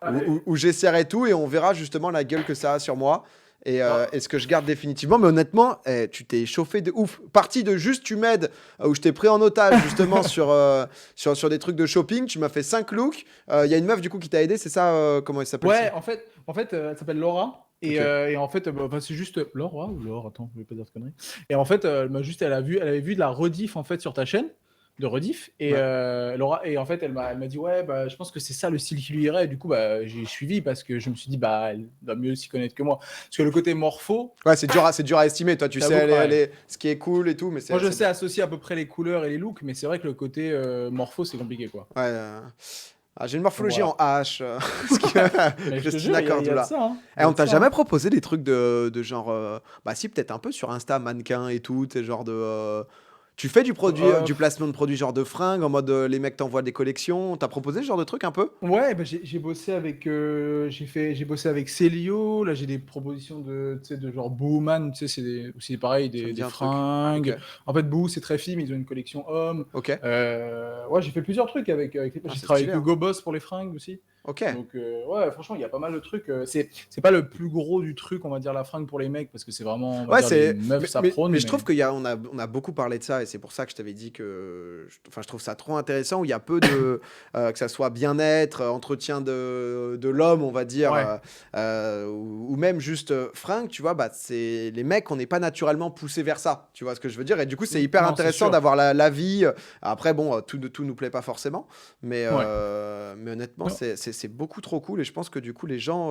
Allez. où j'essaierai tout et on verra justement la gueule que ça a sur moi et ce que je garde définitivement. Mais honnêtement, tu t'es chauffé de ouf. Parti de juste tu m'aides où je t'ai pris en otage justement sur des trucs de shopping. Tu m'as fait 5 looks. Il y a une meuf du coup qui t'a aidé, c'est ça comment elle s'appelle Ouais, en fait elle s'appelle Laura. Et, Ok. et en fait, enfin, c'est juste Laura ou Laure, attends, je vais pas dire de conneries. Et en fait, elle avait vu de la rediff en fait sur ta chaîne, de rediff. Et Ouais. Laura, et en fait, elle m'a dit ouais, bah, je pense que c'est ça le style qui lui irait. Et du coup, bah, j'ai suivi parce que je me suis dit bah, elle doit mieux s'y connaître que moi. Parce que le côté morpho, Ouais, c'est dur à estimer. Toi, tu sais J'avoue, ouais. ce qui est cool et tout, mais c'est. moi je c'est- sais associer à peu près les couleurs et les looks, mais c'est vrai que le côté morpho c'est compliqué quoi. Ouais. J'ai une morphologie Voilà. en H. Mais je te Christina jure, il y a de Cordula. ça. Hein. Eh, on t'a jamais proposé des trucs de genre. Bah, si, peut-être un peu sur Insta, mannequin et tout. T'es genre de. Tu fais du placement de produits genre de fringues, en mode les mecs t'envoient des collections. T'as proposé ce genre de truc un peu? Ouais, bah, j'ai bossé avec j'ai bossé avec Célio. Là, j'ai des propositions de, tu sais, de genre Booman. Tu sais, aussi pareil Ça me dit des un truc. fringues. Ok. En fait, Boo, c'est très film. Ils ont une collection homme. Ok. Ouais, j'ai fait plusieurs trucs avec Ah, j'ai c'est travaillé stylé, avec hein. Hugo Boss pour les fringues aussi. Ok. Donc ouais, franchement, il y a pas mal de trucs. C'est pas le plus gros du truc, on va dire la fringue pour les mecs, parce que c'est vraiment, on va Ouais, dire les c'est. meufs ça prône, Mais je trouve mais on a beaucoup parlé de ça et c'est pour ça que je t'avais dit que. Enfin, je trouve ça trop intéressant où il y a peu de. Que ça soit bien-être, entretien de l'homme, on va dire, ouais, ou même juste fringues, tu vois, bah, c'est. Les mecs, on n'est pas naturellement poussés vers ça, tu vois ce que je veux dire. Et du coup, c'est hyper non, c'est intéressant sûr. d'avoir la vie. Après, bon, tout nous plaît pas forcément, Ouais. mais honnêtement, Non. c'est beaucoup trop cool et je pense que du coup, les gens.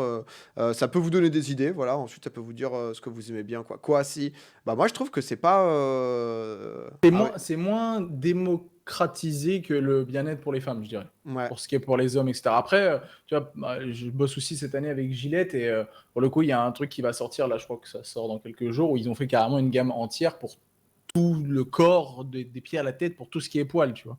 Ça peut vous donner des idées, voilà. Ensuite, ça peut vous dire ce que vous aimez bien, quoi. Quoi, si. Bah, moi, je trouve que c'est pas. Ah ouais. C'est moins démocratisé que le bien-être pour les femmes, je dirais. Ouais. Pour ce qui est pour les hommes, etc. Après, tu vois, bah, je bosse aussi cette année avec Gillette et pour le coup, il y a un truc qui va sortir, là, je crois que ça sort dans quelques jours, où ils ont fait carrément une gamme entière pour tout le corps, des pieds à la tête, pour tout ce qui est poil, tu vois.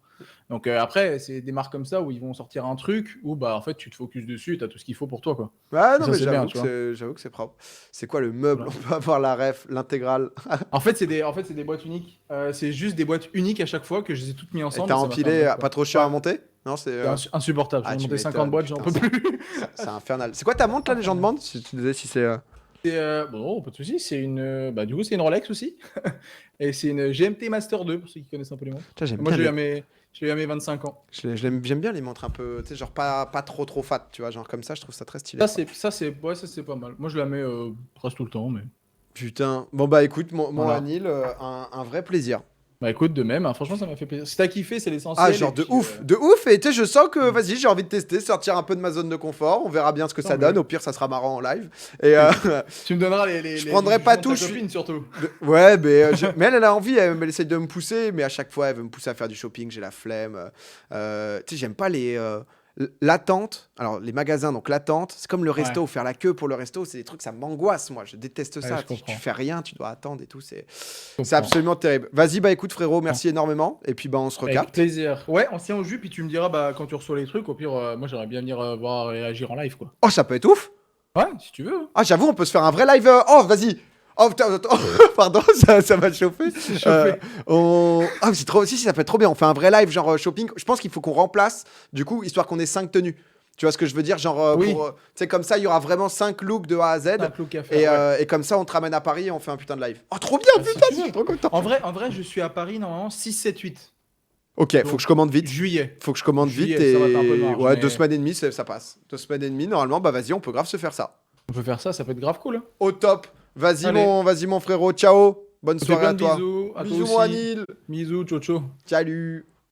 Donc après, c'est des marques comme ça où ils vont sortir un truc où, bah, en fait, tu te focuses dessus et tu as tout ce qu'il faut pour toi, quoi. Ouais, Et non, ça, mais c'est bien, tu vois. j'avoue que c'est propre. C'est quoi le meuble? Voilà. On peut avoir la ref, l'intégrale. En fait, c'est des boîtes uniques. C'est juste des boîtes uniques à chaque fois que je les ai toutes mises Et ensemble t'as et ça m'a fait un empilé truc, quoi. pas trop cher Ouais, à monter? Non, c'est. c'est insupportable. Ah, J'en ai tu monté 50 m'étonnes, boîtes, j'en putain, peux plus. c'est infernal. C'est quoi ta montre là, les gens Infernal. demandent? Si tu disais si c'est. Bon, pas de soucis. C'est une, bah, du coup, c'est une Rolex aussi. Et c'est une GMT Master 2, pour ceux qui connaissent un peu les montres. Putain, j'aime Moi, bien les. je l'ai eu à mes 25 ans. J'aime bien les montres un peu, tu sais, genre pas trop fat, tu vois, genre comme ça, je trouve ça très stylé, Ça, quoi. ouais, ça, c'est pas mal. Moi, je la mets presque tout le temps, mais Putain. Bon, bah écoute, mon voilà. Anil, un vrai plaisir. Bah, écoute, de même, hein, franchement, ça m'a fait plaisir. Si t'as kiffé, c'est Ah, l'essentiel. genre Et puis, de ouf, et tu sais, je sens que, vas-y, j'ai envie de tester, sortir un peu de ma zone de confort, on verra bien ce que tant ça donne, mieux. au pire, ça sera marrant en live, et Tu me donneras je les prendrai pas jugement de tout, ta copine, surtout. Ouais, mais, mais elle a envie, elle essaye de me pousser, mais à chaque fois, elle veut me pousser à faire du shopping, j'ai la flemme, tu sais, j'aime pas l'attente, alors les magasins, donc l'attente, c'est comme le Ouais, resto, faire la queue pour le resto, c'est des trucs, ça m'angoisse, moi, je déteste ouais, ça, je tu comprends. fais rien, tu dois attendre et tout, Je c'est comprends. absolument terrible. Vas-y, bah écoute frérot, merci énormément. Et puis bah on se Avec recapte. plaisir. Ouais, on se tient au jus, puis tu me diras bah, quand tu reçois les trucs. Au pire, moi, j'aimerais bien venir voir réagir en live, quoi. Oh, ça peut être ouf. Ouais, si tu veux, hein. Ah, j'avoue, on peut se faire un vrai live. Oh, vas-y. Oh, putain, attends. Pardon, ça m'a chauffé. C'est chauffé. Ah, c'est trop. Si, ça peut être trop bien. On fait un vrai live, genre shopping. Je pense qu'il faut qu'on remplace, du coup, histoire qu'on ait 5 tenues. Tu vois ce que je veux dire? Genre, Oui, tu sais, comme ça, il y aura vraiment 5 looks de A à Z. c'est un clouk à faire, ouais. Et comme ça, on te ramène à Paris et on fait un putain de live. Oh, trop bien, Bah, si putain, tu je suis veux. trop content. En vrai, je suis à Paris normalement 6, 7, 8. Ok, faut Donc, que je commande vite. juillet. Faut que je commande vite Juillet, ça va être un peu de et marge, ouais, mais 2 semaines et demie, ça passe. 2 semaines et demie, normalement, bah vas-y, on peut grave se faire ça. on peut faire ça, ça peut être grave cool, hein. Au top. Allez, Vas-y mon frérot. Ciao. Bonne je te fais soirée plein à de toi. bisous, à toi Bisous mon aussi. Anil. Bisous, ciao, ciao. Salut.